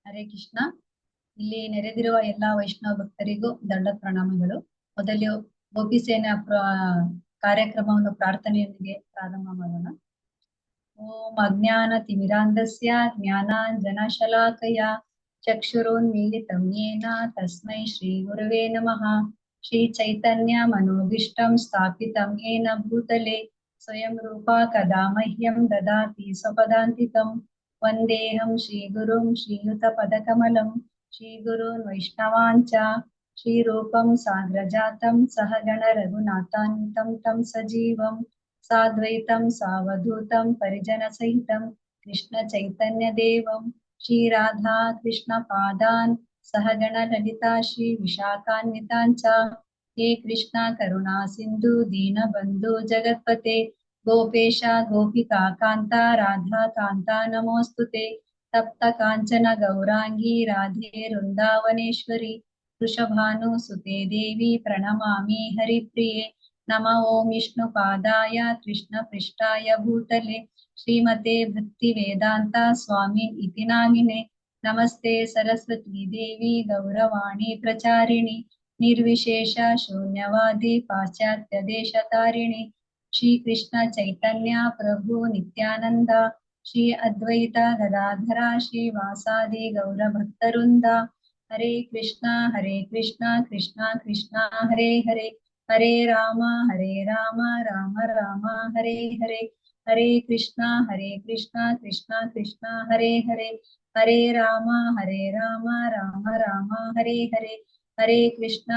ಹರೇ ಕೃಷ್ಣ. ಇಲ್ಲಿ ನೆರೆದಿರುವ ಎಲ್ಲಾ ವೈಷ್ಣವ ಭಕ್ತರಿಗೂ ದಂಡ ಪ್ರಣಾಮಗಳು. ಮೊದಲು ಗೋಪಿಸೇನ ಕಾರ್ಯಕ್ರಮವನ್ನು ಪ್ರಾರ್ಥನೆಯೊಂದಿಗೆ ಪ್ರಾರಂಭ ಮಾಡೋಣ. ಓಂ ಅಜ್ಞಾನತಿಮಿರಾಂಧಸ್ಯ ಜ್ಞಾನಾಂಜನಶಲಾಕಯಾ ಚಕ್ಷುರುನ್ಮೀಲಿತಂ ಯೇನ ತಸ್ಮೈ ಶ್ರೀ ಗುರವೇ ನಮಃ. ಶ್ರೀ ಚೈತನ್ಯ ಮನೋಭೀಷ್ಟಂ ಸ್ಥಾಪಿತಂ ಯೇನ ಭೂತಲೆ ಸ್ವಯಂ ರೂಪಾ ಕದಾ ಮಹ್ಯಂ ದದಾತಿ ಸ್ವಪದಾಂತಿಕಂ. ವಂದೇಹಂ ಶ್ರೀಗುರುಂ ಶ್ರೀಯುತಪದಕಮಲಂ ಶ್ರೀಗುರುನ್ ವೈಷ್ಣವಾಂಚ ಶ್ರೀರೂಪಂ ಸಾಗ್ರಜಾತಂ ಸಹಗಣ ರಘುನಾಥಾನ್ವಿತಂ ತಂ ಸಜೀವಂ ಸಾದ್ವೈತಂ ಸಾವಧೂತಂ ಪರಿಜನ ಸಹಿತಂ ಕೃಷ್ಣ ಚೈತನ್ಯ ದೇವಂ ಶ್ರೀ ರಾಧಾ ಕೃಷ್ಣ ಪಾದಾನ್ ಸಹಗಣ ಲಲಿತಾ ಶ್ರೀ ವಿಶಾಖಾನ್ವಿತಾಂಚ. ಹೇ ಕೃಷ್ಣ ಕರುಣಾ ಸಿಂಧು ದೀನ ಬಂಧು ಜಗತ್ಪತೆ ಗೋಪೇಶ ಗೋಪಿಕಾ ಕಾಂತ ರಾಧಾ ಕಾಂತ ನಮೋಸ್ತುತೆ. ತಪ್ತ ಕಾಂಚನ ಗೌರಾಂಗಿ ರಾಧೆ ವೃಂದಾವನೇಶ್ವರಿ ವೃಷಭಾನು ಸುತೆ ದೇವಿ ಪ್ರಣಮಾಮಿ ಹರಿಪ್ರಿಯೆ. ನಮ ಓಂ ವಿಷ್ಣು ಪಾದಾಯ ಕೃಷ್ಣ ಪೃಷ್ಠಾಯ ಭೂತಲೆ ಶ್ರೀಮತೆ ಭಕ್ತಿ ವೇದಾಂತ ಸ್ವಾಮಿ ಇತಿ ನಾಮಿನೆ. ನಮಸ್ತೆ ಸರಸ್ವತಿ ದೇವಿ ಗೌರವಾಣಿ ಪ್ರಚಾರಿಣಿ ನಿರ್ವಿಶೇಷ ಶೂನ್ಯವಾದಿ ಪಾಶ್ಚಾತ್ಯ ದೇಶ ತಾರಿಣಿ. ಶ್ರೀ ಕೃಷ್ಣ ಚೈತನ್ಯ ಪ್ರಭು ನಿತ್ಯಾನಂದ ಶ್ರೀ ಅದ್ವೈತ ಗದಾಧರ ಶ್ರೀವಾಸಾದಿ ಗೌರ ಭಕ್ತವೃಂದ. ಹರೇ ಕೃಷ್ಣ ಕೃಷ್ಣ ಕೃಷ್ಣ ಹರೇ ಹರೇ ಹರೇ ರಾಮ ರಾಮ ರಾಮ ಹರೇ ಹರೇ. ಹರೇ ಕೃಷ್ಣ ಕೃಷ್ಣ ಕೃಷ್ಣ ಹರೇ ಹರೇ ಹರೇ ರಾಮ ರಾಮ ರಾಮ ಹರೇ ಹರೇ. ಹರೇ ಕೃಷ್ಣ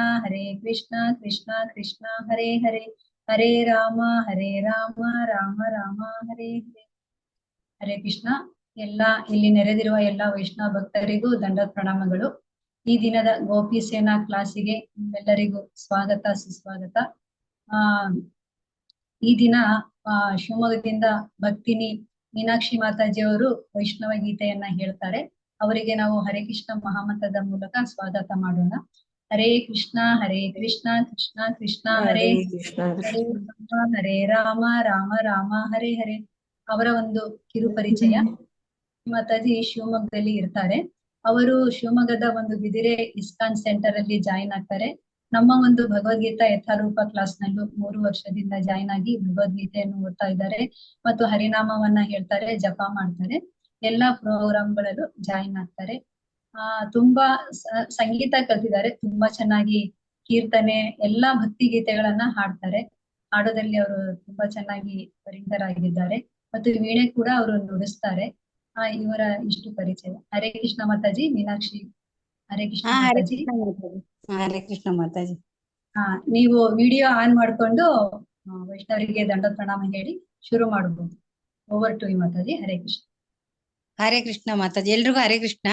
ಕೃಷ್ಣ ಕೃಷ್ಣ ಹರೇ ಹರೇ ಹರೇ ರಾಮ ರಾಮ ರಾಮ ಹರೇ ಹರೇ. ಹರೇ ಕೃಷ್ಣ. ಇಲ್ಲಿ ನೆರೆದಿರುವ ಎಲ್ಲಾ ವೈಷ್ಣವ ಭಕ್ತರಿಗೂ ದಂಡ ಪ್ರಣಾಮಗಳು. ಈ ದಿನದ ಗೋಪಿ ಸೇನಾ ಕ್ಲಾಸಿಗೆ ನಿಮ್ಮೆಲ್ಲರಿಗೂ ಸ್ವಾಗತ ಸುಸ್ವಾಗತ. ಈ ದಿನ ಶಿವಮೊಗ್ಗದಿಂದ ಭಕ್ತಿನಿ ಮೀನಾಕ್ಷಿ ಮಾತಾಜಿಯವರು ವೈಷ್ಣವ ಗೀತೆಯನ್ನ ಹೇಳ್ತಾರೆ. ಅವರಿಗೆ ನಾವು ಹರೇ ಕೃಷ್ಣ ಮಹಾಮಂತ್ರದ ಮೂಲಕ ಸ್ವಾಗತ ಮಾಡೋಣ. ಹರೇ ಕೃಷ್ಣ ಕೃಷ್ಣ ಕೃಷ್ಣ ಹರೇ ಹರೇ ಹರೇ ರಾಮ ರಾಮ ಹರೇ ಹರೇ. ಅವರ ಒಂದು ಕಿರು ಪರಿಚಯ. ಮಾತಾಜಿ ಶಿವಮೊಗ್ಗದಲ್ಲಿ ಇರ್ತಾರೆ. ಅವರು ಶಿವಮೊಗ್ಗದ ಒಂದು ಬಿದಿರೆ ಇಸ್ಕಾನ್ ಸೆಂಟರ್ ಅಲ್ಲಿ ಜಾಯಿನ್ ಆಗ್ತಾರೆ. ನಮ್ಮ ಒಂದು ಭಗವದ್ಗೀತಾ ಯಥಾರೂಪ ಕ್ಲಾಸ್ ನಲ್ಲೂ 3 ವರ್ಷದಿಂದ ಜಾಯಿನ್ ಆಗಿ ಭಗವದ್ಗೀತೆಯನ್ನು ಓದ್ತಾ ಇದ್ದಾರೆ ಮತ್ತು ಹರಿನಾಮವನ್ನ ಹೇಳ್ತಾರೆ, ಜಪ ಮಾಡ್ತಾರೆ. ಎಲ್ಲಾ ಪ್ರೋಗ್ರಾಮ್ಗಳಲ್ಲೂ ಜಾಯಿನ್ ಆಗ್ತಾರೆ. ತುಂಬಾ ಸಂಗೀತ ಕಲ್ತಿದ್ದಾರೆ. ತುಂಬಾ ಚೆನ್ನಾಗಿ ಕೀರ್ತನೆ ಎಲ್ಲಾ ಭಕ್ತಿ ಗೀತೆಗಳನ್ನ ಹಾಡ್ತಾರೆ. ಹಾಡೋದ್ರಲ್ಲಿ ಅವರು ತುಂಬಾ ಚೆನ್ನಾಗಿ ಪರಿಣಿತರಾಗಿದ್ದಾರೆ ಮತ್ತು ವೀಣೆ ಕೂಡ ಅವರು ನುಡಿಸ್ತಾರೆ. ಇವರ ಇಷ್ಟು ಪರಿಚಯ. ಹರೇ ಕೃಷ್ಣ ಮಾತಾಜಿ. ಮೀನಾಕ್ಷಿ ಹರೇ ಕೃಷ್ಣ ಮಾತಾಜಿ. ಹರೇ ಕೃಷ್ಣ ಮಾತಾಜಿ. ನೀವು ವಿಡಿಯೋ ಆನ್ ಮಾಡ್ಕೊಂಡು ವೈಷ್ಣವರಿಗೆ ದಂಡ ಪ್ರಣಾಮ ಹೇಳಿ ಶುರು ಮಾಡಬಹುದು. Over to you Mataji. Hare Krishna. Hare Krishna mataji. ಎಲ್ರಿಗೂ ಹರೇ ಕೃಷ್ಣ.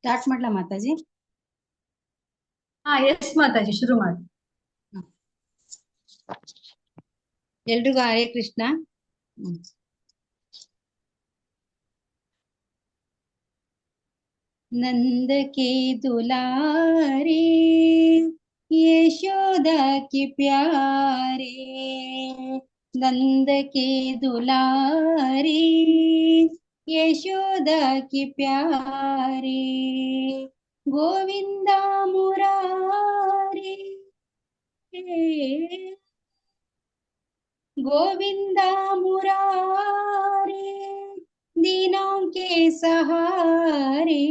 ಸ್ಟಾರ್ಟ್ ಮಾಡ್ಲಾ ಮಾತಾಜಿ? ಎಸ್ ಮಾತಾಜಿ, ಶುರು ಮಾಡಿ. ಎಲ್ರಿಗೂ ಹರೇ ಕೃಷ್ಣ. नंद के दुलारे यशोदा के प्यारे, नंद के दुलारे यशोदा के प्यारे, गोविंदा मुरारे गोविंदा मुरारे दीनों के सहारे,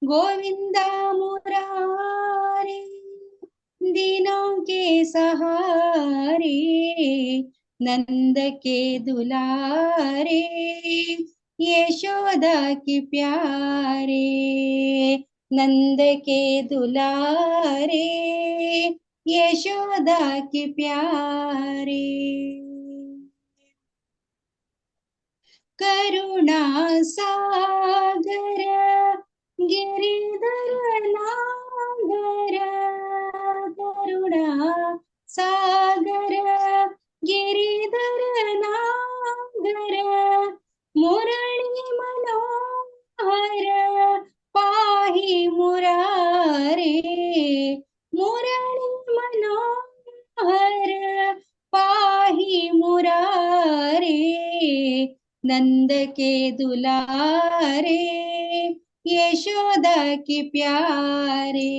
गोविंदा मुरारे दीनों के सहारे, नंद के दुलारे यशोदा के प्यारे, नंद के दुलारे यशोदा के प्यारे, करुणा सागर गिरिधर नागर, करुणा सागर गिरिधर नागर, मुरली मनोहर पाहि मुरारे, नंद के दुलारे यशोदा के प्यारे,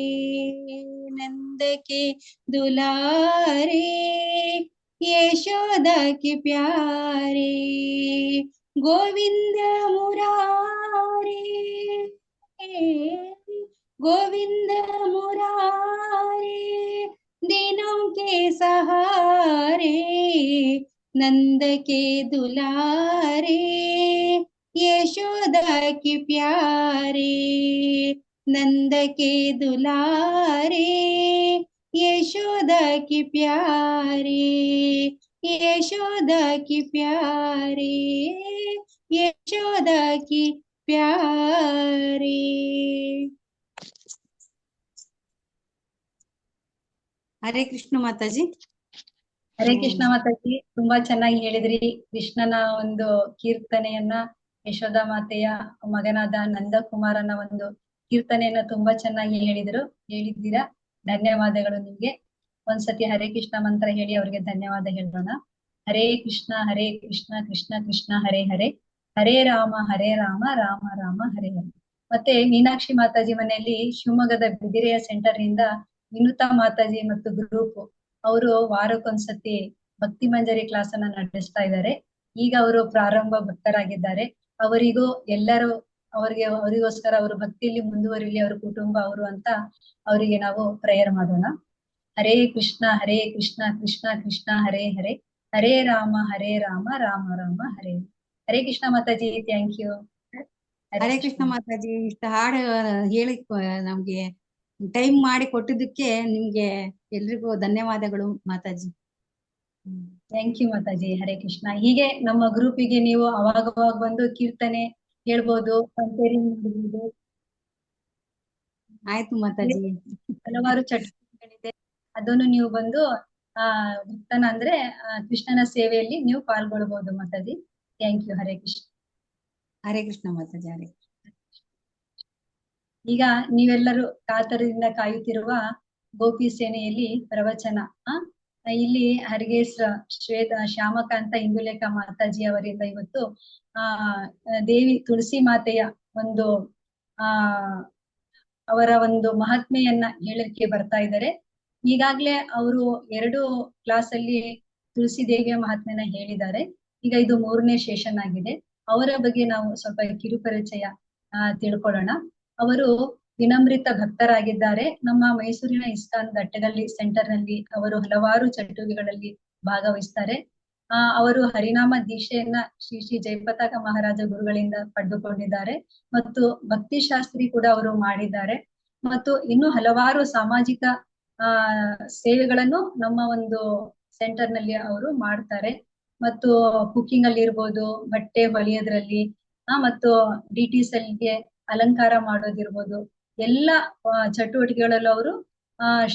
नंद के दुलारे यशोदा के प्यारे, गोविंद मुरारे, गोविंद मुरारे दिनों के सहारे, नंद के दुलारे यशोदा के प्यारे, नंद के दुलारे यशोदा के प्यारे, यशोदा की प्यारे, यशोदा की प्यारे। ಹರೇ ಕೃಷ್ಣ ಮಾತಾಜಿ. ಹರೇ ಕೃಷ್ಣ ಮಾತಾಜಿ, ತುಂಬಾ ಚೆನ್ನಾಗಿ ಹೇಳಿದ್ರಿ. ಕೃಷ್ಣನ ಒಂದು ಕೀರ್ತನೆಯನ್ನ, ಯಶೋದಾ ಮಾತೆಯ ಮಗನಾದ ನಂದಕುಮಾರನ ಒಂದು ಕೀರ್ತನೆಯನ್ನ ತುಂಬಾ ಚೆನ್ನಾಗಿ ಹೇಳಿದ್ದೀರಾ. ಧನ್ಯವಾದಗಳು ನಿಮ್ಗೆ. ಒಂದ್ಸತಿ ಹರೇ ಕೃಷ್ಣ ಮಂತ್ರ ಹೇಳಿ ಅವ್ರಿಗೆ ಧನ್ಯವಾದ ಹೇಳೋಣ. ಹರೇ ಕೃಷ್ಣ ಕೃಷ್ಣ ಕೃಷ್ಣ ಹರೇ ಹರೇ, ಹರೇ ರಾಮ ರಾಮ ರಾಮ ಹರೇ ಹರೇ. ಮತ್ತೆ ಮೀನಾಕ್ಷಿ ಮಾತಾಜಿ ಮನೆಯಲ್ಲಿ ಶಿವಮೊಗ್ಗದ ಬಿದಿರೆಯ ಸೆಂಟರ್ ನಿಂದ ವಿನುತಾ ಮಾತಾಜಿ ಮತ್ತು ಗ್ರೂಪ್ ಅವರು ವಾರಕ್ಕೊಂದ್ಸತಿ ಭಕ್ತಿ ಮಂಜರಿ ಕ್ಲಾಸ್ ಅನ್ನ ನಡೆಸ್ತಾ ಇದ್ದಾರೆ. ಈಗ ಅವರು ಪ್ರಾರಂಭ ಭಕ್ತರಾಗಿದ್ದಾರೆ. ಅವರಿಗೂ ಎಲ್ಲರೂ ಅವರಿಗೋಸ್ಕರ ಅವರು ಭಕ್ತಿಯಲ್ಲಿ ಮುಂದುವರಿಲಿ, ಅವ್ರ ಕುಟುಂಬ ಅವರು ಅಂತ ಅವರಿಗೆ ನಾವು ಪ್ರೇಯರ್ ಮಾಡೋಣ. ಹರೇ ಕೃಷ್ಣ ಕೃಷ್ಣ ಕೃಷ್ಣ ಹರೇ ಹರೇ, ಹರೇ ರಾಮ ರಾಮ ರಾಮ ಹರೇ. ಹರೇ ಕೃಷ್ಣ ಮಾತಾಜಿ, ಥ್ಯಾಂಕ್ ಯು. ಹರೇ ಕೃಷ್ಣ ಮಾತಾಜಿ, ಇಷ್ಟ ಹಾಡು ಹೇಳಿ ನಮ್ಗೆ ಟೈಮ್ ಮಾಡಿ ಕೊಟ್ಟಿದ್ದಕ್ಕೆ ನಿಮ್ಗೆ ಎಲ್ರಿಗೂ ಧನ್ಯವಾದಗಳು ಮಾತಾಜಿ. Thank you Mataji. ಹರೇ ಕೃಷ್ಣ. ಹೀಗೆ ನಮ್ಮ ಗ್ರೂಪಿಗೆ ನೀವು ಅವಾಗವಾಗ ಬಂದು ಕೀರ್ತನೆ ಹೇಳ್ಬೋದು, ಕಂಪೇರಿಂಗ್ ಮಾಡ್ಬೋದು. ಆಯ್ತು ಮಾತಾಜಿ. ಹಲವಾರು ಚಟುವಟಿಕೆಗಳಿದೆ, ಅದನ್ನು ನೀವು ಬಂದು ಭಕ್ತನ ಅಂದ್ರೆ ಕೃಷ್ಣನ ಸೇವೆಯಲ್ಲಿ ನೀವು ಪಾಲ್ಗೊಳ್ಬಹುದು ಮಾತಾಜಿ. Thank you. ಹರೇ ಕೃಷ್ಣ. ಹರೇ ಕೃಷ್ಣ ಮಾತಾಜಿ. ಹರೇ ಈಗ ನೀವೆಲ್ಲರೂ ಕಾತರದಿಂದ ಕಾಯುತ್ತಿರುವ ಗೋಪಿ ಸೇನೆಯಲ್ಲಿ ಪ್ರವಚನ ಇಲ್ಲಿ ಶ್ಯಾಮಕಾಂತ ಇಂದುಲೇಖ ಮಾತಾಜಿ ಅವರಿಂದ ಇವತ್ತು ದೇವಿ ತುಳಸಿ ಮಾತೆಯ ಒಂದು ಅವರ ಒಂದು ಮಹಾತ್ಮೆಯನ್ನ ಹೇಳಲಿಕ್ಕೆ ಬರ್ತಾ ಇದ್ದಾರೆ. ಈಗಾಗ್ಲೇ ಅವರು 2 ಕ್ಲಾಸ್ ಅಲ್ಲಿ ತುಳಸಿ ದೇವಿಯ ಮಹಾತ್ಮೆಯನ್ನ ಹೇಳಿದ್ದಾರೆ. ಈಗ ಇದು 3ನೇ ಸೆಷನ್ ಆಗಿದೆ. ಅವರ ಬಗ್ಗೆ ನಾವು ಸ್ವಲ್ಪ ಕಿರುಪರಿಚಯ ತಿಳ್ಕೊಳ್ಳೋಣ. ಅವರು ವಿನಮ್ರಿತ ಭಕ್ತರಾಗಿದ್ದಾರೆ. ನಮ್ಮ ಮೈಸೂರಿನ ಇಸ್ಕಾನ್ ದಟ್ಟಗಲ್ಲಿ ಸೆಂಟರ್ ನಲ್ಲಿ ಅವರು ಹಲವಾರು ಚಟುವಟಿಕೆಗಳಲ್ಲಿ ಭಾಗವಹಿಸ್ತಾರೆ. ಅವರು ಹರಿನಾಮ ದೀಕ್ಷೆಯನ್ನ ಶ್ರೀ ಜಯಪತಾಕ ಮಹಾರಾಜ ಗುರುಗಳಿಂದ ಪಡೆದುಕೊಂಡಿದ್ದಾರೆ ಮತ್ತು ಭಕ್ತಿ ಶಾಸ್ತ್ರಿ ಕೂಡ ಅವರು ಮಾಡಿದ್ದಾರೆ. ಮತ್ತು ಇನ್ನು ಹಲವಾರು ಸಾಮಾಜಿಕ ಸೇವೆಗಳನ್ನು ನಮ್ಮ ಒಂದು ಸೆಂಟರ್ ನಲ್ಲಿ ಅವರು ಮಾಡ್ತಾರೆ. ಮತ್ತು ಕುಕಿಂಗ್ ಅಲ್ಲಿ ಇರ್ಬೋದು, ಬಟ್ಟೆ ಹೊಲಿಯೋದ್ರಲ್ಲಿ ಮತ್ತು ಡಿಟಿಸ್ ಅಲ್ಲಿಗೆ ಅಲಂಕಾರ ಮಾಡೋದಿರ್ಬೋದು, ಎಲ್ಲ ಚಟುವಟಿಕೆಗಳಲ್ಲೂ ಅವರು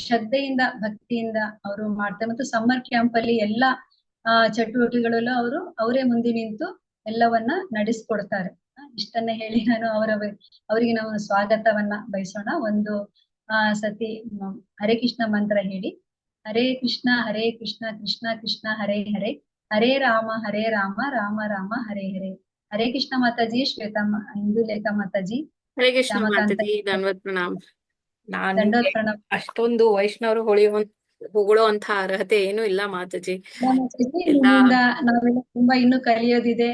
ಶ್ರದ್ಧೆಯಿಂದ ಭಕ್ತಿಯಿಂದ ಅವರು ಮಾಡ್ತಾರೆ. ಮತ್ತು ಸಮ್ಮರ್ ಕ್ಯಾಂಪ್ ಅಲ್ಲಿ ಎಲ್ಲ ಚಟುವಟಿಕೆಗಳಲ್ಲೂ ಅವರೇ ಮುಂದೆ ನಿಂತು ಎಲ್ಲವನ್ನ ನಡೆಸ್ಕೊಡ್ತಾರೆ. ಇಷ್ಟನ್ನ ಹೇಳಿ ನಾನು ಅವರಿಗೆ ನಾವು ಸ್ವಾಗತವನ್ನ ಬಯಸೋಣ. ಒಂದು ಸತಿ ಹರೇ ಕೃಷ್ಣ ಮಂತ್ರ ಹೇಳಿ. ಹರೇ ಕೃಷ್ಣ ಕೃಷ್ಣ ಕೃಷ್ಣ ಹರೇ ಹರೇ, ಹರೇ ರಾಮ ರಾಮ ರಾಮ ಹರೇ ಹರೇ. ಹರೇ ಕೃಷ್ಣ ಮಾತಾಜಿ. ಶ್ವೇತಾ ಇಂದುಲೇಖ ಮಾತಾಜಿ. ಹರೇ ಕೃಷ್ಣ ಮಾತಾಜಿ. ದಂಡವತ್ ಪ್ರಣಾಮ್. ದಂಡವತ್ ಪ್ರಣಾಮ್. ಅಷ್ಟೊಂದು ವೈಷ್ಣವರು ಹೊಗಳೋ ಅರ್ಹತೆ ಏನೂ ಇಲ್ಲ ಮಾತಾಜಿ. ನಿಮ್ಮಿಂದ ನಾವೆಲ್ಲ ತುಂಬಾ ಇನ್ನು ಕಲಿಯೋದಿದೆ.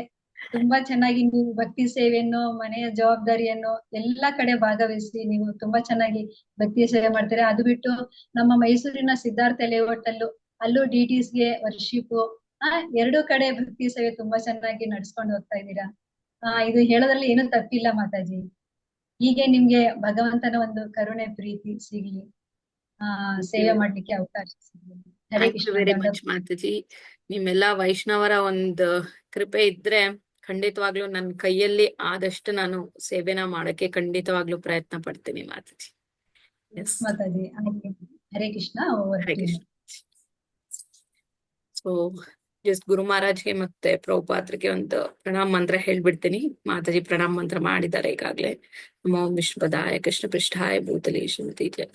ತುಂಬಾ ಚೆನ್ನಾಗಿ ನೀವು ಭಕ್ತಿ ಸೇವೆಯನ್ನು, ಮನೆಯ ಜವಾಬ್ದಾರಿಯನ್ನು ಎಲ್ಲಾ ಕಡೆ ಭಾಗವಹಿಸಿ ನೀವು ತುಂಬಾ ಚೆನ್ನಾಗಿ ಭಕ್ತಿ ಸೇವೆ ಮಾಡ್ತೀರಾ. ಅದು ಬಿಟ್ಟು ನಮ್ಮ ಮೈಸೂರಿನ ಸಿದ್ಧಾರ್ಥ ಲೇಔಟ್ ಅಲ್ಲೂ ಡಿಟಿಸ್ಗೆ ವರ್ಷಿಪ್ 2 ಕಡೆ ಭಕ್ತಿ ಸೇವೆ ತುಂಬಾ ಚೆನ್ನಾಗಿ ನಡ್ಸ್ಕೊಂಡು ಹೋಗ್ತಾ ಇದ್ದೀರಾ. ಇದು ಹೇಳೋದ್ರಲ್ಲಿ ಏನೂ ತಪ್ಪಿಲ್ಲ ಮಾತಾಜಿ. ಹೀಗೆ ನಿಮ್ಗೆ ಭಗವಂತನ ಒಂದು ಕರುಣೆ ಪ್ರೀತಿ ಸಿಗ್ಲಿ, ಸೇವೆ ಮಾಡ್ಲಿಕ್ಕೆ ಅವಕಾಶ ಸಿಗ್ಲಿ. ಹರೇ ಕೃಷ್ಣ. Very much mataji. ನಿಮ್ಮೆಲ್ಲಾ ವೈಷ್ಣವರ ಒಂದು ಕೃಪೆ ಇದ್ರೆ ಖಂಡಿತವಾಗ್ಲೂ ನನ್ನ ಕೈಯಲ್ಲಿ ಆದಷ್ಟು ನಾನು ಸೇವೆನ ಮಾಡಕ್ಕೆ ಖಂಡಿತವಾಗ್ಲೂ ಪ್ರಯತ್ನ ಪಡ್ತೀನಿ ಮಾತಾಜಿ. ಮಾತಾಜಿ. ಹರೇ ಕೃಷ್ಣ. ಹರೇ ಕೃಷ್ಣ. ಸೊ ಜಸ್ಟ್ ಗುರು ಮಹಾರಾಜ್ಗೆ ಮತ್ತೆ ಪ್ರಭುಪಾದ್ರಿಗೆ ಒಂದು ಪ್ರಣಾಮ್ ಮಂತ್ರ ಹೇಳ್ಬಿಡ್ತೀನಿ. ಮಾತಾಜಿ ಪ್ರಣಾಮ್ ಮಂತ್ರ ಮಾಡಿದ್ದಾರೆ ಈಗಾಗ್ಲೇ. ನಮೋ ವಿಶ್ವದಾಯ ಕೃಷ್ಣ ಪೃಷ್ಠಾಯ ಭೂತಲೇ ಶ್ರೀಮತಿ ಜಯ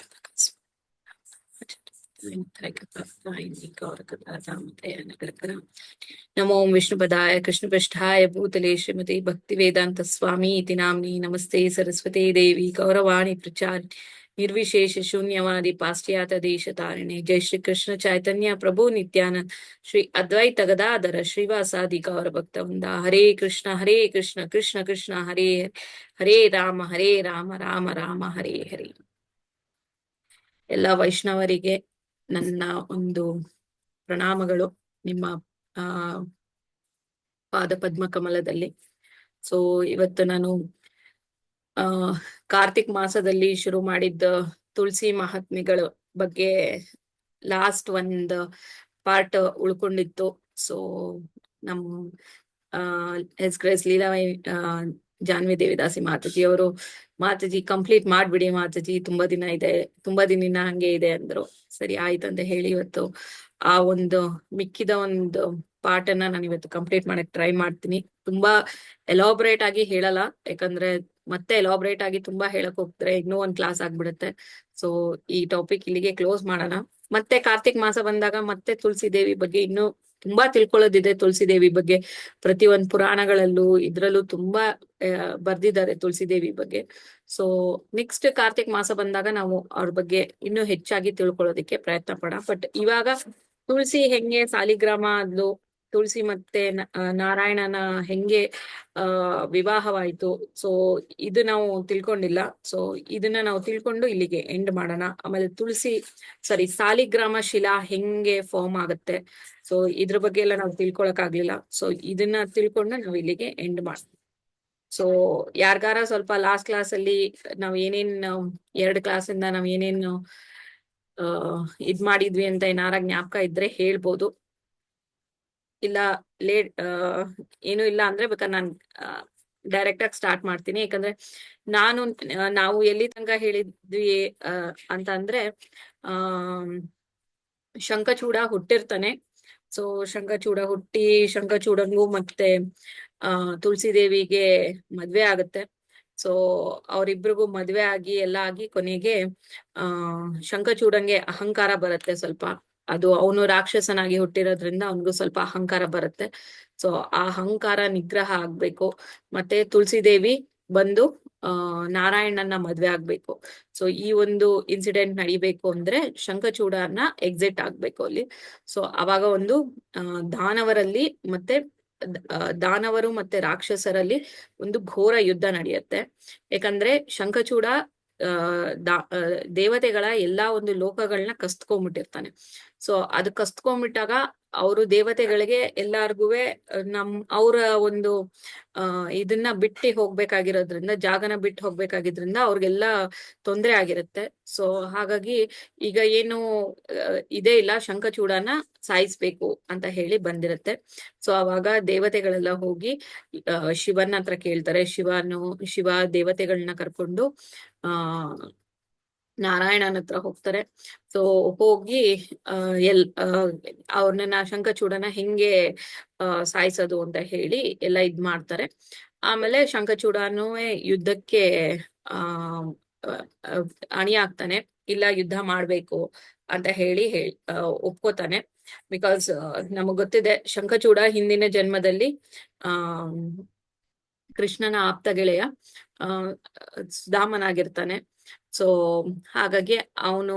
नमो विष्णुपदाय कृष्णपृष्ठाय भूतले श्रीमते भक्तिवेदांत स्वामी इति नाम्नि नमस्ते सरस्वते देवी गौरवाणी प्रचार निर्विशेष शून्यवादी पाश्चात्य देश तारिणे जय श्री कृष्ण चैतन्य प्रभु नित्यानंद श्री अद्वैत गदाधर श्रीवासादि गौर भक्तवृंद हरे कृष्ण कृष्ण कृष्ण हरे हरे राम राम राम हरे हरे। ಎಲ್ಲ ವೈಷ್ಣವರಿಗೆ ನನ್ನ ಒಂದು ಪ್ರಣಾಮಗಳು ನಿಮ್ಮ ಆ ಪಾದ ಪದ್ಮ ಕಮಲದಲ್ಲಿ. ಸೊ ಇವತ್ತು ನಾನು ಕಾರ್ತಿಕ್ ಮಾಸದಲ್ಲಿ ಶುರು ಮಾಡಿದ್ದ ತುಳಸಿ ಮಹಾತ್ಮೆಗಳ ಬಗ್ಗೆ ಲಾಸ್ಟ್ ಒಂದು ಪಾರ್ಟ್ ಉಳ್ಕೊಂಡಿತ್ತು. ಸೊ ನಮ್ ಎಸ್ ಗ್ರೇಸ್ ಲೀಲಾವೈ ಜಾನ್ವಿ ದೇವಿದಾಸಿ ಮಾತಾಜಿ ಅವರು ಮಾತಾಜಿ ಕಂಪ್ಲೀಟ್ ಮಾಡ್ಬಿಡಿ ಮಾತಾಜಿ, ತುಂಬಾ ದಿನ ಹಂಗೆ ಇದೆ ಅಂದ್ರು. ಸರಿ ಆಯ್ತು ಅಂತ ಹೇಳಿ ಇವತ್ತು ಆ ಒಂದು ಮಿಕ್ಕಿದ ಒಂದು ಪಾರ್ಟ್ ಅನ್ನ ನಾನು ಇವತ್ತು ಕಂಪ್ಲೀಟ್ ಮಾಡಕ್ ಟ್ರೈ ಮಾಡ್ತೀನಿ. ತುಂಬಾ ಎಲಾಬ್ರೇಟ್ ಆಗಿ ಹೇಳಲ್ಲ, ಯಾಕಂದ್ರೆ ಮತ್ತೆ ಎಲಾಬ್ರೇಟ್ ಆಗಿ ತುಂಬಾ ಹೇಳಕ್ ಹೋಗ್ತಾರೆ ಇನ್ನೂ ಒಂದ್ ಕ್ಲಾಸ್ ಆಗ್ಬಿಡುತ್ತೆ. ಸೊ ಈ ಟಾಪಿಕ್ ಇಲ್ಲಿಗೆ ಕ್ಲೋಸ್ ಮಾಡೋಣ. ಮತ್ತೆ ಕಾರ್ತಿಕ್ ಮಾಸ ಬಂದಾಗ ಮತ್ತೆ ತುಳಸಿ ದೇವಿ ಬಗ್ಗೆ ಇನ್ನೂ ತುಂಬಾ ತಿಳ್ಕೊಳ್ಳೋದಿದೆ. ತುಳಸಿ ದೇವಿ ಬಗ್ಗೆ ಪ್ರತಿಯೊಂದು ಪುರಾಣಗಳಲ್ಲೂ ಇದ್ರಲ್ಲೂ ತುಂಬಾ ಬರ್ದಿದ್ದಾರೆ ತುಳಸಿ ದೇವಿ ಬಗ್ಗೆ. ಸೊ ನೆಕ್ಸ್ಟ್ ಕಾರ್ತಿಕ್ ಮಾಸ ಬಂದಾಗ ನಾವು ಅವ್ರ ಬಗ್ಗೆ ಇನ್ನೂ ಹೆಚ್ಚಾಗಿ ತಿಳ್ಕೊಳ್ಳೋದಿಕ್ಕೆ ಪ್ರಯತ್ನ ಪಡೋಣ. ಬಟ್ ಇವಾಗ ತುಳಸಿ ಹೆಂಗೆ ಸಾಲಿಗ್ರಾಮ ಆದ್ಲು, ತುಳಸಿ ಮತ್ತೆ ನಾರಾಯಣನ ಹೆಂಗೆ ವಿವಾಹವಾಯ್ತು, ಸೊ ಇದು ನಾವು ತಿಳ್ಕೊಂಡಿಲ್ಲ. ಸೊ ಇದನ್ನ ನಾವು ತಿಳ್ಕೊಂಡು ಇಲ್ಲಿಗೆ ಎಂಡ್ ಮಾಡೋಣ. ಆಮೇಲೆ ಸಾಲಿಗ್ರಾಮ ಶಿಲಾ ಹೆಂಗೆ ಫಾರ್ಮ್ ಆಗುತ್ತೆ, ಸೊ ಇದ್ರ ಬಗ್ಗೆ ಎಲ್ಲ ನಾವು ತಿಳ್ಕೊಳಕ್ ಆಗ್ಲಿಲ್ಲ. ಸೊ ಇದನ್ನ ತಿಳ್ಕೊಂಡು ನಾವು ಇಲ್ಲಿಗೆ ಎಂಡ್ ಮಾಡ್ತೀವಿ. ಸೊ ಯಾರ್ಗಾರ ಸ್ವಲ್ಪ ಲಾಸ್ಟ್ ಕ್ಲಾಸ್ ಅಲ್ಲಿ ನಾವ್ ಏನೇನ್ 2 ಕ್ಲಾಸಿಂದ ನಾವ್ ಏನೇನು ಇದ್ ಮಾಡಿದ್ವಿ ಅಂತ ಏನಾರ ಜ್ಞಾಪಕ ಇದ್ರೆ ಹೇಳ್ಬೋದು. ಇಲ್ಲ ಏನು ಇಲ್ಲ ಅಂದ್ರೆ ಬೇಕಾದ್ರೆ ನಾನು ಡೈರೆಕ್ಟ್ ಆಗಿ ಸ್ಟಾರ್ಟ್ ಮಾಡ್ತೀನಿ. ಯಾಕಂದ್ರೆ ನಾವು ಎಲ್ಲಿ ತನಕ ಹೇಳಿದ್ವಿ ಅಂತ ಅಂದ್ರೆ ಶಂಖಚೂಡ ಹುಟ್ಟಿರ್ತಾನೆ. ಸೊ ಶಂಖಚೂಡಂಗೂ ಮತ್ತೆ ತುಳಸಿ ದೇವಿಗೆ ಮದ್ವೆ ಆಗುತ್ತೆ. ಸೊ ಅವರಿಬ್ರಿಗೂ ಮದ್ವೆ ಆಗಿ ಎಲ್ಲ ಆಗಿ ಕೊನೆಗೆ ಶಂಖಚೂಡಂಗೆ ಅಹಂಕಾರ ಬರುತ್ತೆ ಸ್ವಲ್ಪ. ಅದು ಅವನು ರಾಕ್ಷಸನಾಗಿ ಹುಟ್ಟಿರೋದ್ರಿಂದ ಅವನಿಗೂ ಸ್ವಲ್ಪ ಅಹಂಕಾರ ಬರುತ್ತೆ. ಸೊ ಆ ಅಹಂಕಾರ ನಿಗ್ರಹ ಆಗ್ಬೇಕು. ಮತ್ತೆ ತುಳಸಿ ದೇವಿ ಬಂದು ನಾರಾಯಣನ ಮದ್ವೆ ಆಗ್ಬೇಕು. ಸೊ ಈ ಒಂದು ಇನ್ಸಿಡೆಂಟ್ ನಡಿಬೇಕು ಅಂದ್ರೆ ಶಂಖಚೂಡನ ಎಕ್ಸಿಟ್ ಆಗ್ಬೇಕು ಅಲ್ಲಿ. ಸೊ ಅವಾಗ ಒಂದು ದಾನವರಲ್ಲಿ ಮತ್ತೆ ದಾನವರು ಮತ್ತೆ ರಾಕ್ಷಸರಲ್ಲಿ ಒಂದು ಘೋರ ಯುದ್ಧ ನಡೆಯುತ್ತೆ. ಯಾಕಂದ್ರೆ ಶಂಖಚೂಡ ದೇವತೆಗಳ ಎಲ್ಲಾ ಒಂದು ಲೋಕಗಳನ್ನ ಕಸ್ತ್ಕೊಂಡ್ಬಿಟ್ಟಿರ್ತಾನೆ. ಸೊ ಅದು ಕಸ್ತ್ಕೊಂಡ್ಬಿಟ್ಟಾಗ ಅವರು ದೇವತೆಗಳಿಗೆ ಎಲ್ಲಾರ್ಗೂ ಅವರ ಒಂದು ಇದನ್ನ ಬಿಟ್ಟು ಹೋಗ್ಬೇಕಾಗಿರೋದ್ರಿಂದ, ಜಾಗನ ಬಿಟ್ಟು ಹೋಗ್ಬೇಕಾಗಿದ್ರಿಂದ ಅವ್ರಿಗೆಲ್ಲ ತೊಂದರೆ ಆಗಿರುತ್ತೆ. ಸೊ ಹಾಗಾಗಿ ಈಗ ಏನು ಇದೇ ಇಲ್ಲ, ಶಂಖಚೂಡನ ಸಾಯಿಸ್ಬೇಕು ಅಂತ ಹೇಳಿ ಬಂದಿರುತ್ತೆ. ಸೊ ಅವಾಗ ದೇವತೆಗಳೆಲ್ಲ ಹೋಗಿ ಶಿವನ ಹತ್ರ ಕೇಳ್ತಾರೆ. ಶಿವ ದೇವತೆಗಳನ್ನ ಕರ್ಕೊಂಡು ನಾರಾಯಣನ ಹತ್ರ ಹೋಗ್ತಾರೆ. ಸೊ ಹೋಗಿ ಅವ್ರನ್ನ ಶಂಖಚೂಡನ ಹೆಂಗೆ ಸಾಯಿಸೋದು ಅಂತ ಹೇಳಿ ಎಲ್ಲ ಇದ್ ಮಾಡ್ತಾರೆ. ಆಮೇಲೆ ಶಂಖಚೂಡನೂ ಯುದ್ಧಕ್ಕೆ ಅಣಿ ಆಗ್ತಾನೆ. ಇಲ್ಲ ಯುದ್ಧ ಮಾಡ್ಬೇಕು ಅಂತ ಹೇಳಿ ಒಪ್ಕೋತಾನೆ. ಬಿಕಾಸ್ ನಮಗ್ ಗೊತ್ತಿದೆ ಶಂಖಚೂಡ ಹಿಂದಿನ ಜನ್ಮದಲ್ಲಿ ಕೃಷ್ಣನ ಆಪ್ತ ಗೆಳೆಯ ಸುಧಾಮನಾಗಿರ್ತಾನೆ. ಸೊ ಹಾಗಾಗಿ ಅವನು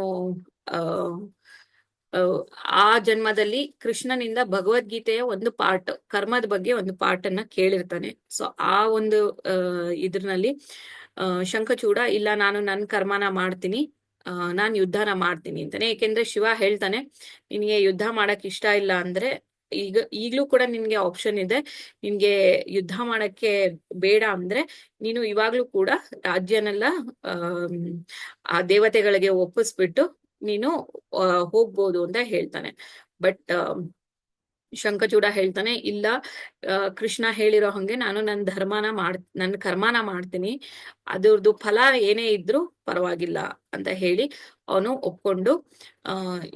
ಆ ಜನ್ಮದಲ್ಲಿ ಕೃಷ್ಣನಿಂದ ಭಗವದ್ಗೀತೆಯ ಒಂದು ಪಾರ್ಟ್, ಕರ್ಮದ ಬಗ್ಗೆ ಒಂದು ಪಾರ್ಟ್ ಅನ್ನ ಕೇಳಿರ್ತಾನೆ. ಸೊ ಆ ಒಂದು ಇದ್ರಲ್ಲಿ ಶಂಖಚೂಡ ಇಲ್ಲ, ನಾನು ನನ್ನ ಕರ್ಮನ ಮಾಡ್ತೀನಿ, ನಾನ್ ಯುದ್ಧನ ಮಾಡ್ತೀನಿ ಅಂತಾನೆ. ಏಕೆಂದ್ರೆ ಶಿವ ಹೇಳ್ತಾನೆ, ನಿನ್ಗೆ ಯುದ್ಧ ಮಾಡಕ್ ಇಷ್ಟ ಇಲ್ಲ ಅಂದ್ರೆ ಈಗ್ಲೂ ಕೂಡ ನಿನ್ಗೆ ಆಪ್ಷನ್ ಇದೆ. ನಿನ್ಗೆ ಯುದ್ಧ ಮಾಡಕ್ಕೆ ಬೇಡ ಅಂದ್ರೆ ನೀನು ಇವಾಗ್ಲೂ ಕೂಡ ರಾಜ್ಯನೆಲ್ಲ ಆ ದೇವತೆಗಳಿಗೆ ಒಪ್ಪಿಸ್ಬಿಟ್ಟು ನೀನು ಹೋಗ್ಬೋದು ಅಂತ ಹೇಳ್ತಾನೆ. ಬಟ್ ಶಂಖಚೂಡ ಹೇಳ್ತಾನೆ, ಇಲ್ಲ, ಕೃಷ್ಣ ಹೇಳಿರೋ ಹಂಗೆ ನಾನು ನನ್ನ ಕರ್ಮನ ಮಾಡ್ತೀನಿ, ಅದ್ರದ್ದು ಫಲ ಏನೇ ಇದ್ರೂ ಪರವಾಗಿಲ್ಲ ಅಂತ ಹೇಳಿ ಅವನು ಒಪ್ಕೊಂಡು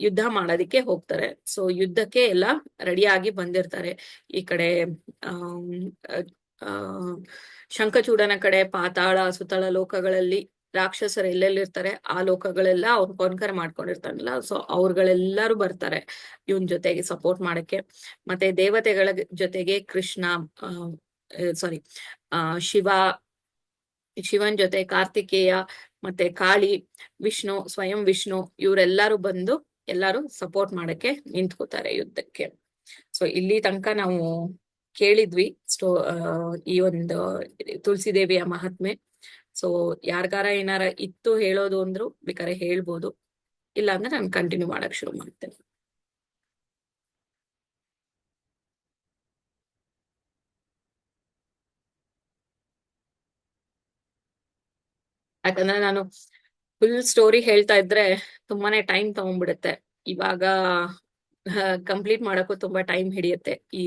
ಯುದ್ಧ ಮಾಡೋದಿಕ್ಕೆ ಹೋಗ್ತಾರೆ. ಸೊ ಯುದ್ಧಕ್ಕೆ ಎಲ್ಲ ರೆಡಿಯಾಗಿ ಬಂದಿರ್ತಾರೆ. ಈ ಕಡೆ ಶಂಖಚೂಡನ ಕಡೆ ಪಾತಾಳ ಸುತಳ ಲೋಕಗಳಲ್ಲಿ ರಾಕ್ಷಸರು ಎಲ್ಲೆಲ್ಲಿರ್ತಾರೆ ಆ ಲೋಕಗಳೆಲ್ಲ ಅವ್ನು ಕಾನ್ಕರ್ ಮಾಡ್ಕೊಂಡಿರ್ತಾನಲ್ಲ, ಸೊ ಅವ್ರುಗಳೆಲ್ಲರೂ ಬರ್ತಾರೆ ಇವನ್ ಜೊತೆಗೆ ಸಪೋರ್ಟ್ ಮಾಡಕ್ಕೆ. ಮತ್ತೆ ದೇವತೆಗಳ ಜೊತೆಗೆ ಕೃಷ್ಣ, ಸಾರಿ ಶಿವನ್ ಜೊತೆ ಕಾರ್ತಿಕೇಯ, ಮತ್ತೆ ಕಾಳಿ, ವಿಷ್ಣು, ಸ್ವಯಂ ವಿಷ್ಣು, ಇವರೆಲ್ಲರೂ ಬಂದು ಎಲ್ಲರೂ ಸಪೋರ್ಟ್ ಮಾಡಕ್ಕೆ ನಿಂತ್ಕೋತಾರೆ ಯುದ್ಧಕ್ಕೆ. ಸೊ ಇಲ್ಲಿ ತನಕ ನಾವು ಕೇಳಿದ್ವಿ ಈ ಒಂದು ತುಳಸಿ ದೇವಿಯ ಮಹಾತ್ಮೆ. ಸೊ ಯಾರ್ಗಾರ ಏನಾರ ಇತ್ತು ಹೇಳೋದು ಅಂದ್ರು ಬೇಕಾದ್ರೆ ಹೇಳ್ಬೋದು, ಇಲ್ಲ ಅಂದ್ರೆ ನಾನು ಕಂಟಿನ್ಯೂ ಮಾಡಕ್ ಶುರು ಮಾಡ್ತೇನೆ. ಯಾಕಂದ್ರೆ ನಾನು ಫುಲ್ ಸ್ಟೋರಿ ಹೇಳ್ತಾ ಇದ್ರೆ ತುಂಬಾನೇ ಟೈಮ್ ತಗೊಂಡ್ಬಿಡುತ್ತೆ. ಇವಾಗ ಕಂಪ್ಲೀಟ್ ಮಾಡಕ್ಕೂ ತುಂಬಾ ಟೈಮ್ ಹಿಡಿಯುತ್ತೆ ಈ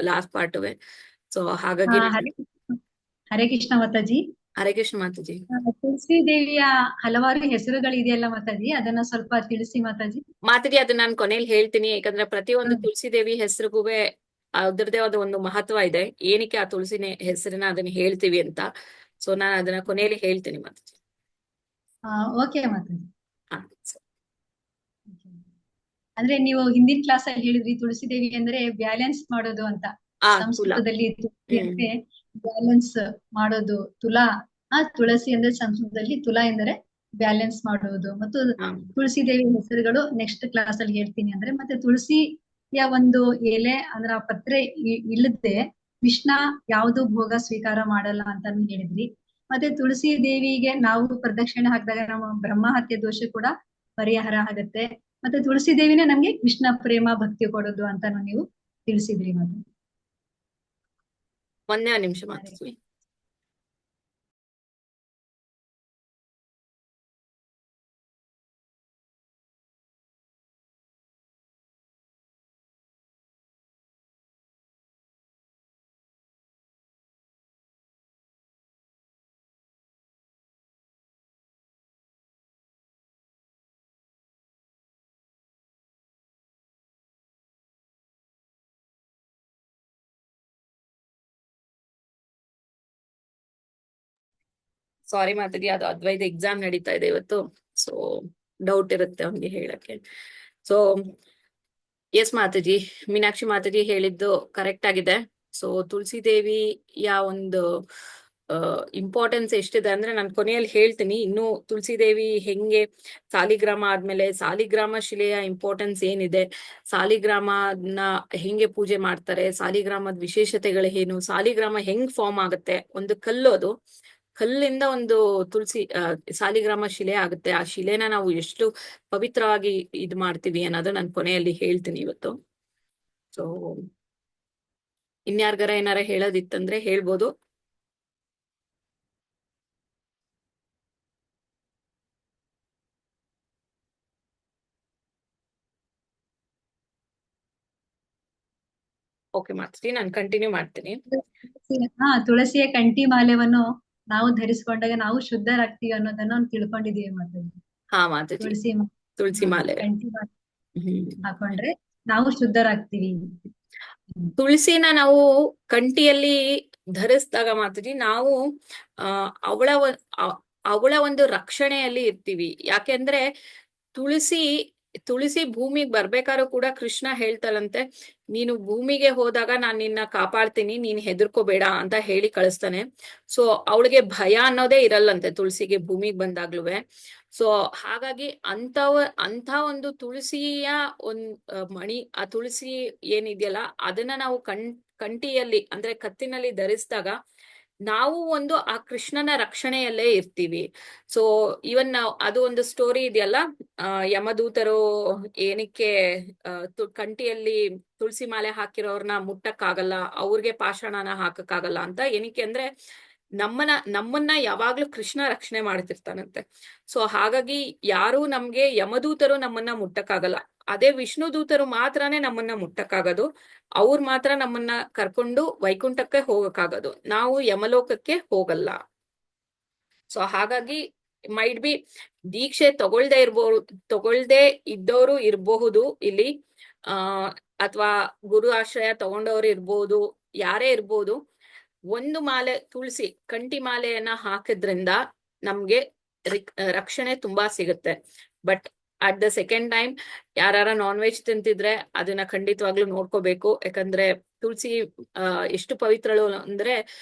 ಲಾಸ್ಟ್ ಪಾರ್ಟ್ವೆ. ಸೊ ಹಾಗಾಗಿ ಹರೇ ಕೃಷ್ಣ ಮಾತಾಜಿ. ಹರೇ ಕೃಷ್ಣ ಮಾತಾಜಿ. ತುಳಸಿ ದೇವಿಯ ಹಲವಾರು ಹೆಸರುಗಳು ಇದೆಯಲ್ಲ ಮಾತಾಜಿ, ಅದನ್ನ ಸ್ವಲ್ಪ ತಿಳಿಸಿ ಮಾತಾಜಿ. ಮಾತಾಜಿ ಅದನ್ನ ನಾನು ಕೊನೆಯಲ್ಲಿ ಹೇಳ್ತೀನಿ, ಯಾಕಂದ್ರೆ ಪ್ರತಿಯೊಂದು ತುಳಸಿ ದೇವಿ ಹೆಸರಿಗೂವೆ ಅದ್ರದೇ ಆದ ಒಂದು ಮಹತ್ವ ಇದೆ. ಏನಕ್ಕೆ ಆ ತುಳಸಿ ಹೆಸರನ್ನ ಅದನ್ನ ಹೇಳ್ತೀವಿ ಅಂತ. ಸೊ ನಾನು ಅದನ್ನ ಕೊನೆಯಲ್ಲಿ ಹೇಳ್ತೀನಿ ಮಾತಾಜಿ. ಓಕೆ ಮಾತಾಜಿ. ಅಂದ್ರೆ ನೀವು ಹಿಂದಿನ ಕ್ಲಾಸ್ ಅಲ್ಲಿ ಹೇಳಿದ್ರಿ ತುಳಸಿ ದೇವಿ ಅಂದ್ರೆ ಬ್ಯಾಲೆನ್ಸ್ ಮಾಡೋದು ಅಂತ. ಸಂಸ್ಕೃತದಲ್ಲಿ ಬ್ಯಾಲೆನ್ಸ್ ಮಾಡೋದು. ತುಳಸಿ ಅಂದ್ರೆ ಸಂಸ್ಕೃತದಲ್ಲಿ ತುಲಾ ಎಂದರೆ ಬ್ಯಾಲೆನ್ಸ್ ಮಾಡುವುದು. ಮತ್ತು ತುಳಸಿ ದೇವಿ ಹೆಸರುಗಳು ನೆಕ್ಸ್ಟ್ ಕ್ಲಾಸ್ ಅಲ್ಲಿ ಹೇಳ್ತೀನಿ. ಅಂದ್ರೆ ಮತ್ತೆ ತುಳಸಿಯ ಒಂದು ಎಲೆ ಅಂದ್ರೆ ಆ ಪತ್ರೆ ಇಲ್ಲದೆ ವಿಷ್ಣ ಯಾವುದು ಭೋಗ ಸ್ವೀಕಾರ ಮಾಡಲ್ಲ ಅಂತಾನು ಹೇಳಿದ್ರಿ. ಮತ್ತೆ ತುಳಸಿ ದೇವಿಗೆ ನಾವು ಪ್ರದಕ್ಷಿಣೆ ಹಾಕಿದಾಗ ನಮ್ಮ ಬ್ರಹ್ಮ ಹತ್ಯೆ ದೋಷ ಕೂಡ ಪರಿಹಾರ ಆಗುತ್ತೆ. ಮತ್ತೆ ತುಳಸಿ ದೇವಿನೇ ನಮ್ಗೆ ಕೃಷ್ಣ ಪ್ರೇಮ ಭಕ್ತಿ ಕೊಡೋದು ಅಂತಾನು ನೀವು ತಿಳಿಸಿದ್ರಿ. ಮತ್ತೆ ಒಂದೇ ನಿಮಿಷ ಮಾತಾಡ್ತೀವಿ. ಸಾರಿ ಮಾತಾಡಿ, ಅದು ಅದ್ವೈತ ಎಕ್ಸಾಮ್ ನಡೀತಾ ಇದೆ ಇವತ್ತು. ಸೊ ಡೌಟ್ ಇರುತ್ತೆ ಅವ್ನಿಗೆ ಹೇಳಕ್ಕೆ. ಸೊ ಎಸ್ ಮಾತಾಜಿ, ಮೀನಾಕ್ಷಿ ಮಾತಾಜಿ ಹೇಳಿದ್ದು ಕರೆಕ್ಟ್ ಆಗಿದೆ. ಸೊ ತುಳಸಿ ದೇವಿಯ ಒಂದು ಇಂಪಾರ್ಟೆನ್ಸ್ ಎಷ್ಟಿದೆ ಅಂದ್ರೆ ನಾನು ಕೊನೆಯಲ್ಲಿ ಹೇಳ್ತೀನಿ. ಇನ್ನು ತುಳಸಿ ದೇವಿ ಹೆಂಗೆ ಸಾಲಿಗ್ರಾಮ ಆದ್ಮೇಲೆ ಸಾಲಿಗ್ರಾಮ ಶಿಲೆಯ ಇಂಪಾರ್ಟೆನ್ಸ್ ಏನಿದೆ, ಸಾಲಿಗ್ರಾಮನ ಹೆಂಗೆ ಪೂಜೆ ಮಾಡ್ತಾರೆ, ಸಾಲಿಗ್ರಾಮದ ವಿಶೇಷತೆಗಳು ಏನು, ಸಾಲಿಗ್ರಾಮ ಹೆಂಗ್ ಫಾರ್ಮ್ ಆಗುತ್ತೆ, ಒಂದು ಕಲ್ಲು, ಅದು ಕಲ್ಲಿಂದ ಒಂದು ಸಾಲಿಗ್ರಾಮ ಶಿಲೆ ಆಗುತ್ತೆ. ಆ ಶಿಲೆನ ನಾವು ಎಷ್ಟು ಪವಿತ್ರವಾಗಿ ಇದು ಮಾಡ್ತೀವಿ ಅನ್ನೋದು ನಾನು ಕೊನೆಯಲ್ಲಿ ಹೇಳ್ತೀನಿ ಇವತ್ತು. ಸೊ ಇನ್ಯಾರ್ಗಾರ ಏನಾರ ಹೇಳೋದಿತ್ತಂದ್ರೆ ಹೇಳ್ಬೋದು. ಓಕೆ ಮಾಡ್ತೀನಿ, ನಾನು ಕಂಟಿನ್ಯೂ ಮಾಡ್ತೀನಿ. ತುಳಸಿಯ ಕಂಠಿ ಮಾಲೆವನ್ನು ನಾವು ಧರಿಸಿಕೊಂಡಾಗ ನಾವು ಶುದ್ಧರಾಗ್ತೀವಿ ಅನ್ನೋದನ್ನ ತಿಳ್ಕೊಂಡಿದೀವಿ ಮಾತಾಜಿ. ಹಾ ಮಾತಾಜಿ, ತುಳಸಿ ಮಾಲೆ ಕಂಠಿ ಮಾಲೆ ಹಾಕೊಂಡ್ರೆ ನಾವು ಶುದ್ಧರಾಗ್ತೀವಿ. ತುಳಸಿನ ನಾವು ಕಂಠಿಯಲ್ಲಿ ಧರಿಸಿದಾಗ ಮಾತಾಜಿ ನಾವು ಅವಳ ಒಂದು ರಕ್ಷಣೆಯಲ್ಲಿ ಇರ್ತೀವಿ. ಯಾಕೆಂದ್ರೆ ತುಳಸಿ ಭೂಮಿಗೆ ಬರ್ಬೇಕಾದ್ರೂ ಕೂಡ ಕೃಷ್ಣ ಹೇಳ್ತಾನಂತೆ, ನೀನು ಭೂಮಿಗೆ ಹೋದಾಗ ನಾನು ನಿನ್ನ ಕಾಪಾಡ್ತೀನಿ, ನೀನ್ ಹೆದರ್ಕೋಬೇಡ ಅಂತ ಹೇಳಿ ಕಳಿಸ್ತಾನೆ. ಸೊ ಅವಳಿಗೆ ಭಯ ಅನ್ನೋದೇ ಇರಲ್ಲಂತೆ ತುಳಸಿಗೆ ಭೂಮಿಗೆ ಬಂದಾಗ್ಲೂ. ಸೊ ಹಾಗಾಗಿ ಅಂತ ಒಂದು ತುಳಸಿಯ ಮಣಿ, ಆ ತುಳಸಿ ಏನಿದೆಯಲ್ಲ ಅದನ್ನ ನಾವು ಕಂಠಿಯಲ್ಲಿ ಅಂದ್ರೆ ಕತ್ತಿನಲ್ಲಿ ಧರಿಸಿದಾಗ ನಾವು ಒಂದು ಆ ಕೃಷ್ಣನ ರಕ್ಷಣೆಯಲ್ಲೇ ಇರ್ತೀವಿ. ಸೊ ಇವನ್ ಅದು ಒಂದು ಸ್ಟೋರಿ ಇದೆಯಲ್ಲ, ಯಮದೂತರು ಏನಕ್ಕೆ ಕಂಠಿಯಲ್ಲಿ ತುಳಸಿ ಮಾಲೆ ಹಾಕಿರೋರ್ನ ಮುಟ್ಟಕ್ಕಾಗಲ್ಲ, ಅವ್ರಿಗೆ ಪಾಷಾಣನ ಹಾಕಕ್ಕಾಗಲ್ಲ ಅಂತ. ಏನಕ್ಕೆ ಅಂದ್ರೆ ನಮ್ಮನ್ನ ಯಾವಾಗ್ಲೂ ಕೃಷ್ಣ ರಕ್ಷಣೆ ಮಾಡ್ತಿರ್ತಾನಂತೆ. ಸೊ ಹಾಗಾಗಿ ಯಾರು ನಮ್ಗೆ ಯಮದೂತರು ನಮ್ಮನ್ನ ಮುಟ್ಟಕ್ಕಾಗಲ್ಲ, ಅದೇ ವಿಷ್ಣು ದೂತರು ಮಾತ್ರನೇ ನಮ್ಮನ್ನ ಮುಟ್ಟಕ್ಕಾಗೋದು. ಅವ್ರು ಮಾತ್ರ ನಮ್ಮನ್ನ ಕರ್ಕೊಂಡು ವೈಕುಂಠಕ್ಕೆ ಹೋಗಕ್ಕಾಗೋದು, ನಾವು ಯಮಲೋಕಕ್ಕೆ ಹೋಗಲ್ಲ. ಸೊ ಹಾಗಾಗಿ ಮೈಟ್ ಬಿ ದೀಕ್ಷೆ ತಗೊಳ್ದೇ ಇದ್ದವರು ಇರಬಹುದು ಇಲ್ಲಿ, ಅಥವಾ ಗುರು ಆಶ್ರಯ ತಗೊಂಡವ್ರು ಇರ್ಬೋದು, ಯಾರೇ ಇರ್ಬೋದು. ಒಂದು ಮಾಲೆ ತುಳಸಿ ಕಂಠಿ ಮಾಲೆಯನ್ನ ಹಾಕಿದ್ರಿಂದ ನಮ್ಗೆ ರಕ್ಷಣೆ ತುಂಬಾ ಸಿಗುತ್ತೆ. But at the second time ಯಾರ ನಾನ್ ವೆಜ್ ತಿಂತಿದ್ರೆ ಅದನ್ನ ಖಂಡಿತವಾಗ್ಲೂ ನೋಡ್ಕೋಬೇಕು. ಯಾಕಂದ್ರೆ ತುಳಸಿ ಎಷ್ಟು ಪವಿತ್ರಳು ಅಂದ್ರೆ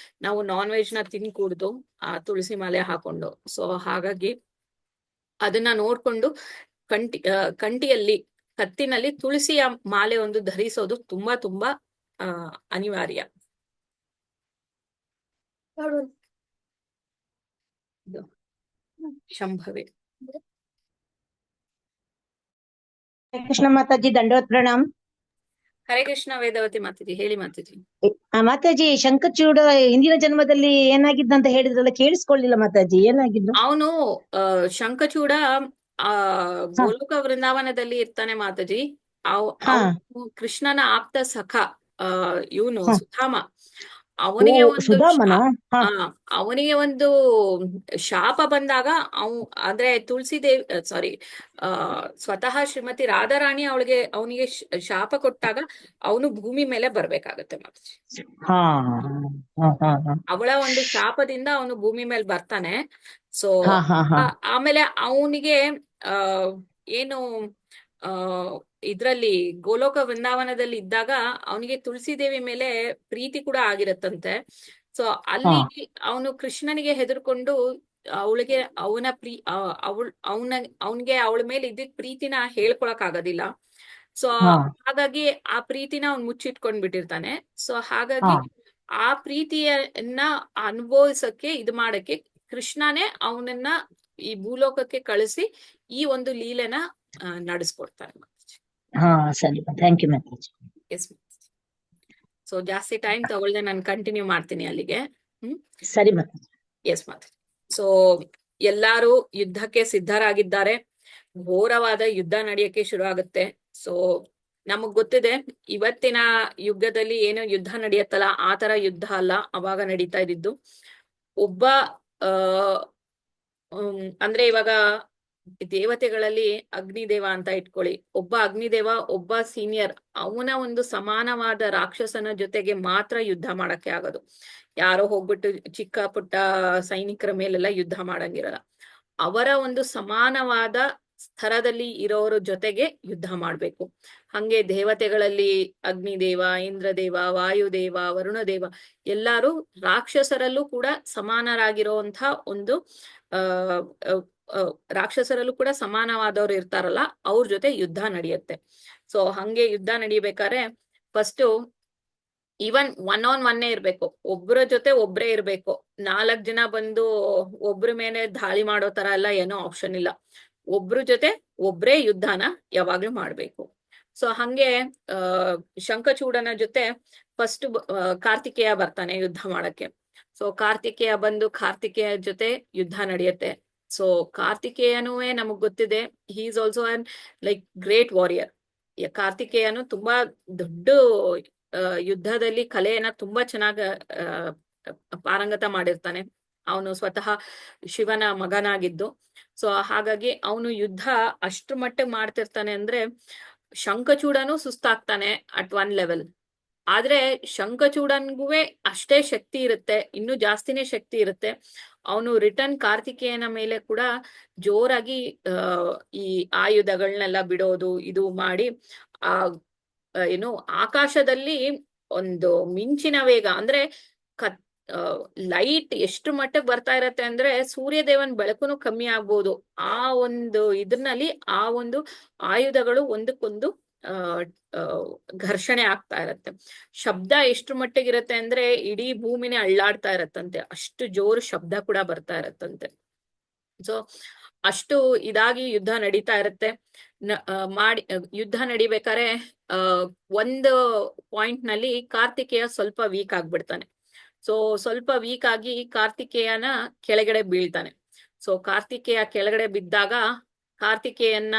ನಾವು ನಾನ್ ವೆಜ್ ನ ತಿನ್ಕೂಡ್ದು ಆ ತುಳಸಿ ಮಾಲೆ ಹಾಕೊಂಡು. ಸೊ ಹಾಗಾಗಿ ಅದನ್ನ ನೋಡ್ಕೊಂಡು ಕಂಟಿಯಲ್ಲಿ ಕತ್ತಿನಲ್ಲಿ ತುಳಸಿಯ ಮಾಲೆ ಒಂದು ಧರಿಸೋದು ತುಂಬಾ ತುಂಬಾ ಅನಿವಾರ್ಯ. ಶಂಭವಿ. ಕೃಷ್ಣ ಮಾತಾಜಿ ದಂಡವತ್ ಪ್ರಣಾಮ್. ಹರೇ ಕೃಷ್ಣ ವೇದವತಿ ಮಾತಾಜಿ, ಹೇಳಿ ಮಾತಾಜಿ. ಮಾತಾಜಿ ಶಂಖಚೂಡ ಹಿಂದಿನ ಜನ್ಮದಲ್ಲಿ ಏನಾಗಿದ್ದಂತ ಹೇಳಿದ್ರಲ್ಲ, ಕೇಳಿಸ್ಕೊಳ್ಳಿಲ್ಲ ಮಾತಾಜಿ, ಏನಾಗಿದ್ದು? ಅವನು ಶಂಖಚೂಡ ಗೋಲೋಕ ವೃಂದಾವನದಲ್ಲಿ ಇರ್ತಾನೆ ಮಾತಾಜಿ. ಕೃಷ್ಣನ ಆಪ್ತ ಸಖ ಇವನು ಸುಧಾಮ. ಅವನಿಗೆ ಸುಧಾಮನ? ಅವನಿಗೆ ಒಂದು ಶಾಪ ಬಂದಾಗ ಅಂದ್ರೆ ತುಳಸಿ ದೇವಿ ಸ್ವತಃ ಶ್ರೀಮತಿ ರಾಧಾರಾಣಿ ಅವನಿಗೆ ಶಾಪ ಕೊಟ್ಟಾಗ ಅವನು ಭೂಮಿ ಮೇಲೆ ಬರ್ಬೇಕಾಗತ್ತೆ ಮಾತಾಜಿ. ಅವಳ ಒಂದು ಶಾಪದಿಂದ ಅವನು ಭೂಮಿ ಮೇಲೆ ಬರ್ತಾನೆ. ಸೊ ಆಮೇಲೆ ಅವನಿಗೆ ಏನು ಇದ್ರಲ್ಲಿ ಗೋಲೋಕ ವೃಂದಾವನದಲ್ಲಿ ಇದ್ದಾಗ ಅವನಿಗೆ ತುಳಸಿ ದೇವಿ ಮೇಲೆ ಪ್ರೀತಿ ಕೂಡ ಆಗಿರತ್ತಂತೆ. ಸೊ ಅಲ್ಲಿ ಅವನು ಕೃಷ್ಣನಿಗೆ ಹೆದರ್ಕೊಂಡು ಅವಳಿಗೆ ಅವನಿಗೆ ಅವಳ ಮೇಲೆ ಇದ್ದಿದ್ ಪ್ರೀತಿನ ಹೇಳ್ಕೊಳಕ್ ಆಗೋದಿಲ್ಲ. ಸೊ ಹಾಗಾಗಿ ಆ ಪ್ರೀತಿನ ಅವ್ನು ಮುಚ್ಚಿಟ್ಕೊಂಡ್ ಬಿಟ್ಟಿರ್ತಾನೆ. ಸೊ ಹಾಗಾಗಿ ಆ ಪ್ರೀತಿಯನ್ನ ಅನುಭವಿಸಕ್ಕೆ ಮಾಡಕ್ಕೆ ಕೃಷ್ಣನೇ ಅವನನ್ನ ಈ ಭೂಲೋಕಕ್ಕೆ ಕಳಿಸಿ ಈ ಒಂದು ಲೀಲೆನ ನಡೆಸ್ಕೊಡ್ತಾರೆ. ಸರಿ, thank you Mataji. Yes. So ಜಾಸ್ತಿ ಟೈಮ್ ತಗೊಳ್ದೆ ನಾನು ಕಂಟಿನ್ಯೂ ಮಾಡ್ತೀನಿ ಅಲ್ಲಿಗೆ. ಸರಿ ಮಾತಾಜಿ. ಎಸ್ ಮಾತಾಜಿ. ಸೊ ಎಲ್ಲಾರು ಯುದ್ಧಕ್ಕೆ ಸಿದ್ಧರಾಗಿದ್ದಾರೆ. ಘೋರವಾದ ಯುದ್ಧ ನಡೆಯಕ್ಕೆ ಶುರು ಆಗುತ್ತೆ. ಸೊ ನಮಗ್ ಗೊತ್ತಿದೆ ಇವತ್ತಿನ ಯುಗದಲ್ಲಿ ಏನು ಯುದ್ಧ ನಡೆಯತ್ತಲ್ಲ ಆ ತರ ಯುದ್ಧ ಅಲ್ಲ ಅವಾಗ ನಡೀತಾ ಇದ್ದಿದ್ದು. ಒಬ್ಬ ಅಂದ್ರೆ ಇವಾಗ ದೇವತೆಗಳಲ್ಲಿ ಅಗ್ನಿದೇವ ಅಂತ ಇಟ್ಕೊಳ್ಳಿ. ಒಬ್ಬ ಅಗ್ನಿದೇವ, ಒಬ್ಬ ಸೀನಿಯರ್, ಅವನ ಒಂದು ಸಮಾನವಾದ ರಾಕ್ಷಸನ ಜೊತೆಗೆ ಮಾತ್ರ ಯುದ್ಧ ಮಾಡಕ್ಕೆ ಆಗೋದು. ಯಾರೋ ಹೋಗ್ಬಿಟ್ಟು ಚಿಕ್ಕ ಪುಟ್ಟ ಸೈನಿಕರ ಮೇಲೆಲ್ಲ ಯುದ್ಧ ಮಾಡಂಗಿರಲ್ಲ. ಅವರ ಒಂದು ಸಮಾನವಾದ ಸ್ತರದಲ್ಲಿ ಇರೋರ ಜೊತೆಗೆ ಯುದ್ಧ ಮಾಡ್ಬೇಕು. ಹಂಗೆ ದೇವತೆಗಳಲ್ಲಿ ಅಗ್ನಿದೇವ, ಇಂದ್ರದೇವ, ವಾಯುದೇವ, ವರುಣದೇವ ಎಲ್ಲಾರು ರಾಕ್ಷಸರಲ್ಲೂ ಕೂಡ ಸಮಾನರಾಗಿರುವಂತ ಒಂದು ರಾಕ್ಷಸರಲ್ಲೂ ಕೂಡ ಸಮಾನವಾದವ್ರು ಇರ್ತಾರಲ್ಲ ಅವ್ರ ಜೊತೆ ಯುದ್ಧ ನಡೆಯುತ್ತೆ. ಸೊ ಹಂಗೆ ಯುದ್ಧ ನಡಿಬೇಕಾದ್ರೆ ಫಸ್ಟ್ ಈವನ್ ಒನ್ ಆನ್ ಒನ್ನೇ ಇರ್ಬೇಕು. ಒಬ್ರ ಜೊತೆ ಒಬ್ರೇ ಇರ್ಬೇಕು. 4 ಜನ ಬಂದು ಒಬ್ರ ಮೇಲೆ ದಾಳಿ ಮಾಡೋ ತರ ಎಲ್ಲ ಏನೋ ಆಪ್ಷನ್ ಇಲ್ಲ. ಒಬ್ರ ಜೊತೆ ಒಬ್ರೇ ಯುದ್ಧನ ಯಾವಾಗ್ಲೂ ಮಾಡ್ಬೇಕು. ಸೊ ಹಂಗೆ ಶಂಖಚೂಡನ ಜೊತೆ ಫಸ್ಟ್ ಕಾರ್ತಿಕೇಯ ಬರ್ತಾನೆ ಯುದ್ಧ ಮಾಡಕ್ಕೆ. ಸೊ ಕಾರ್ತಿಕೇಯ ಬಂದು ಕಾರ್ತಿಕೇಯ ಜೊತೆ ಯುದ್ಧ ನಡೆಯುತ್ತೆ. ಸೊ ಕಾರ್ತಿಕೇಯನೂ ನಮಗ್ ಗೊತ್ತಿದೆ, he is also an like great warrior. ಕಾರ್ತಿಕೇಯನು ತುಂಬಾ ದೊಡ್ಡ ಯುದ್ಧದಲ್ಲಿ ಕಲೆಯನ್ನ ತುಂಬಾ ಚೆನ್ನಾಗಿ ಪಾರಂಗತ ಮಾಡಿರ್ತಾನೆ. ಅವನು ಸ್ವತಃ ಶಿವನ ಮಗನಾಗಿದ್ದು. ಸೊ ಹಾಗಾಗಿ ಅವನು ಯುದ್ಧ ಅಷ್ಟ್ರ ಮಟ್ಟಿಗೆ ಮಾಡ್ತಿರ್ತಾನೆ ಅಂದ್ರೆ ಶಂಖಚೂಡನು ಸುಸ್ತಾಗ್ತಾನೆ ಅಟ್ ಒನ್ ಲೆವೆಲ್. ಆದ್ರೆ ಶಂಖಚೂಡನ್ಗೂ ಅಷ್ಟೇ ಶಕ್ತಿ ಇರುತ್ತೆ, ಇನ್ನೂ ಜಾಸ್ತಿನೇ ಶಕ್ತಿ ಇರುತ್ತೆ. ಅವನು ರಿಟರ್ನ್ ಕಾರ್ತಿಕೇಯನ ಮೇಲೆ ಕೂಡ ಜೋರಾಗಿ ಈ ಆಯುಧಗಳನ್ನೆಲ್ಲ ಬಿಡೋದು ಇದು ಮಾಡಿ ಏನು ಆಕಾಶದಲ್ಲಿ ಒಂದು ಮಿಂಚಿನ ವೇಗ ಅಂದ್ರೆ ಲೈಟ್ ಎಷ್ಟು ಮಟ್ಟಕ್ಕೆ ಬರ್ತಾ ಇರತ್ತೆ ಅಂದ್ರೆ ಸೂರ್ಯದೇವನ್ ಬೆಳಕುನು ಕಮ್ಮಿ ಆಗ್ಬೋದು. ಆ ಒಂದು ಇದ್ರಲ್ಲಿ ಆ ಒಂದು ಆಯುಧಗಳು ಒಂದಕ್ಕೊಂದು ಘರ್ಷಣೆ ಆಗ್ತಾ ಇರತ್ತೆ. ಶಬ್ದ ಎಷ್ಟು ಮಟ್ಟಿಗಿರತ್ತೆ ಅಂದ್ರೆ ಇಡೀ ಭೂಮಿನೇ ಅಳ್ಳಾಡ್ತಾ ಇರತ್ತಂತೆ, ಅಷ್ಟು ಜೋರು ಶಬ್ದ ಕೂಡ ಬರ್ತಾ ಇರತ್ತಂತೆ. ಸೊ ಅಷ್ಟು ಇದಾಗಿ ಯುದ್ಧ ನಡೀತಾ ಇರತ್ತೆ. ಯುದ್ಧ ನಡಿಬೇಕಾದ್ರೆ ಒಂದು ಪಾಯಿಂಟ್ ನಲ್ಲಿ ಕಾರ್ತಿಕೇಯ ಸ್ವಲ್ಪ ವೀಕ್ ಆಗ್ಬಿಡ್ತಾನೆ. ಸೊ ಸ್ವಲ್ಪ ವೀಕ್ ಆಗಿ ಕಾರ್ತಿಕೇಯನ ಕೆಳಗಡೆ ಬೀಳ್ತಾನೆ. ಸೊ ಕಾರ್ತಿಕೇಯ ಕೆಳಗಡೆ ಬಿದ್ದಾಗ ಕಾರ್ತಿಕೇಯನ್ನ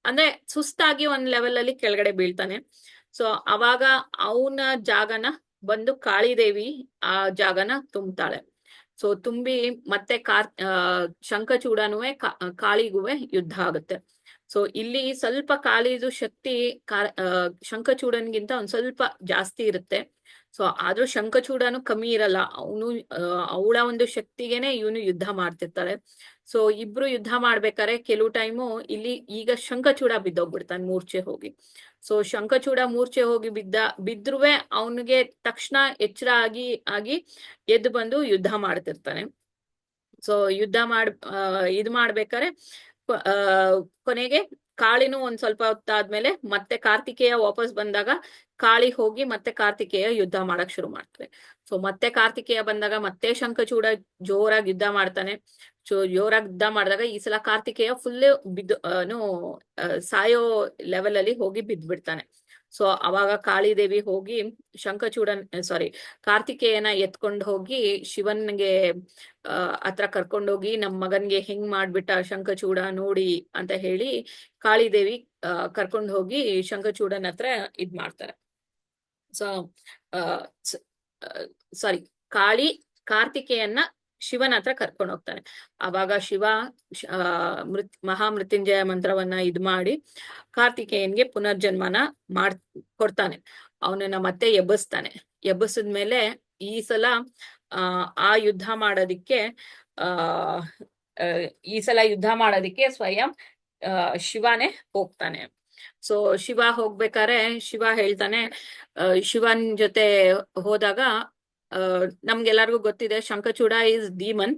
ಅಂದ್ರೆ ಸುಸ್ತಾಗಿ ಒಂದ್ ಲೆವೆಲ್ ಅಲ್ಲಿ ಕೆಳಗಡೆ ಬೀಳ್ತಾನೆ. ಸೊ ಅವಾಗ ಅವನ ಜಾಗನ ಬಂದು ಕಾಳಿದೇವಿ ಆ ಜಾಗನ ತುಂಬ್ತಾಳೆ. ಸೊ ತುಂಬಿ ಮತ್ತೆ ಶಂಖಚೂಡನುವೆ ಕಾಳಿಗುವೆ ಯುದ್ಧ ಆಗುತ್ತೆ. ಸೊ ಇಲ್ಲಿ ಸ್ವಲ್ಪ ಕಾಳಿದು ಶಕ್ತಿ ಶಂಖಚೂಡನ್ಗಿಂತ ಒಂದ್ ಸ್ವಲ್ಪ ಜಾಸ್ತಿ ಇರುತ್ತೆ. ಸೊ ಆದ್ರೂ ಶಂಖಚೂಡನು ಕಮ್ಮಿ ಇರಲ್ಲ, ಅವಳ ಒಂದು ಶಕ್ತಿಗೆನೆ ಇವನು ಯುದ್ಧ ಮಾಡ್ತಿರ್ತಾರೆ. ಸೊ ಇಬ್ರು ಯುದ್ಧ ಮಾಡ್ಬೇಕಾದ್ರೆ ಕೆಲವು ಟೈಮು ಇಲ್ಲಿ ಈಗ ಶಂಖಚೂಡ ಬಿದ್ದೋಗ್ಬಿಡ್ತಾನೆ ಮೂರ್ಛೆ ಹೋಗಿ. ಸೊ ಶಂಖಚೂಡ ಮೂರ್ಛೆ ಹೋಗಿ ಬಿದ್ರುವೆ ಅವನಿಗೆ ತಕ್ಷಣ ಎಚ್ಚರ ಆಗಿ ಎದ್ದು ಬಂದು ಯುದ್ಧ ಮಾಡ್ತಿರ್ತಾನೆ. ಸೊ ಯುದ್ಧ ಇದು ಮಾಡ್ಬೇಕಾದ್ರೆ ಕೊನೆಗೆ ಕಾಳಿನೂ ಒಂದ್ ಸ್ವಲ್ಪ ಹೊತ್ತಾದ್ಮೇಲೆ ಮತ್ತೆ ಕಾರ್ತಿಕೇಯ ವಾಪಸ್ ಬಂದಾಗ ಕಾಳಿ ಹೋಗಿ ಮತ್ತೆ ಕಾರ್ತಿಕೇಯ ಯುದ್ಧ ಮಾಡಕ್ ಶುರು ಮಾಡ್ತಾರೆ. ಸೊ ಮತ್ತೆ ಕಾರ್ತಿಕೇಯ ಬಂದಾಗ ಮತ್ತೆ ಶಂಖಚೂಡ ಜೋರಾಗಿ ಯುದ್ಧ ಮಾಡ್ತಾನೆ. ಜೋರಾಗಿ ಯುದ್ಧ ಮಾಡಿದಾಗ ಈ ಸಲ ಕಾರ್ತಿಕೇಯ ಫುಲ್ ಸಾಯೋ ಲೆವೆಲ್ ಅಲ್ಲಿ ಹೋಗಿ ಬಿದ್ದ್ಬಿಡ್ತಾನೆ. ಸೊ ಅವಾಗ ಕಾಳಿದೇವಿ ಹೋಗಿ ಕಾರ್ತಿಕೇಯನ ಎತ್ಕೊಂಡು ಹೋಗಿ ಶಿವನ್ಗೆ ಹತ್ರ ಕರ್ಕೊಂಡೋಗಿ ನಮ್ ಮಗನ್ಗೆ ಹೆಂಗ್ ಮಾಡ್ಬಿಟ್ಟ ಶಂಖಚೂಡ ನೋಡಿ ಅಂತ ಹೇಳಿ ಕಾಳಿದೇವಿ ಕರ್ಕೊಂಡು ಹೋಗಿ ಶಂಖಚೂಡನ ಹತ್ರ ಇದ್ ಮಾಡ್ತಾರೆ. ಸೊ ಕಾಳಿ ಕಾರ್ತಿಕೇಯನ್ನ ಶಿವನ ಹತ್ರ ಕರ್ಕೊಂಡು ಹೋಗ್ತಾನೆ. ಅವಾಗ ಶಿವ ಮಹಾಮೃತ್ಯುಂಜಯ ಮಂತ್ರವನ್ನ ಇದ್ ಮಾಡಿ ಕಾರ್ತಿಕೇಯನ್ಗೆ ಪುನರ್ಜನ್ಮನ ಕೊಡ್ತಾನೆ. ಅವನನ್ನ ಮತ್ತೆ ಎಬ್ಬಿಸ್ತಾನೆ. ಎಬ್ಬಿಸಿದ್ಮೇಲೆ ಈ ಸಲ ಆ ಯುದ್ಧ ಮಾಡೋದಿಕ್ಕೆ ಸ್ವಯಂ ಶಿವನೇ ಹೋಗ್ತಾನೆ. ಸೊ ಶಿವ ಹೋಗ್ಬೇಕಾರೆ ಶಿವ ಹೇಳ್ತಾನೆ, ಶಿವನ್ ಜೊತೆ ಹೋದಾಗ ನಮ್ಗೆಲ್ಲರಿಗೂ ಗೊತ್ತಿದೆ ಶಂಖಚೂಡ ಈಸ್ ಡೀಮನ್.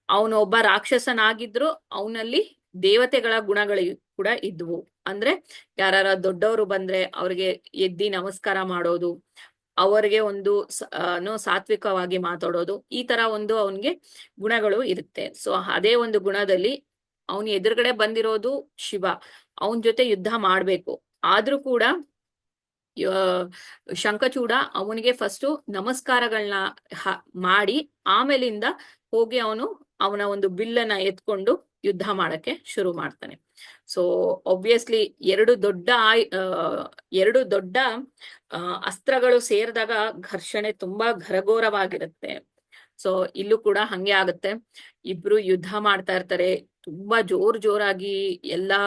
ಅವನು ಒಬ್ಬ ರಾಕ್ಷಸನಾಗಿದ್ರು ಅವನಲ್ಲಿ ದೇವತೆಗಳ ಗುಣಗಳು ಕೂಡ ಇದ್ವು. ಅಂದ್ರೆ ಯಾರ ದೊಡ್ಡವರು ಬಂದ್ರೆ ಅವ್ರಿಗೆ ಎದ್ದಿ ನಮಸ್ಕಾರ ಮಾಡೋದು, ಅವರಿಗೆ ಒಂದು ಸಾತ್ವಿಕವಾಗಿ ಮಾತಾಡೋದು, ಈ ತರ ಒಂದು ಅವನ್ಗೆ ಗುಣಗಳು ಇರುತ್ತೆ. ಸೊ ಅದೇ ಒಂದು ಗುಣದಲ್ಲಿ ಅವನು ಎದುರುಗಡೆ ಬಂದಿರೋದು ಶಿವ, ಅವನ ಜೊತೆ ಯುದ್ಧ ಮಾಡ್ಬೇಕು. ಆದ್ರೂ ಕೂಡ ಶಂಖಚೂಡ ಅವನಿಗೆ ಫಸ್ಟ್ ನಮಸ್ಕಾರಗಳನ್ನ ಮಾಡಿ ಆಮೇಲಿಂದ ಹೋಗಿ ಅವನ ಒಂದು ಬಿಲ್ಲನ್ನ ಎತ್ಕೊಂಡು ಯುದ್ಧ ಮಾಡಕ್ಕೆ ಶುರು ಮಾಡ್ತಾನೆ. ಸೊ ಒಬ್ವಿಯಸ್ಲಿ ಎರಡು ದೊಡ್ಡ ಅಸ್ತ್ರಗಳು ಸೇರಿದಾಗ ಘರ್ಷಣೆ ತುಂಬಾ ಘರಘೋರವಾಗಿರುತ್ತೆ. ಸೊ ಇಲ್ಲೂ ಕೂಡ ಹಂಗೆ ಆಗುತ್ತೆ. ಇಬ್ರು ಯುದ್ಧ ಮಾಡ್ತಾ ಇರ್ತಾರೆ, ತುಂಬಾ ಜೋರಾಗಿ ಎಲ್ಲಾ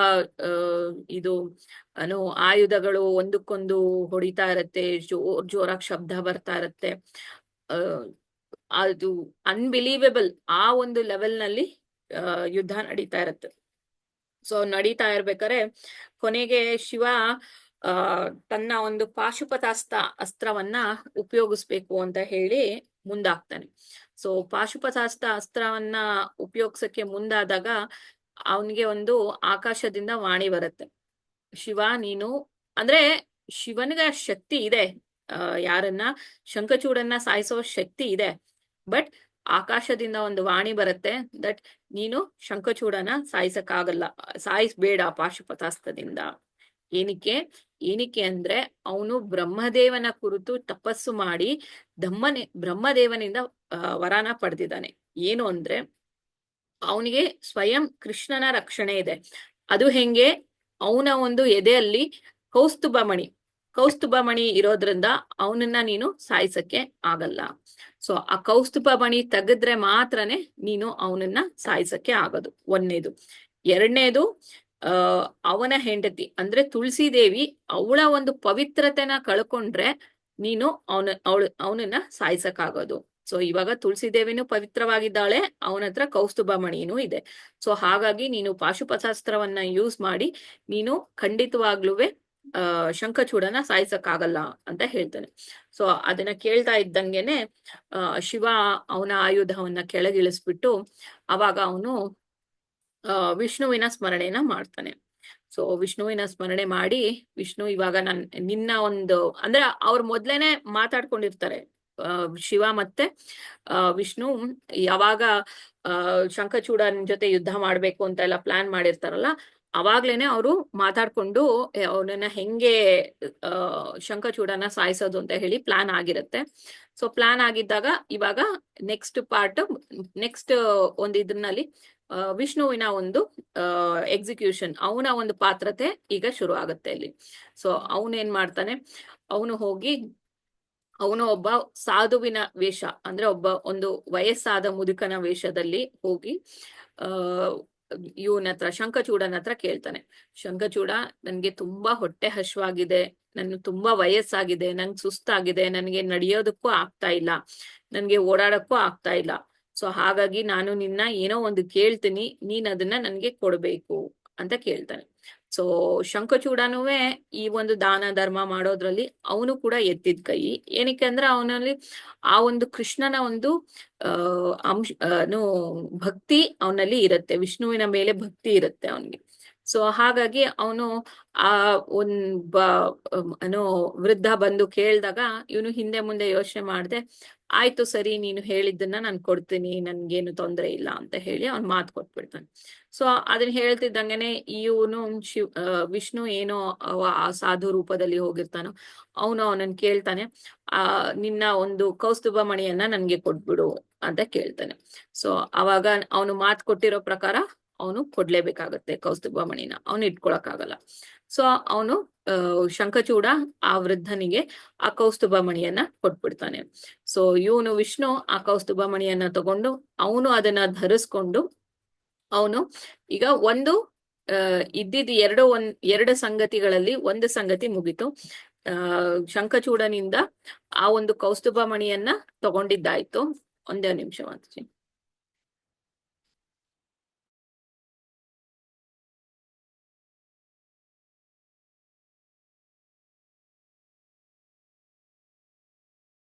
ಆಯುಧಗಳು ಒಂದಕ್ಕೊಂದು ಹೊಡಿತಾ ಇರತ್ತೆ, ಜೋರಾಗಿ ಶಬ್ದ ಬರ್ತಾ ಇರತ್ತೆ. ಅದು ಅನ್ಬಿಲೀವೇಬಲ್, ಆ ಒಂದು ಲೆವೆಲ್ ನಲ್ಲಿ ಯುದ್ಧ ನಡೀತಾ ಇರತ್ತೆ. ಸೊ ನಡೀತಾ ಇರ್ಬೇಕಾದ್ರೆ ಕೊನೆಗೆ ಶಿವ ತನ್ನ ಒಂದು ಪಾಶುಪತಾಸ್ತ್ರವನ್ನ ಉಪಯೋಗಿಸ್ಬೇಕು ಅಂತ ಹೇಳಿ ಮುಂದಾಗ್ತಾನೆ. ಸೊ ಪಾಶುಪತಾಸ್ತ್ರವನ್ನ ಉಪಯೋಗಿಸಕ್ಕೆ ಮುಂದಾದಾಗ ಅವನಿಗೆ ಒಂದು ಆಕಾಶದಿಂದ ವಾಣಿ ಬರುತ್ತೆ, ಶಿವ ನೀನು ಅಂದ್ರೆ ಶಿವನಿಗೆ ಶಕ್ತಿ ಇದೆ, ಯಾರನ್ನ ಶಂಖಚೂಡನ್ನ ಸಾಯಿಸೋ ಶಕ್ತಿ ಇದೆ. ಬಟ್ ಆಕಾಶದಿಂದ ಒಂದು ವಾಣಿ ಬರುತ್ತೆ ದಟ್ ನೀನು ಶಂಖಚೂಡನ ಸಾಯಿಸಕ್ಕಾಗಲ್ಲ, ಸಾಯಿಸ್ಬೇಡ ಪಾಶುಪತಾಸ್ತ್ರದಿಂದ. ಏನಕ್ಕೆ ಅಂದ್ರೆ ಅವನು ಬ್ರಹ್ಮದೇವನ ಕುರಿತು ತಪಸ್ಸು ಮಾಡಿ ಬ್ರಹ್ಮದೇವನಿಂದ ವರನ ಪಡೆದಿದ್ದಾನೆ. ಏನು ಅಂದ್ರೆ ಅವನಿಗೆ ಸ್ವಯಂ ಕೃಷ್ಣನ ರಕ್ಷಣೆ ಇದೆ. ಅದು ಹೆಂಗೆ, ಅವನ ಒಂದು ಎದೆಯಲ್ಲಿ ಕೌಸ್ತುಭ ಮಣಿ ಇರೋದ್ರಿಂದ ಅವನನ್ನ ನೀನು ಸಾಯಿಸಕ್ಕೆ ಆಗಲ್ಲ. ಸೊ ಆ ಕೌಸ್ತುಭ ಮಣಿ ತೆಗೆದ್ರೆ ಮಾತ್ರನೇ ನೀನು ಅವನನ್ನ ಸಾಯಿಸಕ್ಕೆ ಆಗೋದು, ಒಂದನೇದು. ಎರಡನೇದು ಅವನ ಹೆಂಡತಿ ಅಂದ್ರೆ ತುಳಸಿದೇವಿ, ಅವಳ ಒಂದು ಪವಿತ್ರತೆನ ಕಳ್ಕೊಂಡ್ರೆ ನೀನು ಅವನನ್ನ ಸಾಯಿಸಕ್ಕಾಗೋದು. ಸೊ ಇವಾಗ ತುಳಸಿದೇವಿನೂ ಪವಿತ್ರವಾಗಿದ್ದಾಳೆ, ಅವನ ಹತ್ರ ಕೌಸ್ತುಭ ಮಣಿನೂ ಇದೆ. ಸೊ ಹಾಗಾಗಿ ನೀನು ಪಾಶುಪತಾಸ್ತ್ರವನ್ನ ಯೂಸ್ ಮಾಡಿ ನೀನು ಖಂಡಿತವಾಗ್ಲೂ ಶಂಖಚೂಡನ ಸಾಯಿಸಕ್ಕಾಗಲ್ಲ ಅಂತ ಹೇಳ್ತಾನೆ. ಸೊ ಅದನ್ನ ಕೇಳ್ತಾ ಇದ್ದಂಗೆನೆ ಶಿವ ಅವನ ಆಯುಧವನ್ನ ಕೆಳಗಿಳಿಸ್ಬಿಟ್ಟು ಅವಾಗ ಅವನು ವಿಷ್ಣುವಿನ ಸ್ಮರಣೆನ ಮಾಡ್ತಾನೆ. ಸೊ ವಿಷ್ಣುವಿನ ಸ್ಮರಣೆ ಮಾಡಿ, ವಿಷ್ಣು ಇವಾಗ ನಿನ್ನ ಒಂದು ಅಂದ್ರೆ ಅವ್ರು ಮೊದ್ಲೇನೆ ಮಾತಾಡ್ಕೊಂಡಿರ್ತಾರೆ, ಶಿವ ಮತ್ತೆ ವಿಷ್ಣು ಯಾವಾಗ ಶಂಖಚೂಡನ್ ಜೊತೆ ಯುದ್ಧ ಮಾಡ್ಬೇಕು ಅಂತ ಎಲ್ಲ ಪ್ಲಾನ್ ಮಾಡಿರ್ತಾರಲ್ಲ, ಅವಾಗ್ಲೇನೆ ಅವರು ಮಾತಾಡ್ಕೊಂಡು ಅವನನ್ನ ಹೆಂಗೆ ಶಂಖಚೂಡನ ಸಾಯಿಸೋದು ಅಂತ ಹೇಳಿ ಪ್ಲಾನ್ ಆಗಿರುತ್ತೆ. ಸೊ ಪ್ಲಾನ್ ಆಗಿದ್ದಾಗ ಇವಾಗ ನೆಕ್ಸ್ಟ್ ಒಂದು ಇದ್ರಲ್ಲಿ ವಿಷ್ಣುವಿನ ಒಂದು ಎಕ್ಸಿಕ್ಯೂಷನ್, ಅವನ ಒಂದು ಪಾತ್ರತೆ ಈಗ ಶುರು ಆಗುತ್ತೆ ಇಲ್ಲಿ. ಸೊ ಅವನೇನ್ ಮಾಡ್ತಾನೆ, ಅವನು ಒಬ್ಬ ಸಾಧುವಿನ ವೇಷ ಅಂದ್ರೆ ಒಂದು ವಯಸ್ಸಾದ ಮುದುಕನ ವೇಷದಲ್ಲಿ ಹೋಗಿ ಇವನ ಹತ್ರ ಶಂಖಚೂಡನ ಹತ್ರ ಕೇಳ್ತಾನೆ, ಶಂಖಚೂಡ ನನ್ಗೆ ತುಂಬಾ ಹೊಟ್ಟೆ ಹಶ್ವಾಗಿದೆ, ನನ್ನ ತುಂಬಾ ವಯಸ್ಸಾಗಿದೆ, ನಂಗೆ ಸುಸ್ತಾಗಿದೆ, ನನಗೆ ನಡೆಯೋದಕ್ಕೂ ಆಗ್ತಾ ಇಲ್ಲ, ನನ್ಗೆ ಓಡಾಡಕ್ಕೂ ಆಗ್ತಾ ಇಲ್ಲ. ಸೊ ಹಾಗಾಗಿ ನಾನು ನಿನ್ನ ಏನೋ ಒಂದು ಕೇಳ್ತೀನಿ, ನೀನ್ ಅದನ್ನ ನನ್ಗೆ ಕೊಡ್ಬೇಕು ಅಂತ ಕೇಳ್ತಾನೆ. ಸೊ ಶಂಖಚೂಡನುವೆ ಈ ಒಂದು ದಾನ ಧರ್ಮ ಮಾಡೋದ್ರಲ್ಲಿ ಅವನು ಕೂಡ ಎತ್ತಿದ ಕೈ. ಏನಕ್ಕೆ ಅಂದ್ರೆ ಅವನಲ್ಲಿ ಆ ಒಂದು ಕೃಷ್ಣನ ಒಂದು ಅಂಶ ಭಕ್ತಿ ಅವನಲ್ಲಿ ಇರುತ್ತೆ, ವಿಷ್ಣುವಿನ ಮೇಲೆ ಭಕ್ತಿ ಇರುತ್ತೆ ಅವನಿಗೆ. ಸೊ ಹಾಗಾಗಿ ಅವನು ಆ ವೃದ್ಧ ಬಂದು ಕೇಳಿದಾಗ ಇವನು ಹಿಂದೆ ಮುಂದೆ ಯೋಚನೆ ಮಾಡದೆ, ಆಯ್ತು ಸರಿ ನೀನು ಹೇಳಿದ್ದನ್ನ ನಾನು ಕೊಡ್ತೀನಿ, ನನ್ಗೇನು ತೊಂದರೆ ಇಲ್ಲ ಅಂತ ಹೇಳಿ ಅವ್ನ್ ಮಾತು ಕೊಟ್ಬಿಡ್ತಾನೆ. ಸೊ ಅದನ್ನ ಹೇಳ್ತಿದ್ದಂಗೆನೆ ಇವನು ವಿಷ್ಣು ಏನೋ ಆ ಸಾಧು ರೂಪದಲ್ಲಿ ಹೋಗಿರ್ತಾನೋ ಅವನು ಅವನನ್ನ ಕೇಳ್ತಾನೆ, ನಿನ್ನ ಒಂದು ಕೌಸ್ತುಭ ಮಣಿಯನ್ನ ನನ್ಗೆ ಕೊಟ್ಬಿಡು ಅಂತ ಕೇಳ್ತಾನೆ. ಸೊ ಅವಾಗ ಅವನು ಮಾತು ಕೊಟ್ಟಿರೋ ಪ್ರಕಾರ ಅವನು ಕೊಡ್ಲೇಬೇಕಾಗತ್ತೆ ಕೌಸ್ತುಭ ಮಣಿನ, ಅವನು ಇಟ್ಕೊಳಕ್ಕಾಗಲ್ಲ. ಸೊ ಅವನು ಶಂಖಚೂಡ ಆ ವೃದ್ಧನಿಗೆ ಆ ಕೌಸ್ತುಭ ಮಣಿಯನ್ನ ಕೊಟ್ಬಿಡ್ತಾನೆ. ಸೊ ಇವನು ವಿಷ್ಣು ಆ ಕೌಸ್ತುಭ ಮಣಿಯನ್ನ ತಗೊಂಡು ಅವನು ಅದನ್ನ ಧರಿಸ್ಕೊಂಡು ಅವನು ಈಗ ಒಂದು ಇದ್ದಿದ್ ಎರಡು ಸಂಗತಿಗಳಲ್ಲಿ ಒಂದು ಸಂಗತಿ ಮುಗಿತು. ಶಂಖಚೂಡನಿಂದ ಆ ಒಂದು ಕೌಸ್ತುಭ ಮಣಿಯನ್ನ ತಗೊಂಡಿದ್ದಾಯ್ತು. ಒಂದೇ ನಿಮಿಷ ಮಾತಾಜಿ.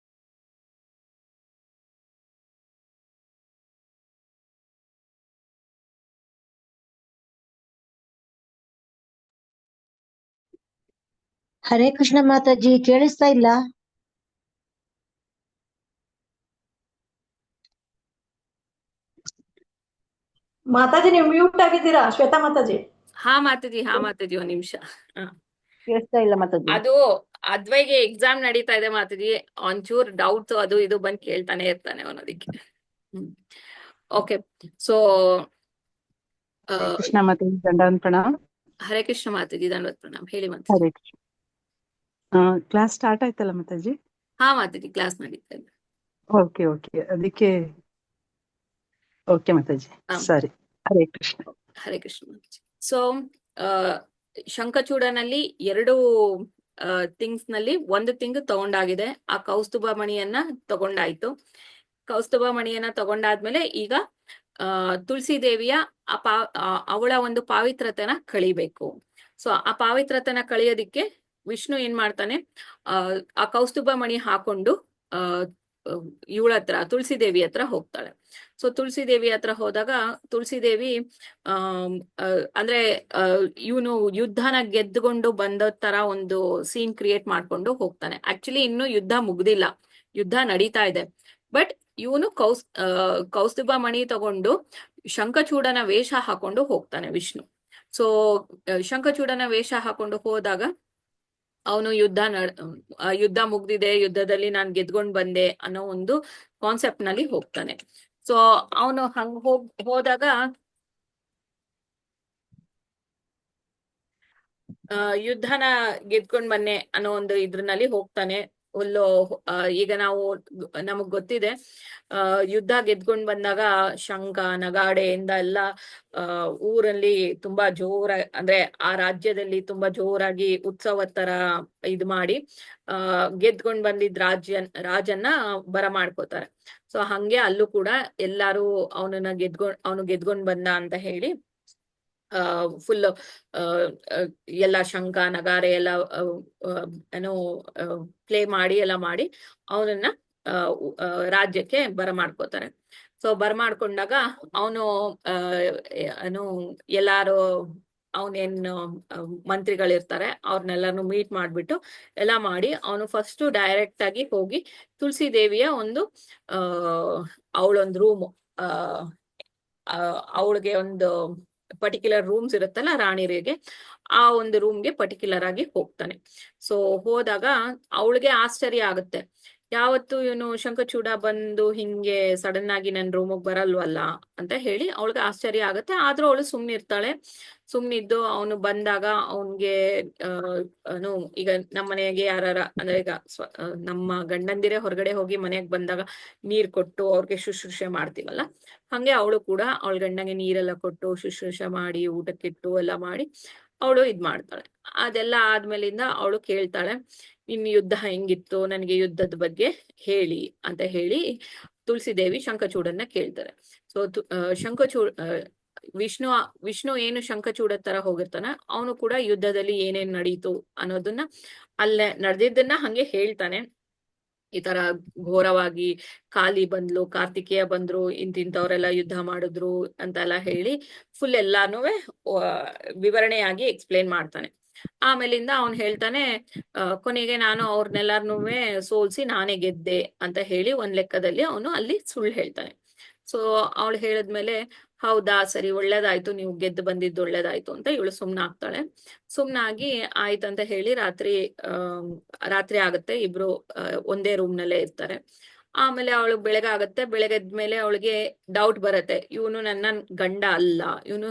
ಹರೇ ಕೃಷ್ಣ ಮಾತಾಜಿ, ಕೇಳಿಸ್ತಾ ಇಲ್ಲ? ಮಾತಾಜಿ ನೀವು ಮ್ಯೂಟ್ ಆಗಿದ್ದೀರಾ ಶ್ವೇತಾ ಮಾತಾಜಿ? ಹಾ ಮಾತಾಜಿ ಒಂದ್ ನಿಮಿಷ. ಕೇಳಿಸ್ತಾ ಇಲ್ಲ ಮಾತಾಜಿ. ಅದು ಅದ್ವೈಗೆ ಎಕ್ಸಾಮ್ ನಡೀತಾ ಇದೆ ಮಾತಾಜಿ, ಒಂಚೂರ್ ಡೌಟ್ಸ್ ಅದು ಇದು ಬಂದ್ ಕೇಳ್ತಾನೆ ಇರ್ತಾನೆ ಅವನದಕ್ಕೆ. ಓಕೆ. ಸೊ ಕೃಷ್ಣ ಮಾತಾಜಿ ದಂಡವತ್ ಪ್ರಣಾಮ್. ಹರೇ ಕೃಷ್ಣ ಮಾತಾಜಿ ದಂಡವತ್ ಪ್ರಣಾಮ್. ಹೇಳಿ ಮಾತಾಜಿ. ಹರೇ ಕೃಷ್ಣ. ಕ್ಲಾಸ್ ಸ್ಟಾರ್ಟ್ ಆಯ್ತಲ್ಲ ಮಾತಾಜಿ? ಹಾ ಮಾತಾಜಿ ಕ್ಲಾಸ್ ನಡೀತಾ ಇದೆ. ಓಕೆ ಅದಕ್ಕೆ ಓಕೆ ಮಾತಾಜಿ, ಸರಿ. ಹರೇ ಕೃಷ್ಣ. ಹರೇ ಕೃಷ್ಣ ಮಾತಾಜಿ. ಸೊ ಶಂಖಚೂಡನಲ್ಲಿ ಎರಡು ಥಿಂಗ್ಸ್ ನಲ್ಲಿ ಒಂದು ಥಿಂಗ್ ತಗೊಂಡಾಗಿದೆ, ಆ ಕೌಸ್ತುಭ ಮಣಿಯನ್ನ ತಗೊಂಡಾಯ್ತು. ಕೌಸ್ತುಭ ಮಣಿಯನ್ನ ತಗೊಂಡಾದ್ಮೇಲೆ ಈಗ ತುಳಸಿ ದೇವಿಯ ಅವಳ ಒಂದು ಪಾವಿತ್ರತೆನ ಕಳಿಬೇಕು. ಸೊ ಆ ಪಾವಿತ್ರತೆನ ಕಳಿಯೋದಿಕ್ಕೆ ವಿಷ್ಣು ಏನ್ ಮಾಡ್ತಾನೆ, ಆ ಕೌಸ್ತುಭ ಮಣಿ ಹಾಕೊಂಡು ಇವಳ ಹತ್ರ ತುಳಸಿ ದೇವಿ ಹತ್ರ ಹೋಗ್ತಾಳೆ. ಸೊ ತುಳಸಿ ದೇವಿ ಹತ್ರ ಹೋದಾಗ ತುಳಸಿ ದೇವಿ ಅಂದ್ರೆ ಇವನು ಯುದ್ಧನ ಗೆದ್ದುಕೊಂಡು ಬಂದ ತರ ಒಂದು ಸೀನ್ ಕ್ರಿಯೇಟ್ ಮಾಡ್ಕೊಂಡು ಹೋಗ್ತಾನೆ. ಆಕ್ಚುಲಿ ಇನ್ನು ಯುದ್ಧ ಮುಗ್ದಿಲ್ಲ, ಯುದ್ಧ ನಡೀತಾ ಇದೆ. ಬಟ್ ಇವನು ಕೌಸ್ತುಭ ಮಣಿ ತಗೊಂಡು ಶಂಖಚೂಡನ ವೇಷ ಹಾಕೊಂಡು ಹೋಗ್ತಾನೆ ವಿಷ್ಣು. ಸೊ ಶಂಖಚೂಡನ ವೇಷ ಹಾಕೊಂಡು ಹೋದಾಗ ಅವನು ಯುದ್ಧ ಮುಗ್ದಿದೆ, ಯುದ್ಧದಲ್ಲಿ ನಾನು ಗೆದ್ಕೊಂಡ್ ಬಂದೆ ಅನ್ನೋ ಒಂದು ಕಾನ್ಸೆಪ್ಟ್ ನಲ್ಲಿ ಹೋಗ್ತಾನೆ. ಸೊ ಅವನು ಹಂಗ ಹೋದಾಗ ಯುದ್ಧನ ಗೆದ್ಕೊಂಡ್ ಬನ್ನೆ ಅನ್ನೋ ಒಂದು ಇದ್ರಲ್ಲಿ ಹೋಗ್ತಾನೆ. ಈಗ ನಮಗ್ ಗೊತ್ತಿದೆ, ಯುದ್ಧ ಗೆದ್ಕೊಂಡ್ ಬಂದಾಗ ಶಂಖ ನಗಾಡೆಯಿಂದ ಎಲ್ಲ ಊರಲ್ಲಿ ತುಂಬಾ ಅಂದ್ರೆ ಆ ರಾಜ್ಯದಲ್ಲಿ ತುಂಬಾ ಜೋರಾಗಿ ಉತ್ಸವದ ತರ ಇದ್ ಮಾಡಿ ಗೆದ್ಕೊಂಡ್ ಬಂದಿದ್ ರಾಜನ್ನ ಬರಮಾಡ್ಕೋತಾರೆ. ಸೊ ಹಂಗೆ ಅಲ್ಲೂ ಕೂಡ ಎಲ್ಲಾರು ಅವನು ಗೆದ್ಕೊಂಡ್ ಬಂದ ಅಂತ ಹೇಳಿ ಫುಲ್ ಎಲ್ಲ ಶಂಖ ನಗಾರೆ ಎಲ್ಲ ಪ್ಲೇ ಮಾಡಿ ಎಲ್ಲ ಮಾಡಿ ಅವನನ್ನ ರಾಜ್ಯಕ್ಕೆ ಬರಮಾಡ್ಕೋತಾರೆ. ಸೊ ಬರಮಾಡ್ಕೊಂಡಾಗ ಅವನು ಎಲ್ಲಾರು ಅವನೇನು ಮಂತ್ರಿಗಳಿರ್ತಾರೆ ಅವ್ರನ್ನೆಲ್ಲಾನು ಮೀಟ್ ಮಾಡ್ಬಿಟ್ಟು ಎಲ್ಲ ಮಾಡಿ ಅವನು ಫಸ್ಟ್ ಡೈರೆಕ್ಟ್ ಆಗಿ ಹೋಗಿ ತುಳಸಿ ದೇವಿಯ ಒಂದು ಅವಳೊಂದು ರೂಮ್, ಅವಳಿಗೆ ಒಂದು ಪರ್ಟಿಕ್ಯುಲರ್ ರೂಮ್ಸ್ ಇರುತ್ತಲ್ಲ ರಾಣಿಯರಿಗೆ, ಆ ಒಂದು ರೂಮ್ಗೆ ಪರ್ಟಿಕ್ಯುಲರ್ ಆಗಿ ಹೋಗ್ತಾನೆ. ಸೊ ಹೋದಾಗ ಅವಳಿಗೆ ಆಶ್ಚರ್ಯ ಆಗುತ್ತೆ, ಯಾವತ್ತು ಇವನು ಶಂಖಚೂಡ ಬಂದು ಹಿಂಗೆ ಸಡನ್ ಆಗಿ ನನ್ ರೂಮಿಗೆ ಬರಲ್ವಲ್ಲ ಅಂತ ಹೇಳಿ ಅವಳಿಗೆ ಆಶ್ಚರ್ಯ ಆಗುತ್ತೆ. ಆದ್ರೂ ಅವಳು ಸುಮ್ನಿರ್ತಾಳೆ. ಸುಮ್ನಿದ್ದು ಅವನು ಬಂದಾಗ ಅವನ್ಗೆ ಈಗ ನಮ್ಮ ಮನೆಗೆ ಅಂದ್ರೆ ಈಗ ನಮ್ಮ ಗಂಡಂದಿರೇ ಹೊರಗಡೆ ಹೋಗಿ ಮನೆಗೆ ಬಂದಾಗ ನೀರ್ ಕೊಟ್ಟು ಅವ್ರಿಗೆ ಶುಶ್ರೂಷೆ ಮಾಡ್ತೀವಲ್ಲ, ಹಂಗೆ ಅವಳು ಕೂಡ ಅವಳ ಗಂಡಂಗೆ ನೀರೆಲ್ಲ ಕೊಟ್ಟು ಶುಶ್ರೂಷೆ ಮಾಡಿ ಊಟಕ್ಕಿಟ್ಟು ಎಲ್ಲ ಮಾಡಿ ಅವಳು ಇದ್ ಮಾಡ್ತಾಳೆ. ಅದೆಲ್ಲ ಆದ್ಮೇಲಿಂದ ಅವಳು ಕೇಳ್ತಾಳೆ, ನಿಮ್ ಯುದ್ಧ ಹೆಂಗಿತ್ತು, ನನಗೆ ಯುದ್ಧದ ಬಗ್ಗೆ ಹೇಳಿ ಅಂತ ಹೇಳಿ ತುಳಸಿದೇವಿ ಶಂಖಚೂಡನ್ನ ಕೇಳ್ತಾರೆ. ಸೊ ಶಂಖಚೂಡ್ ವಿಷ್ಣು ಏನು ಶಂಖಚೂಡ ತರ ಹೋಗಿರ್ತಾನ, ಅವನು ಕೂಡ ಯುದ್ಧದಲ್ಲಿ ಏನೇನ್ ನಡೀತು ಅನ್ನೋದನ್ನ ಅಲ್ಲೇ ನಡೆದಿದ್ದನ್ನ ಹಂಗೆ ಹೇಳ್ತಾನೆ. ಈ ತರ ಘೋರವಾಗಿ ಕಾಲಿ ಬಂದ್ಲು, ಕಾರ್ತಿಕೇಯ ಬಂದ್ರು, ಇಂತಿಂತವ್ರೆಲ್ಲ ಯುದ್ಧ ಮಾಡಿದ್ರು ಅಂತೆಲ್ಲ ಹೇಳಿ ಫುಲ್ ಎಲ್ಲಾನು ವಿವರಣೆಯಾಗಿ ಎಕ್ಸ್ಪ್ಲೇನ್ ಮಾಡ್ತಾನೆ. ಆಮೇಲಿಂದ ಅವನ್ ಹೇಳ್ತಾನೆ, ಕೊನೆಗೆ ನಾನು ಅವ್ರನ್ನೆಲ್ಲಾರ್ನೂ ಸೋಲ್ಸಿ ನಾನೇ ಗೆದ್ದೆ ಅಂತ ಹೇಳಿ ಒಂದ್ ಲೆಕ್ಕದಲ್ಲಿ ಅವನು ಅಲ್ಲಿ ಸುಳ್ಳು ಹೇಳ್ತಾನೆ. ಸೊ ಅವಳು ಹೇಳಿದ್ಮೇಲೆ, ಹೌದಾ ಸರಿ, ಒಳ್ಳೇದಾಯ್ತು, ನೀವು ಗೆದ್ದು ಬಂದಿದ್ದು ಒಳ್ಳೇದಾಯ್ತು ಅಂತ ಇವಳು ಸುಮ್ನಾಗ್ತಾಳೆ. ಸುಮ್ನಾಗಿ ಆಯ್ತಂತ ಹೇಳಿ ರಾತ್ರಿ ಆಗತ್ತೆ, ಇಬ್ರು ಒಂದೇ ರೂಮ್ ನಲ್ಲೇ ಇರ್ತಾರೆ. ಆಮೇಲೆ ಅವಳು ಬೆಳಗಾಗತ್ತೆ. ಬೆಳಗ್ಗೆದ್ಮೇಲೆ ಅವಳಿಗೆ ಡೌಟ್ ಬರತ್ತೆ, ಇವನು ನನ್ನ ಗಂಡ ಅಲ್ಲ, ಇವನು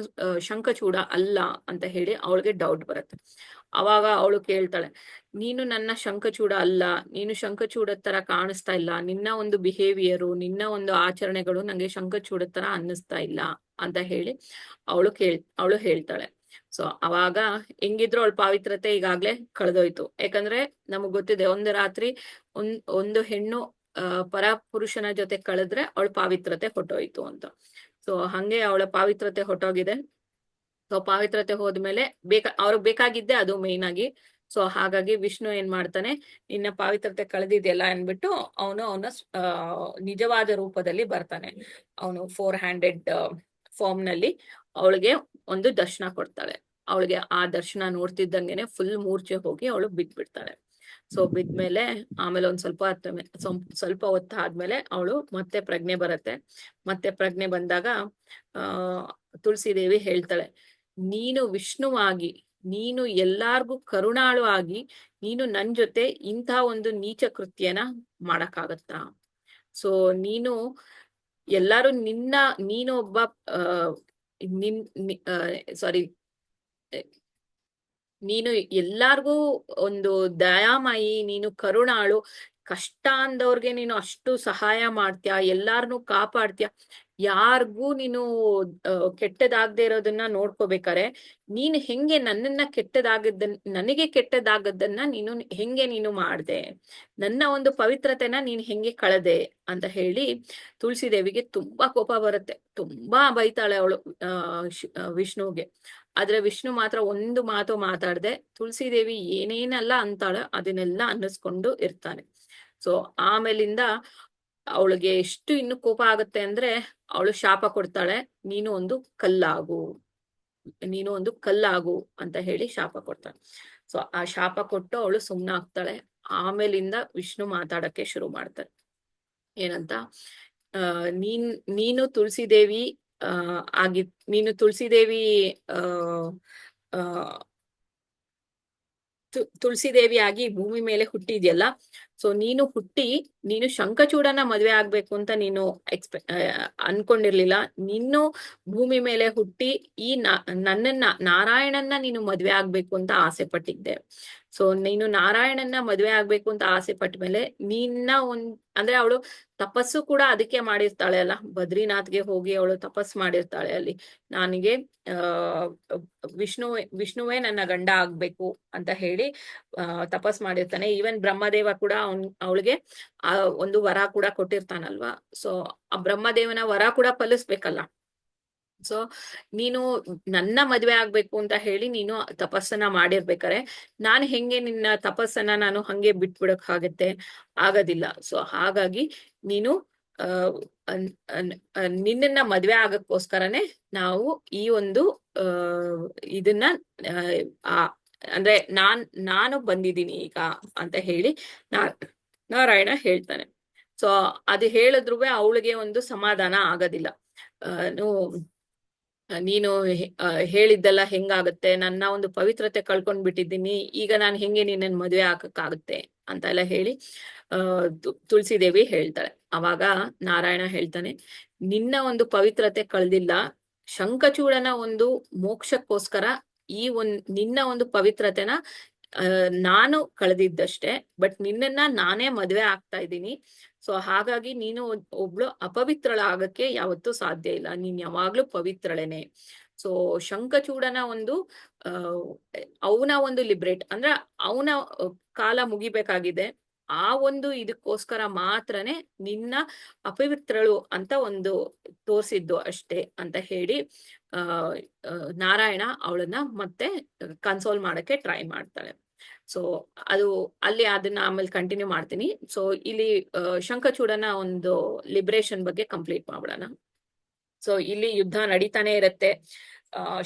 ಶಂಖಚೂಡ ಅಲ್ಲ ಅಂತ ಹೇಳಿ ಅವಳಿಗೆ ಡೌಟ್ ಬರತ್ತೆ. ಅವಾಗ ಅವಳು ಕೇಳ್ತಾಳೆ, ನೀನು ನನ್ನ ಶಂಖಚೂಡ ಅಲ್ಲ, ನೀನು ಶಂಖಚೂಡ ತರ ಕಾಣಿಸ್ತಾ ಇಲ್ಲ, ನಿನ್ನ ಒಂದು ಬಿಹೇವಿಯರು, ನಿನ್ನ ಒಂದು ಆಚರಣೆಗಳು ನಂಗೆ ಶಂಖಚೂಡ ತರ ಅನ್ನಿಸ್ತಾ ಇಲ್ಲ ಅಂತ ಹೇಳಿ ಅವಳು ಹೇಳ್ತಾಳೆ. ಸೊ ಅವಾಗ ಹೆಂಗಿದ್ರು ಅವಳ ಪಾವಿತ್ರತೆ ಈಗಾಗ್ಲೇ ಕಳೆದೋಯ್ತು. ಯಾಕಂದ್ರೆ ನಮಗ್ ಗೊತ್ತಿದೆ, ಒಂದು ರಾತ್ರಿ ಒಂದು ಹೆಣ್ಣು ಪರ ಪುರುಷನ ಜೊತೆ ಕಳೆದ್ರೆ ಅವಳ ಪಾವಿತ್ರತೆ ಹೊಟ್ಟೋಯ್ತು ಅಂತ. ಸೊ ಹಂಗೆ ಅವಳ ಪಾವಿತ್ರತೆ ಹೊಟ್ಟೋಗಿದೆ. ಸೊ ಪಾವಿತ್ರತೆ ಹೋದ್ಮೇಲೆ ಅವ್ರಿಗೆ ಬೇಕಾಗಿದ್ದೆ ಅದು ಮೇನ್ ಆಗಿ. ಸೊ ಹಾಗಾಗಿ ವಿಷ್ಣು ಏನ್ ಮಾಡ್ತಾನೆ, ನಿನ್ನ ಪಾವಿತ್ರತೆ ಕಳೆದಿದೆಯಲ್ಲ ಅನ್ಬಿಟ್ಟು ಅವನ ನಿಜವಾದ ರೂಪದಲ್ಲಿ ಬರ್ತಾನೆ. ಅವನು 4 ಹ್ಯಾಂಡೆಡ್ ಫಾರ್ಮ್ ನಲ್ಲಿ ಅವಳಿಗೆ ಒಂದು ದರ್ಶನ ಕೊಡ್ತಾಳೆ. ಅವಳಿಗೆ ಆ ದರ್ಶನ ನೋಡ್ತಿದ್ದಂಗೆನೆ ಫುಲ್ ಮೂರ್ಛೆ ಹೋಗಿ ಅವಳು ಬಿದ್ಬಿಡ್ತಾಳೆ. ಸೊ ಬಿದ್ಮೇಲೆ ಆಮೇಲೆ ಒಂದ್ ಸ್ವಲ್ಪ ಹೊತ್ತು ಆದ್ಮೇಲೆ ಅವಳು ಮತ್ತೆ ಪ್ರಜ್ಞೆ ಬರತ್ತೆ. ಮತ್ತೆ ಪ್ರಜ್ಞೆ ಬಂದಾಗ ತುಳಸಿದೇವಿ ಹೇಳ್ತಾಳೆ, ನೀನು ವಿಷ್ಣುವಾಗಿ, ನೀನು ಎಲ್ಲಾರ್ಗೂ ಕರುಣಾಳು ಆಗಿ, ನೀನು ನನ್ ಜೊತೆ ಇಂಥ ಒಂದು ನೀಚ ಕೃತ್ಯನ ಮಾಡಕ್ಕಾಗತ್ತಾ? ಸೊ ನೀನು ಎಲ್ಲಾರು ನೀನು ಒಬ್ಬ ನೀನು ಎಲ್ಲಾರ್ಗೂ ಒಂದು ದಯಾಮಯಿ, ನೀನು ಕರುಣಾಳು, ಕಷ್ಟ ಅಂದವ್ರಿಗೆ ನೀನು ಅಷ್ಟು ಸಹಾಯ ಮಾಡ್ತೀಯ, ಎಲ್ಲಾರ್ನು ಕಾಪಾಡ್ತೀಯ, ಯಾರಿಗೂ ನೀನು ಕೆಟ್ಟದಾಗದೆ ಇರೋದನ್ನ ನೋಡ್ಕೋಬೇಕಾರೆ ನೀನು ಹೆಂಗೆ ನನಗೆ ಕೆಟ್ಟದಾಗದ್ದನ್ನ ನೀನು ಮಾಡ್ದೆ, ನನ್ನ ಒಂದು ಪವಿತ್ರತೆನ ನೀನ್ ಹೆಂಗೆ ಕಳೆದೆ ಅಂತ ಹೇಳಿ ತುಳಸಿದೇವಿಗೆ ತುಂಬಾ ಕೋಪ ಬರುತ್ತೆ. ತುಂಬಾ ಬೈತಾಳೆ ಅವಳು ವಿಷ್ಣುಗೆ. ಆದ್ರೆ ವಿಷ್ಣು ಮಾತ್ರ ಒಂದು ಮಾತು ಮಾತಾಡದೆ ತುಳಸಿದೇವಿ ಏನೇನೆಲ್ಲ ಅಂತಾಳೆ ಅದನ್ನೆಲ್ಲ ಅನ್ನಿಸ್ಕೊಂಡು ಇರ್ತಾನೆ. ಸೊ ಆಮೇಲಿಂದ ಅವಳಿಗೆ ಎಷ್ಟು ಇನ್ನು ಕೋಪ ಆಗುತ್ತೆ ಅಂದ್ರೆ ಅವಳು ಶಾಪ ಕೊಡ್ತಾಳೆ, ನೀನು ಒಂದು ಕಲ್ಲಾಗು ಅಂತ ಹೇಳಿ ಶಾಪ ಕೊಡ್ತಾಳೆ. ಸೊ ಆ ಶಾಪ ಕೊಟ್ಟು ಅವಳು ಸುಮ್ನಾಗ್ತಾಳೆ. ಆಮೇಲಿಂದ ವಿಷ್ಣು ಮಾತಾಡಕ್ಕೆ ಶುರು ಮಾಡ್ತಾರೆ. ಏನಂತ, ನೀನು ತುಳಸಿದೇವಿ ನೀನು ತುಳಸಿದೇವಿ ತುಳಸಿದೇವಿಯಾಗಿ ಭೂಮಿ ಮೇಲೆ ಹುಟ್ಟಿದ್ಯಲ್ಲ, ಸೊ ನೀನು ಶಂಖಚೂಡನ ಮದ್ವೆ ಆಗ್ಬೇಕು ಅಂತ ನೀನು ಅನ್ಕೊಂಡಿರ್ಲಿಲ್ಲ. ನೀನು ಭೂಮಿ ಮೇಲೆ ಹುಟ್ಟಿ ನಾರಾಯಣನ್ನ ನೀನು ಮದ್ವೆ ಆಗ್ಬೇಕು ಅಂತ ಆಸೆ ಪಟ್ಟಿದ್ದೆ. ಸೊ ನೀನು ನಾರಾಯಣನ್ನ ಮದ್ವೆ ಆಗ್ಬೇಕು ಅಂತ ಆಸೆ ಪಟ್ಟ ಮೇಲೆ ಅಂದ್ರೆ ಅವಳು ತಪಸ್ಸು ಕೂಡ ಅದಕ್ಕೆ ಮಾಡಿರ್ತಾಳೆ ಅಲ್ಲ, ಬದ್ರಿನಾಥ್ಗೆ ಹೋಗಿ ಅವಳು ತಪಸ್ಸು ಮಾಡಿರ್ತಾಳೆ. ಅಲ್ಲಿ ನನಗೆ ವಿಷ್ಣುವೇ ನನ್ನ ಗಂಡ ಆಗ್ಬೇಕು ಅಂತ ಹೇಳಿ ತಪಸ್ ಮಾಡಿರ್ತಾನೆ. ಈವನ್ ಬ್ರಹ್ಮದೇವ ಕೂಡ ಅವಳಿಗೆ ಒಂದು ವರ ಕೂಡ ಕೊಟ್ಟಿರ್ತಾನಲ್ವಾ. ಸೊ ಆ ಬ್ರಹ್ಮದೇವನ ವರ ಕೂಡ ಫಲಿಸ್ಬೇಕಲ್ಲ. ಸೊ ನೀನು ನನ್ನ ಮದ್ವೆ ಆಗ್ಬೇಕು ಅಂತ ಹೇಳಿ ನೀನು ತಪಸ್ಸನ್ನ ಮಾಡಿರ್ಬೇಕಾರೆ ನಾನು ಹೆಂಗೆ ನಿನ್ನ ತಪಸ್ಸನ್ನ ನಾನು ಹಂಗೆ ಬಿಟ್ಬಿಡಕ್ಕಾಗತ್ತೆ? ಆಗೋದಿಲ್ಲ. ಸೊ ಹಾಗಾಗಿ ನೀನು ನಿನ್ನನ್ನ ಮದ್ವೆ ಆಗಕ್ಕೋಸ್ಕರನೇ ನಾವು ಈ ಒಂದು ಇದನ್ನ ಅಂದ್ರೆ ನಾನು ಬಂದಿದ್ದೀನಿ ಈಗ ಅಂತ ಹೇಳಿ ನಾರಾಯಣ ಹೇಳ್ತಾನೆ. ಸೊ ಅದು ಹೇಳಿದ್ರು ಅವಳಿಗೆ ಒಂದು ಸಮಾಧಾನ ಆಗೋದಿಲ್ಲ. ನೀನು ಹೇಳಿದ್ದೆಲ್ಲ ಹೆಂಗಾಗತ್ತೆ, ನನ್ನ ಒಂದು ಪವಿತ್ರತೆ ಕಳ್ಕೊಂಡ್ ಬಿಟ್ಟಿದ್ದೀನಿ, ಈಗ ನಾನು ಹೆಂಗೆ ನಿನ್ನ ಮದುವೆ ಹಾಕಕ್ಕಾಗುತ್ತೆ ಅಂತ ಎಲ್ಲ ಹೇಳಿ ತುಳಸಿದೇವಿ ಹೇಳ್ತಾಳೆ. ಅವಾಗ ನಾರಾಯಣ ಹೇಳ್ತಾನೆ, ನಿನ್ನ ಒಂದು ಪವಿತ್ರತೆ ಕಳ್ದಿಲ್ಲ, ಶಂಖಚೂಡನ ಒಂದು ಮೋಕ್ಷಕ್ಕೋಸ್ಕರ ನಿನ್ನ ಒಂದು ಪವಿತ್ರತೆನ ನಾನು ಕಳೆದಿದ್ದಷ್ಟೇ, ಬಟ್ ನಿನ್ನನ್ನ ನಾನೇ ಮದ್ವೆ ಆಗ್ತಾ ಇದ್ದೀನಿ. ಸೊ ಹಾಗಾಗಿ ನೀನು ಒಬ್ಳು ಅಪವಿತ್ರಳ ಆಗಕ್ಕೆ ಯಾವತ್ತೂ ಸಾಧ್ಯ ಇಲ್ಲ, ನೀನ್ ಯಾವಾಗ್ಲೂ ಪವಿತ್ರಳೇನೆ. ಸೊ ಶಂಖಚೂಡನ ಒಂದು ಅವನ ಒಂದು ಲಿಬ್ರೇಟ್ ಅಂದ್ರೆ ಅವನ ಕಾಲ ಮುಗಿಬೇಕಾಗಿದೆ, ಆ ಒಂದು ಇದಕ್ಕೋಸ್ಕರ ಮಾತ್ರನೇ ನಿನ್ನ ಅಪವಿತ್ರಳು ಅಂತ ಒಂದು ತೋರಿಸಿದ್ದು ಅಷ್ಟೇ ಅಂತ ಹೇಳಿ ನಾರಾಯಣ ಅವಳನ್ನ ಮತ್ತೆ ಕನ್ಸೋಲ್ ಮಾಡಕ್ಕೆ ಟ್ರೈ ಮಾಡ್ತಾಳೆ. ಸೊ ಅದು ಅಲ್ಲಿ ಅದನ್ನ ಆಮೇಲೆ ಕಂಟಿನ್ಯೂ ಮಾಡ್ತೀನಿ. ಸೊ ಇಲ್ಲಿ ಶಂಖಚೂಡನ ಒಂದು ಲಿಬ್ರೇಷನ್ ಬಗ್ಗೆ ಕಂಪ್ಲೀಟ್ ಮಾಡೋಣ. ಸೊ ಇಲ್ಲಿ ಯುದ್ಧ ನಡೀತಾನೆ ಇರತ್ತೆ.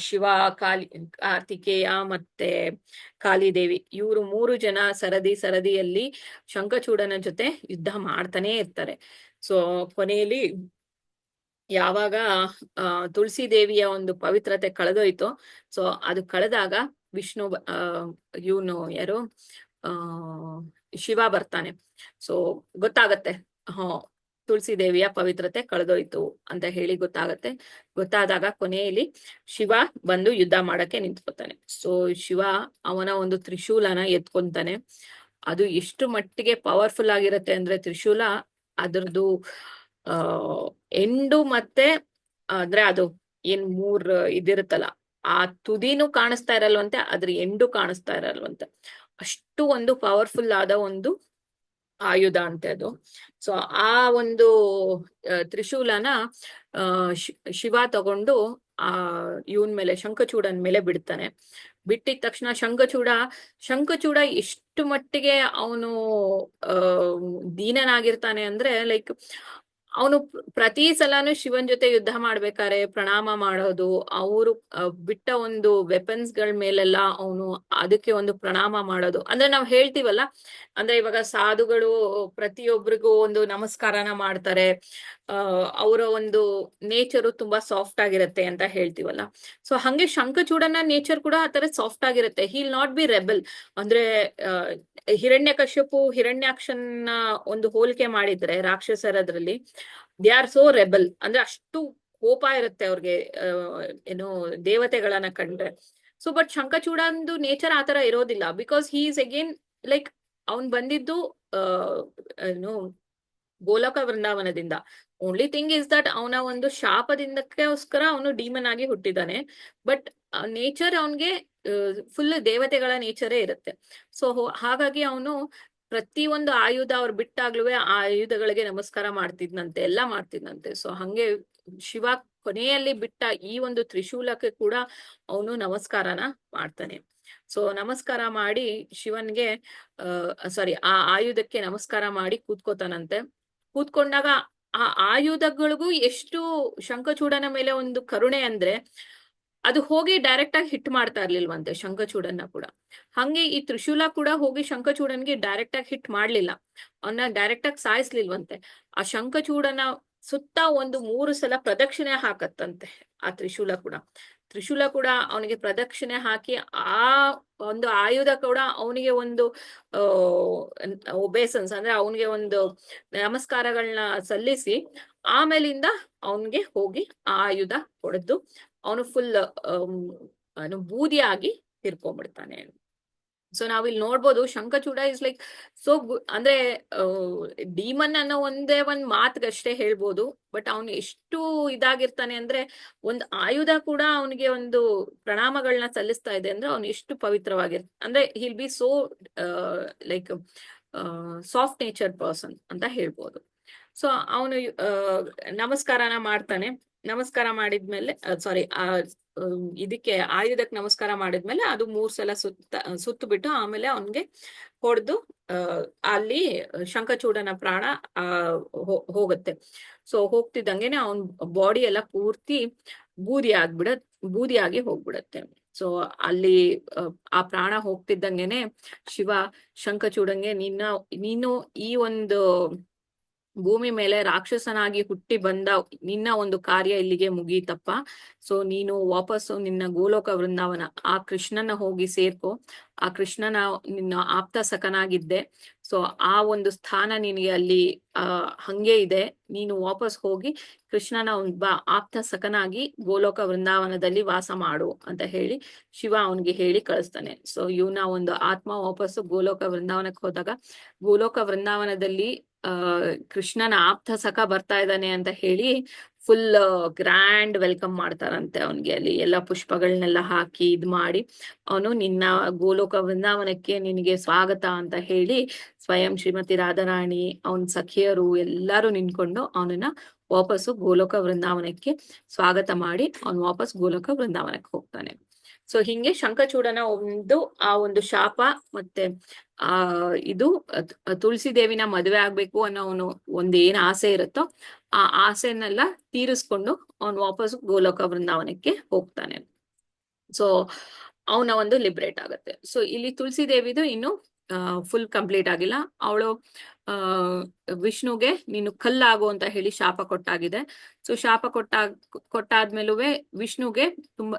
ಶಿವ, ಕಾರ್ತಿಕೇಯ ಮತ್ತೆ ಕಾಳಿದೇವಿ ಇವರು 3 ಜನ ಸರದಿಯಲ್ಲಿ ಶಂಖಚೂಡನ ಜೊತೆ ಯುದ್ಧ ಮಾಡ್ತಾನೆ ಇರ್ತಾರೆ. ಸೊ ಕೊನೆಯಲ್ಲಿ ಯಾವಾಗ ತುಳಸಿ ದೇವಿಯ ಒಂದು ಪವಿತ್ರತೆ ಕಳೆದೋಯ್ತೋ, ಸೊ ಅದು ಕಳೆದಾಗ ವಿಷ್ಣು ಇವನು ಯಾರು ಶಿವ ಬರ್ತಾನೆ. ಸೊ ಗೊತ್ತಾಗತ್ತೆ ತುಳಸಿ ದೇವಿಯ ಪವಿತ್ರತೆ ಕಳೆದೋಯ್ತು ಅಂತ ಹೇಳಿ ಗೊತ್ತಾದಾಗ ಕೊನೆಯಲ್ಲಿ ಶಿವ ಬಂದು ಯುದ್ಧ ಮಾಡಕ್ಕೆ ನಿಂತ್ಕೊತಾನೆ. ಸೊ ಶಿವ ಅವನ ಒಂದು ತ್ರಿಶೂಲನ ಎತ್ಕೊಂತಾನೆ. ಅದು ಎಷ್ಟು ಮಟ್ಟಿಗೆ ಪವರ್ಫುಲ್ ಆಗಿರತ್ತೆ ಅಂದ್ರೆ ತ್ರಿಶೂಲ ಅದ್ರದ್ದು ಎಂಡು ಮತ್ತೆ ಅಂದ್ರೆ ಅದು ಏನ್ 3 ಇದಿರುತ್ತಲ್ಲ, ಆ ತುದಿನೂ ಕಾಣಿಸ್ತಾ ಇರಲ್ವಂತೆ, ಅದ್ರ ಎಂಡು ಕಾಣಿಸ್ತಾ ಇರಲ್ವಂತೆ. ಅಷ್ಟು ಒಂದು ಪವರ್ಫುಲ್ ಆದ ಒಂದು ಆಯುಧ ಅಂತೆ ಅದು. ಸೊ ಆ ಒಂದು ತ್ರಿಶೂಲನ ಶಿವ ತಗೊಂಡು ಇವನ್ ಮೇಲೆ ಶಂಖಚೂಡನ್ ಮೇಲೆ ಬಿಡ್ತಾನೆ. ಬಿಟ್ಟಿದ ತಕ್ಷಣ ಶಂಖಚೂಡ ಎಷ್ಟು ಮಟ್ಟಿಗೆ ಅವನು ದೀನನಾಗಿರ್ತಾನೆ ಅಂದ್ರೆ ಲೈಕ್ ಅವನು ಪ್ರತಿ ಸಲಾನು ಶಿವನ್ ಜೊತೆ ಯುದ್ಧ ಮಾಡ್ಬೇಕಾದ್ರೆ ಪ್ರಣಾಮ ಮಾಡೋದು, ಅವರು ಬಿಟ್ಟ ಒಂದು ವೆಪನ್ಸ್ ಗಳ ಮೇಲೆಲ್ಲ ಅವನು ಅದಕ್ಕೆ ಒಂದು ಪ್ರಣಾಮ ಮಾಡೋದು. ಅಂದ್ರೆ ನಾವ್ ಹೇಳ್ತೀವಲ್ಲ, ಅಂದ್ರೆ ಇವಾಗ ಸಾಧುಗಳು ಪ್ರತಿಯೊಬ್ಬರಿಗೂ ಒಂದು ನಮಸ್ಕಾರನ ಮಾಡ್ತಾರೆ, ಅವರ ಒಂದು ನೇಚರು ತುಂಬಾ ಸಾಫ್ಟ್ ಆಗಿರತ್ತೆ ಅಂತ ಹೇಳ್ತೀವಲ್ಲ. ಸೊ ಹಂಗೆ ಶಂಖಚೂಡನ ನೇಚರ್ ಕೂಡ ಆ ತರ ಸಾಫ್ಟ್ ಆಗಿರುತ್ತೆ. He'll not be rebel. ಅಂದ್ರೆ ಹಿರಣ್ಯಾಕ್ಷನ್ನ ಒಂದು ಹೋಲಿಕೆ ಮಾಡಿದ್ರೆ ರಾಕ್ಷಸರದ್ರಲ್ಲಿ ದೇ ಆರ್ ಸೋ ರೆಬೆಲ್. ಅಂದ್ರೆ ಅಷ್ಟು ಕೋಪ ಇರುತ್ತೆ ಅವ್ರಿಗೆ ಏನು ದೇವತೆಗಳನ್ನ ಕಂಡ್ರೆ. ಸೊ ಬಟ್ ಶಂಖಚೂಡಂದು ನೇಚರ್ ಆತರ ಇರೋದಿಲ್ಲ. Because he is again like ಅವನ್ ಬಂದಿದ್ದು ಏನು ಗೋಲಕ ವೃಂದಾವನದಿಂದ. ಓನ್ಲಿ ಥಿಂಗ್ ಇಸ್ ದಟ್ ಅವನ ಒಂದು ಶಾಪದಿಂದಕ್ಕೋಸ್ಕರ ಅವನು ಡೀಮನ್ ಆಗಿ ಹುಟ್ಟಿದ್ದಾನೆ. ಬಟ್ ನೇಚರ್ ಅವನ್ಗೆ ಫುಲ್ ದೇವತೆಗಳ ನೇಚರೇ ಇರುತ್ತೆ. ಸೊ ಹಾಗಾಗಿ ಅವನು ಪ್ರತಿಯೊಂದು ಆಯುಧ ಅವ್ರು ಬಿಟ್ಟಾಗ್ಲೂ ಆ ಆಯುಧಗಳಿಗೆ ನಮಸ್ಕಾರ ಮಾಡ್ತಿದ್ನಂತೆ, ಎಲ್ಲ ಮಾಡ್ತಿದ್ನಂತೆ. ಸೊ ಹಂಗೆ ಶಿವ ಕೊನೆಯಲ್ಲಿ ಬಿಟ್ಟ ಈ ಒಂದು ತ್ರಿಶೂಲಕ್ಕೆ ಕೂಡ ಅವನು ನಮಸ್ಕಾರನ ಮಾಡ್ತಾನೆ. ಸೊ ನಮಸ್ಕಾರ ಮಾಡಿ ಶಿವನ್ಗೆ ಆ ಆಯುಧಕ್ಕೆ ನಮಸ್ಕಾರ ಮಾಡಿ ಕೂತ್ಕೋತಾನಂತೆ. ಕೂತ್ಕೊಂಡಾಗ ಆ ಆಯುಧಗಳಿಗೂ ಎಷ್ಟು ಶಂಖಚೂಡನ ಮೇಲೆ ಒಂದು ಕರುಣೆ ಅಂದ್ರೆ ಅದು ಹೋಗಿ ಡೈರೆಕ್ಟ್ ಆಗಿ ಹಿಟ್ ಮಾಡ್ತಾ ಇರ್ಲಿಲ್ವಂತೆ ಶಂಖಚೂಡನ್ನ ಕೂಡ. ಹಂಗೆ ಈ ತ್ರಿಶೂಲ ಕೂಡ ಹೋಗಿ ಶಂಖಚೂಡನ್ಗೆ ಡೈರೆಕ್ಟ್ ಆಗಿ ಹಿಟ್ ಮಾಡ್ಲಿಲ್ಲ, ಅವನ್ನ ಡೈರೆಕ್ಟ್ ಆಗಿ ಸಾಯಿಸ್ಲಿಲ್ವಂತೆ. ಆ ಶಂಖಚೂಡನ ಸುತ್ತ ಒಂದು 3 ಸಲ ಪ್ರದಕ್ಷಿಣೆ ಹಾಕತ್ತಂತೆ ಆ ತ್ರಿಶೂಲ ಕೂಡ ಅವನಿಗೆ ಪ್ರದಕ್ಷಿಣೆ ಹಾಕಿ ಆ ಒಂದು ಆಯುಧ ಕೂಡ ಅವನಿಗೆ ಒಂದು ಒಬೇಸನ್ಸ್ ಅಂದ್ರೆ ಅವನಿಗೆ ಒಂದು ನಮಸ್ಕಾರಗಳನ್ನ ಸಲ್ಲಿಸಿ ಆಮೇಲಿಂದ ಅವನ್ಗೆ ಹೋಗಿ ಆ ಆಯುಧ ಹೊಡೆದು ಅವನು ಫುಲ್ ಬೂದಿಯಾಗಿ ತಿರ್ಕೊಂಡ್ಬಿಡ್ತಾನೆ. ಸೊ ನಾವಿಲ್ಲಿ ನೋಡ್ಬೋದು Shankhachuda is like so good. ಅಂದ್ರೆ ಡೀಮನ್ ಅನ್ನೋ ಒಂದ್ ಮಾತ್ಗಷ್ಟೇ ಹೇಳ್ಬೋದು, ಬಟ್ ಅವನು ಎಷ್ಟು ಇದಾಗಿರ್ತಾನೆ ಅಂದ್ರೆ ಒಂದು ಆಯುಧ ಕೂಡ ಅವನಿಗೆ ಒಂದು ಪ್ರಣಾಮಗಳನ್ನ ಸಲ್ಲಿಸ್ತಾ ಇದೆ ಅಂದ್ರೆ ಅವನು ಎಷ್ಟು ಪವಿತ್ರವಾಗಿರ್ತಾನೆ ಅಂದ್ರೆ he'll be so like soft nature person ಅಂತ ಹೇಳ್ಬೋದು. ಸೊ ಅವನು ನಮಸ್ಕಾರನ ಮಾಡ್ತಾನೆ. ನಮಸ್ಕಾರ ಮಾಡಿದ್ಮೇಲೆ ಇದಕ್ಕೆ ಆಯುಧಕ್ಕೆ ನಮಸ್ಕಾರ ಮಾಡಿದ್ಮೇಲೆ ಅದು 3 ಸಲ ಸುತ್ತು ಬಿಟ್ಟು ಆಮೇಲೆ ಅವನ್ಗೆ ಹೊಡೆದು ಅಲ್ಲಿ ಶಂಖಚೂಡನ ಪ್ರಾಣ ಹೋಗುತ್ತೆ. ಸೊ ಹೋಗ್ತಿದ್ದಂಗೆನೆ ಅವನ್ ಬಾಡಿ ಎಲ್ಲ ಪೂರ್ತಿ ಬೂದಿಯಾಗಿ ಹೋಗ್ಬಿಡತ್ತೆ. ಸೊ ಅಲ್ಲಿ ಆ ಪ್ರಾಣ ಹೋಗ್ತಿದ್ದಂಗೆನೆ ಶಿವ ಶಂಖಚೂಡಂಗೆ ನೀನು ಈ ಒಂದು ಭೂಮಿ ಮೇಲೆ ರಾಕ್ಷಸನಾಗಿ ಹುಟ್ಟಿ ಬಂದ ನಿನ್ನ ಒಂದು ಕಾರ್ಯ ಇಲ್ಲಿಗೆ ಮುಗೀತಪ್ಪ. ಸೊ ನೀನು ವಾಪಸ್ಸು ನಿನ್ನ ಗೋಲೋಕ ವೃಂದಾವನ ಆ ಕೃಷ್ಣನ ಹೋಗಿ ಸೇರ್ಕೊ. ಆ ಕೃಷ್ಣನ ನಿನ್ನ ಆಪ್ತ ಸಖನಾಗಿದ್ದೆ. ಸೊ ಆ ಒಂದು ಸ್ಥಾನ ನಿನಗೆ ಅಲ್ಲಿ ಹಂಗೆ ಇದೆ. ನೀನು ವಾಪಸ್ ಹೋಗಿ ಕೃಷ್ಣನ ಒಬ್ಬ ಆಪ್ತ ಸಖನಾಗಿ ಗೋಲೋಕ ವೃಂದಾವನದಲ್ಲಿ ವಾಸ ಮಾಡು ಅಂತ ಹೇಳಿ ಶಿವ ಅವನಿಗೆ ಹೇಳಿ ಕಳಿಸ್ತಾನೆ. ಸೊ ಇವನ ಒಂದು ಆತ್ಮ ವಾಪಸ್ಸು ಗೋಲೋಕ ವೃಂದಾವನಕ್ಕೆ ಹೋದಾಗ ಗೋಲೋಕ ವೃಂದಾವನದಲ್ಲಿ ಕೃಷ್ಣನ ಆಪ್ತ ಸಖ ಬರ್ತಾ ಇದ್ದಾನೆ ಅಂತ ಹೇಳಿ ಫುಲ್ ಗ್ರ್ಯಾಂಡ್ ವೆಲ್ಕಮ್ ಮಾಡ್ತಾರಂತೆ ಅವನ್ಗೆ. ಅಲ್ಲಿ ಎಲ್ಲ ಪುಷ್ಪಗಳನ್ನೆಲ್ಲ ಹಾಕಿ ಇದ್ ಮಾಡಿ ಅವನು ನಿನ್ನ ಗೋಲೋಕ ವೃಂದಾವನಕ್ಕೆ ನಿನಗೆ ಸ್ವಾಗತ ಅಂತ ಹೇಳಿ ಸ್ವಯಂ ಶ್ರೀಮತಿ ರಾಧಾರಾಣಿ ಅವನ್ ಸಖಿಯರು ಎಲ್ಲರೂ ನಿಂತ್ಕೊಂಡು ಅವನನ್ನ ವಾಪಸ್ಸು ಗೋಲೋಕ ವೃಂದಾವನಕ್ಕೆ ಸ್ವಾಗತ ಮಾಡಿ ಅವನು ವಾಪಸ್ ಗೋಲೋಕ ವೃಂದಾವನಕ್ಕೆ ಹೋಗ್ತಾನೆ. ಸೊ ಹಿಂಗೆ ಶಂಖಚೂಡನ ಆ ಒಂದು ಶಾಪ ಮತ್ತೆ ಇದು ತುಳಸಿ ದೇವಿನ ಮದುವೆ ಆಗ್ಬೇಕು ಅನ್ನೋ ಒಂದ್ ಏನ್ ಆಸೆ ಇರುತ್ತೋ ಆ ಆಸೆನೆಲ್ಲ ತೀರಿಸ್ಕೊಂಡು ಅವನು ವಾಪಸ್ ಗೋಲೋಕ ವೃಂದಾವನಕ್ಕೆ ಹೋಗ್ತಾನೆ. ಸೊ ಅವನ ಒಂದು ಲಿಬ್ರೇಟ್ ಆಗತ್ತೆ. ಸೊ ಇಲ್ಲಿ ತುಳಸಿ ದೇವಿದು ಇನ್ನು ಫುಲ್ ಕಂಪ್ಲೀಟ್ ಆಗಿಲ್ಲ. ಅವಳು ವಿಷ್ಣುಗೆ ನೀನು ಕಲ್ಲಾಗು ಅಂತ ಹೇಳಿ ಶಾಪ ಕೊಟ್ಟಾಗಿದೆ. ಸೊ ಶಾಪ ಕೊಟ್ಟಾದ್ಮೇಲೂ ವಿಷ್ಣುಗೆ ತುಂಬಾ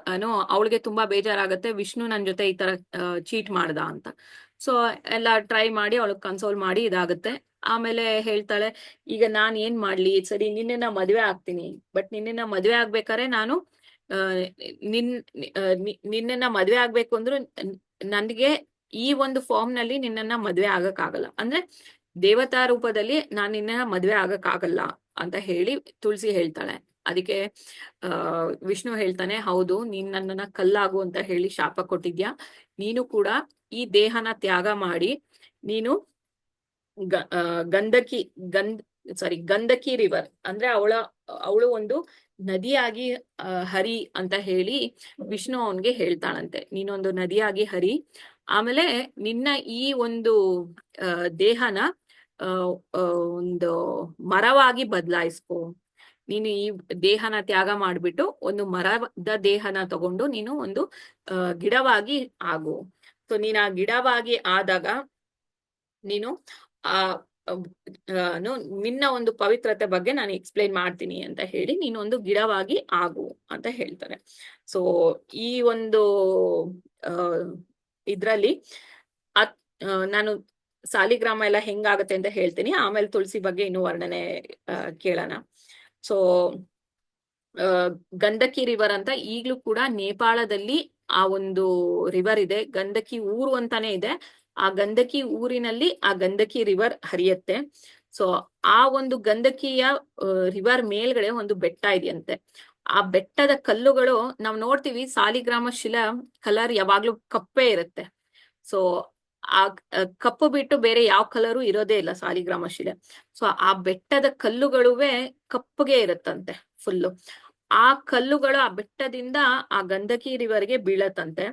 ಅವಳಿಗೆ ತುಂಬಾ ಬೇಜಾರಾಗತ್ತೆ, ವಿಷ್ಣು ನನ್ ಜೊತೆ ಈ ತರ ಚೀಟ್ ಮಾಡ್ದ ಅಂತ. ಸೊ ಎಲ್ಲ ಟ್ರೈ ಮಾಡಿ ಅವಳಿಗೆ ಕನ್ಸೋಲ್ ಮಾಡಿ ಇದಾಗುತ್ತೆ. ಆಮೇಲೆ ಹೇಳ್ತಾಳೆ, ಈಗ ನಾನ್ ಏನ್ ಮಾಡ್ಲಿ, ಸರಿ ನಿನ್ನ ಮದ್ವೆ ಆಗ್ತೀನಿ, ಬಟ್ ನಿನ್ನ ಮದ್ವೆ ಆಗ್ಬೇಕಾದ್ರೆ ನಾನು ನಿನ್ನ ಮದ್ವೆ ಆಗ್ಬೇಕು ಅಂದ್ರೂ ನನ್ಗೆ ಈ ಒಂದು ಫಾರ್ಮ್ ನಲ್ಲಿ ನಿನ್ನನ್ನ ಮದ್ವೆ ಆಗಕ್ಕಾಗಲ್ಲ, ಅಂದ್ರೆ ದೇವತಾ ರೂಪದಲ್ಲಿ ನಾನ್ ನಿನ್ನ ಮದ್ವೆ ಆಗಕ್ಕಾಗಲ್ಲ ಅಂತ ಹೇಳಿ ತುಳಸಿ ಹೇಳ್ತಾಳೆ. ಅದಕ್ಕೆ ವಿಷ್ಣು ಹೇಳ್ತಾನೆ, ಹೌದು ನೀನ್ ನನ್ನನ್ನ ಕಲ್ಲಾಗು ಅಂತ ಹೇಳಿ ಶಾಪ ಕೊಟ್ಟಿದ್ಯಾ, ನೀನು ಕೂಡ ಈ ದೇಹನ ತ್ಯಾಗ ಮಾಡಿ ನೀನು ಗಂಧಕಿ ರಿವರ್ ಅಂದ್ರೆ ಅವಳು ಒಂದು ನದಿಯಾಗಿ ಹರಿ ಅಂತ ಹೇಳಿ ವಿಷ್ಣು ಅವನ್ಗೆ ಹೇಳ್ತಾಳಂತೆ. ನೀನೊಂದು ನದಿಯಾಗಿ ಹರಿ, ಆಮೇಲೆ ನಿನ್ನ ಈ ಒಂದು ದೇಹನ ಒಂದು ಮರವಾಗಿ ಬದಲಾಯಿಸ್ಕೊ. ನೀನು ಈ ದೇಹನ ತ್ಯಾಗ ಮಾಡ್ಬಿಟ್ಟು ಒಂದು ಮರದ ದೇಹನ ತಗೊಂಡು ನೀನು ಒಂದು ಗಿಡವಾಗಿ ಆಗು. ಸೊ ನೀನ್ ಆ ಗಿಡವಾಗಿ ಆದಾಗ ನೀನು ನಿನ್ನ ಒಂದು ಪವಿತ್ರತೆ ಬಗ್ಗೆ ನಾನು ಎಕ್ಸ್ಪ್ಲೈನ್ ಮಾಡ್ತೀನಿ ಅಂತ ಹೇಳಿ ನೀನು ಒಂದು ಗಿಡವಾಗಿ ಆಗು ಅಂತ ಹೇಳ್ತಾರೆ. ಸೊ ಈ ಒಂದು ಇದ್ರಲ್ಲಿ ನಾನು ಸಾಲಿಗ್ರಾಮ ಎಲ್ಲ ಹೆಂಗಾಗತ್ತೆ ಅಂತ ಹೇಳ್ತೀನಿ, ಆಮೇಲೆ ತುಳಸಿ ಬಗ್ಗೆ ಇನ್ನೂ ವರ್ಣನೆ ಕೇಳೋಣ. ಸೊ ಗಂಧಕಿ ರಿವರ್ ಅಂತ ಈಗ್ಲೂ ಕೂಡ ನೇಪಾಳದಲ್ಲಿ ಆ ಒಂದು ರಿವರ್ ಇದೆ. ಗಂಧಕಿ ಊರು ಅಂತಾನೆ ಇದೆ. ಆ ಗಂಧಕಿ ಊರಿನಲ್ಲಿ ಆ ಗಂಧಕಿ ರಿವರ್ ಹರಿಯತ್ತೆ. ಸೊ ಆ ಒಂದು ಗಂಧಕಿಯ ರಿವರ್ ಮೇಲ್ಗಡೆ ಒಂದು ಬೆಟ್ಟ ಇದೆಯಂತೆ. ಆ ಬೆಟ್ಟದ ಕಲ್ಲುಗಳು ನಾವ್ ನೋಡ್ತೀವಿ, ಸಾಲಿಗ್ರಾಮ ಶಿಲಾ ಕಲರ್ ಯಾವಾಗ್ಲೂ ಕಪ್ಪೇ ಇರುತ್ತೆ. ಸೊ ಆ ಕಪ್ಪು ಬಿಟ್ಟು ಬೇರೆ ಯಾವ ಕಲರು ಇರೋದೇ ಇಲ್ಲ ಸಾಲಿಗ್ರಾಮ ಶಿಲೆ. ಸೊ ಆ ಬೆಟ್ಟದ ಕಲ್ಲುಗಳುವೆ ಕಪ್ಪಗೆ ಇರುತ್ತಂತೆ ಫುಲ್ಲು. ಆ ಕಲ್ಲುಗಳು ಆ ಬೆಟ್ಟದಿಂದ ಆ ಗಂಧಕಿ ರಿವರ್ಗೆ ಬೀಳತ್ತಂತೆ.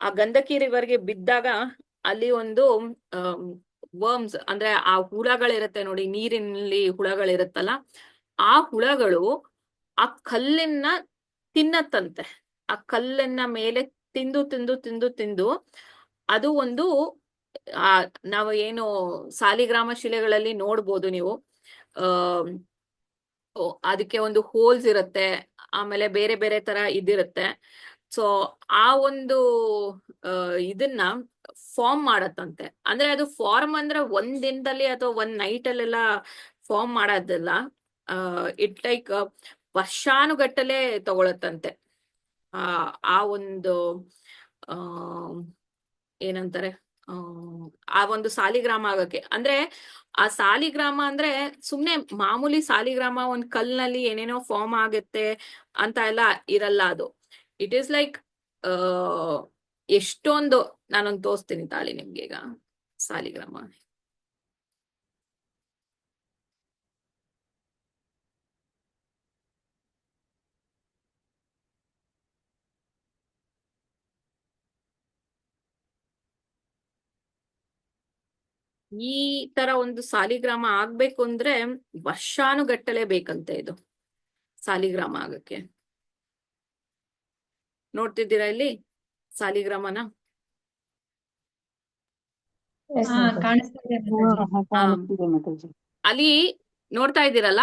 ಆ ಗಂಧಕಿ ರಿವರ್ಗೆ ಬಿದ್ದಾಗ ಅಲ್ಲಿ ಒಂದು ವರ್ಮ್ಸ್ ಅಂದ್ರೆ ಆ ಹುಳಗಳಿರುತ್ತೆ ನೋಡಿ, ನೀರಿನಲ್ಲಿ ಹುಳಗಳಿರುತ್ತಲ್ಲ, ಆ ಹುಳಗಳು ಆ ಕಲ್ಲನ್ನ ತಿನ್ನತ್ತಂತೆ. ಆ ಕಲ್ಲನ್ನ ಮೇಲೆ ತಿಂದು ತಿಂದು ತಿಂದು ತಿಂದು ಅದು ಒಂದು ನಾವು ಏನು ಸಾಲಿಗ್ರಾಮ ಶಿಲೆಗಳಲ್ಲಿ ನೋಡ್ಬೋದು ನೀವು, ಅದಕ್ಕೆ ಒಂದು ಹೋಲ್ಸ್ ಇರುತ್ತೆ, ಆಮೇಲೆ ಬೇರೆ ಬೇರೆ ತರ ಇದಿರುತ್ತೆ. ಸೊ ಆ ಒಂದು ಇದನ್ನ ಫಾರ್ಮ್ ಮಾಡತ್ತಂತೆ. ಅಂದ್ರೆ ಅದು ಫಾರ್ಮ್ ಅಂದ್ರೆ ಒಂದ್ ದಿನದಲ್ಲಿ ಅಥವಾ ಒಂದ್ ನೈಟ್ ಅಲ್ಲೆಲ್ಲ ಫಾರ್ಮ್ ಮಾಡೋದಿಲ್ಲ. ಇಟ್ ಲೈಕ್ ವರ್ಷಾನುಗಟ್ಟಲೆ ತಗೊಳತ್ತಂತೆ ಆ ಒಂದು ಏನಂತಾರೆ ಆ ಒಂದು ಸಾಲಿಗ್ರಾಮ ಆಗಕ್ಕೆ. ಅಂದ್ರೆ ಆ ಸಾಲಿಗ್ರಾಮ ಅಂದ್ರೆ ಸುಮ್ನೆ ಮಾಮೂಲಿ ಸಾಲಿಗ್ರಾಮ ಒಂದ್ ಕಲ್ನಲ್ಲಿ ಏನೇನೋ ಫಾರ್ಮ್ ಆಗುತ್ತೆ ಅಂತ ಎಲ್ಲ ಇರಲ್ಲ. ಅದು ಇಟ್ ಈಸ್ ಲೈಕ್ ಎಷ್ಟೊಂದು, ನಾನೊಂದು ತೋರಿಸ್ತೀನಿ ತಾಳಿ ನಿಮ್ಗೆ ಈಗ ಸಾಲಿಗ್ರಾಮ. ಈ ತರ ಒಂದು ಸಾಲಿಗ್ರಾಮ ಆಗ್ಬೇಕು ಅಂದ್ರೆ ವರ್ಷಾನುಗಟ್ಟಲೆ ಬೇಕಂತೆ ಇದು ಸಾಲಿಗ್ರಾಮ ಆಗಕ್ಕೆ. ನೋಡ್ತಿದ್ದೀರಾ ಇಲ್ಲಿ ಸಾಲಿಗ್ರಾಮನ? ಕಾಣಿಸ್ತಿದೆ ಮಾತಾಜಿ. ಅಲ್ಲಿ ನೋಡ್ತಾ ಇದ್ದೀರಲ್ಲ,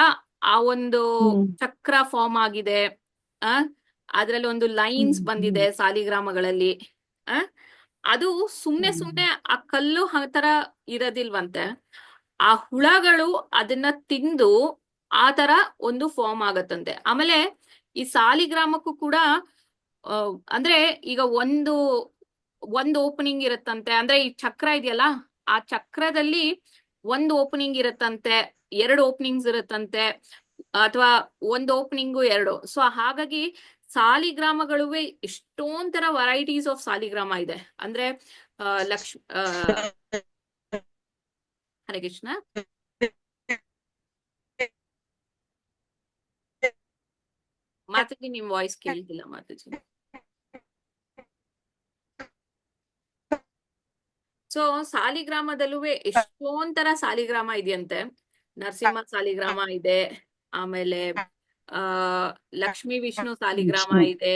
ಆ ಒಂದು ಚಕ್ರ ಫಾರ್ಮ್ ಆಗಿದೆ. ಅದ್ರಲ್ಲಿ ಒಂದು ಲೈನ್ಸ್ ಬಂದಿದೆ ಸಾಲಿಗ್ರಾಮಗಳಲ್ಲಿ. ಅದು ಸುಮ್ನೆ ಆ ಕಲ್ಲು ತರ ಇರೋದಿಲ್ವಂತೆ. ಆ ಹುಳಗಳು ಅದನ್ನ ತಿಂದು ಆ ತರ ಒಂದು ಫಾರ್ಮ್ ಆಗತ್ತಂತೆ. ಆಮೇಲೆ ಈ ಸಾಲಿಗ್ರಾಮಕ್ಕೂ ಕೂಡ ಅಂದ್ರೆ ಈಗ ಒಂದು ಓಪನಿಂಗ್ ಇರುತ್ತಂತೆ. ಅಂದ್ರೆ ಈ ಚಕ್ರ ಇದೆಯಲ್ಲ, ಆ ಚಕ್ರದಲ್ಲಿ ಒಂದು ಓಪನಿಂಗ್ ಇರುತ್ತಂತೆ, 2 ಓಪನಿಂಗ್ಸ್ ಇರುತ್ತಂತೆ, ಅಥವಾ ಒಂದು ಓಪನಿಂಗು ಎರಡು. ಸೊ ಹಾಗಾಗಿ ಸಾಲಿಗ್ರಾಮಗಳುವೆ ಎಷ್ಟೊಂಥರ ವೆರೈಟೀಸ್ ಆಫ್ ಸಾಲಿಗ್ರಾಮ ಇದೆ. ಅಂದ್ರೆ ಹರೇ ಕೃಷ್ಣ. ಮಾತಾಜಿ ನಿಮ್ ವಾಯ್ಸ್ ಕೇಳ್ತಿಲ್ಲ ಮಾತಾಜಿ. ಸೊ ಸಾಲಿಗ್ರಾಮದಲ್ಲೂ ಎಷ್ಟೊಂಥರ ಸಾಲಿಗ್ರಾಮ ಇದೆಯಂತೆ. ನರಸಿಂಹ ಸಾಲಿಗ್ರಾಮ ಇದೆ, ಆಮೇಲೆ ಲಕ್ಷ್ಮೀ ವಿಷ್ಣು ಸಾಲಿಗ್ರಾಮ ಇದೆ,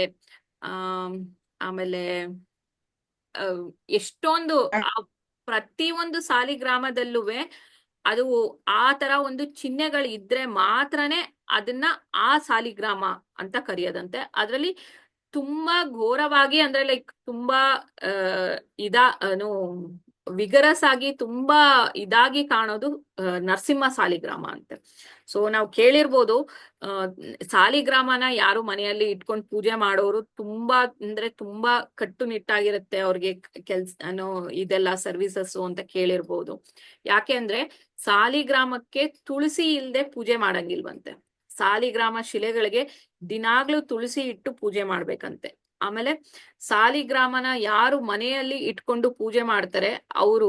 ಆಮೇಲೆ ಎಷ್ಟೊಂದು ಪ್ರತಿಯೊಂದು ಸಾಲಿಗ್ರಾಮದಲ್ಲೂ ಅದು ಆ ತರ ಒಂದು ಚಿಹ್ನೆಗಳು ಇದ್ರೆ ಮಾತ್ರನೇ ಅದನ್ನ ಆ ಸಾಲಿಗ್ರಾಮ ಅಂತ ಕರೆಯೋದಂತೆ. ಅದ್ರಲ್ಲಿ ತುಂಬಾ ಘೋರವಾಗಿ ಅಂದ್ರೆ ಲೈಕ್ ತುಂಬಾ ವಿಗರಸ್ ಆಗಿ ತುಂಬಾ ಇದಾಗಿ ಕಾಣೋದು ನರಸಿಂಹ ಸಾಲಿಗ್ರಾಮ ಅಂತೆ. ಸೊ ನಾವು ಕೇಳಿರ್ಬೋದು ಸಾಲಿಗ್ರಾಮನ ಯಾರು ಮನೆಯಲ್ಲಿ ಇಟ್ಕೊಂಡು ಪೂಜೆ ಮಾಡೋರು ತುಂಬಾ ಅಂದ್ರೆ ತುಂಬಾ ಕಟ್ಟುನಿಟ್ಟಾಗಿರುತ್ತೆ ಅವ್ರಿಗೆ ಇದೆಲ್ಲ ಸರ್ವಿಸಸ್ ಅಂತ ಕೇಳಿರ್ಬೋದು. ಯಾಕೆ ಅಂದ್ರೆ ಸಾಲಿಗ್ರಾಮಕ್ಕೆ ತುಳಸಿ ಇಲ್ದೆ ಪೂಜೆ ಮಾಡಂಗಿಲ್ವಂತೆ. ಸಾಲಿಗ್ರಾಮ ಶಿಲೆಗಳಿಗೆ ದಿನಾಗ್ಲೂ ತುಳಸಿ ಇಟ್ಟು ಪೂಜೆ ಮಾಡ್ಬೇಕಂತೆ. ಆಮೇಲೆ ಸಾಲಿಗ್ರಾಮನ ಯಾರು ಮನೆಯಲ್ಲಿ ಇಟ್ಕೊಂಡು ಪೂಜೆ ಮಾಡ್ತಾರೆ ಅವರು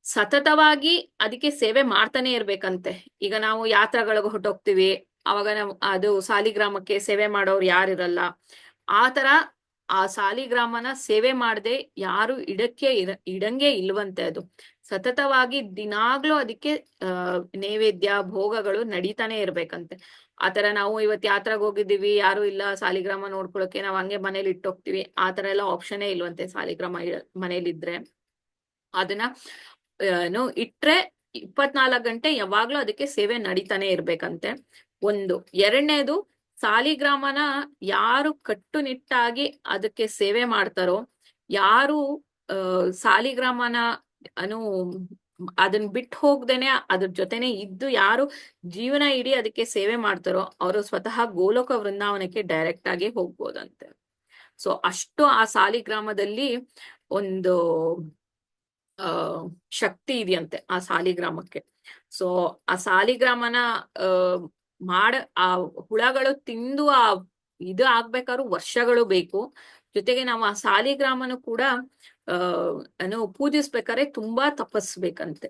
ಸತತವಾಗಿ ಅದಕ್ಕೆ ಸೇವೆ ಮಾಡ್ತಾನೆ ಇರ್ಬೇಕಂತೆ. ಈಗ ನಾವು ಯಾತ್ರೆಗಳಿಗೆ ಹೊರಟೋಗ್ತೀವಿ, ಅವಾಗ ಅದು ಸಾಲಿಗ್ರಾಮಕ್ಕೆ ಸೇವೆ ಮಾಡೋರು ಯಾರಿರಲ್ಲ. ಆ ತರ ಆ ಸಾಲಿಗ್ರಾಮನ ಸೇವೆ ಮಾಡದೆ ಯಾರು ಇಡಂಗೆ ಇಲ್ವಂತೆ. ಅದು ಸತತವಾಗಿ ದಿನಾಗ್ಲೂ ಅದಕ್ಕೆ ನೈವೇದ್ಯ ಭೋಗಗಳು ನಡೀತಾನೆ ಇರ್ಬೇಕಂತೆ. ಆತರ ನಾವು ಇವತ್ತು ಯಾತ್ರೆಗೆ ಹೋಗಿದ್ದೀವಿ, ಯಾರು ಇಲ್ಲ ಸಾಲಿಗ್ರಾಮ ನೋಡ್ಕೊಳಕ್ಕೆ, ನಾವ್ ಹಂಗೆ ಮನೇಲಿ ಇಟ್ಟೋಗ್ತಿವಿ, ಆ ತರ ಎಲ್ಲ ಆಪ್ಷನ್ನೇ ಇಲ್ವಂತೆ. ಸಾಲಿಗ್ರಾಮ ಮನೇಲಿದ್ರೆ ಅದನ್ನ ಇಟ್ರೆ 24 ಗಂಟೆ ಯಾವಾಗ್ಲೂ ಅದಕ್ಕೆ ಸೇವೆ ನಡೀತಾನೆ ಇರ್ಬೇಕಂತೆ. ಒಂದು. ಎರಡನೇದು, ಸಾಲಿಗ್ರಾಮನ ಯಾರು ಕಟ್ಟುನಿಟ್ಟಾಗಿ ಅದಕ್ಕೆ ಸೇವೆ ಮಾಡ್ತಾರೋ, ಯಾರು ಸಾಲಿಗ್ರಾಮನ ಅದನ್ನ ಬಿಟ್ಟು ಹೋಗ್ದೇನೆ ಅದ್ರ ಜೊತೆನೆ ಇದ್ದು ಯಾರು ಜೀವನ ಇಡೀ ಅದಕ್ಕೆ ಸೇವೆ ಮಾಡ್ತಾರೋ ಅವರು ಸ್ವತಃ ಗೋಲೋಕ ವೃಂದಾವನಕ್ಕೆ ಡೈರೆಕ್ಟ್ ಆಗಿ ಹೋಗ್ಬೋದಂತೆ. ಸೊ ಅಷ್ಟು ಆ ಸಾಲಿಗ್ರಾಮದಲ್ಲಿ ಒಂದು ಶಕ್ತಿ ಇದೆಯಂತೆ ಆ ಸಾಲಿಗ್ರಾಮಕ್ಕೆ. ಸೊ ಆ ಸಾಲಿಗ್ರಾಮನ ಆ ಹುಳಗಳು ತಿಂದು ಇದು ಆಗ್ಬೇಕಾದ್ರೂ ವರ್ಷಗಳು ಬೇಕು. ಜೊತೆಗೆ ನಾವು ಆ ಸಾಲಿಗ್ರಾಮನು ಕೂಡ ಪೂಜಿಸ್ಬೇಕಾದ್ರೆ ತುಂಬಾ ತಪಸ್ಬೇಕಂತೆ.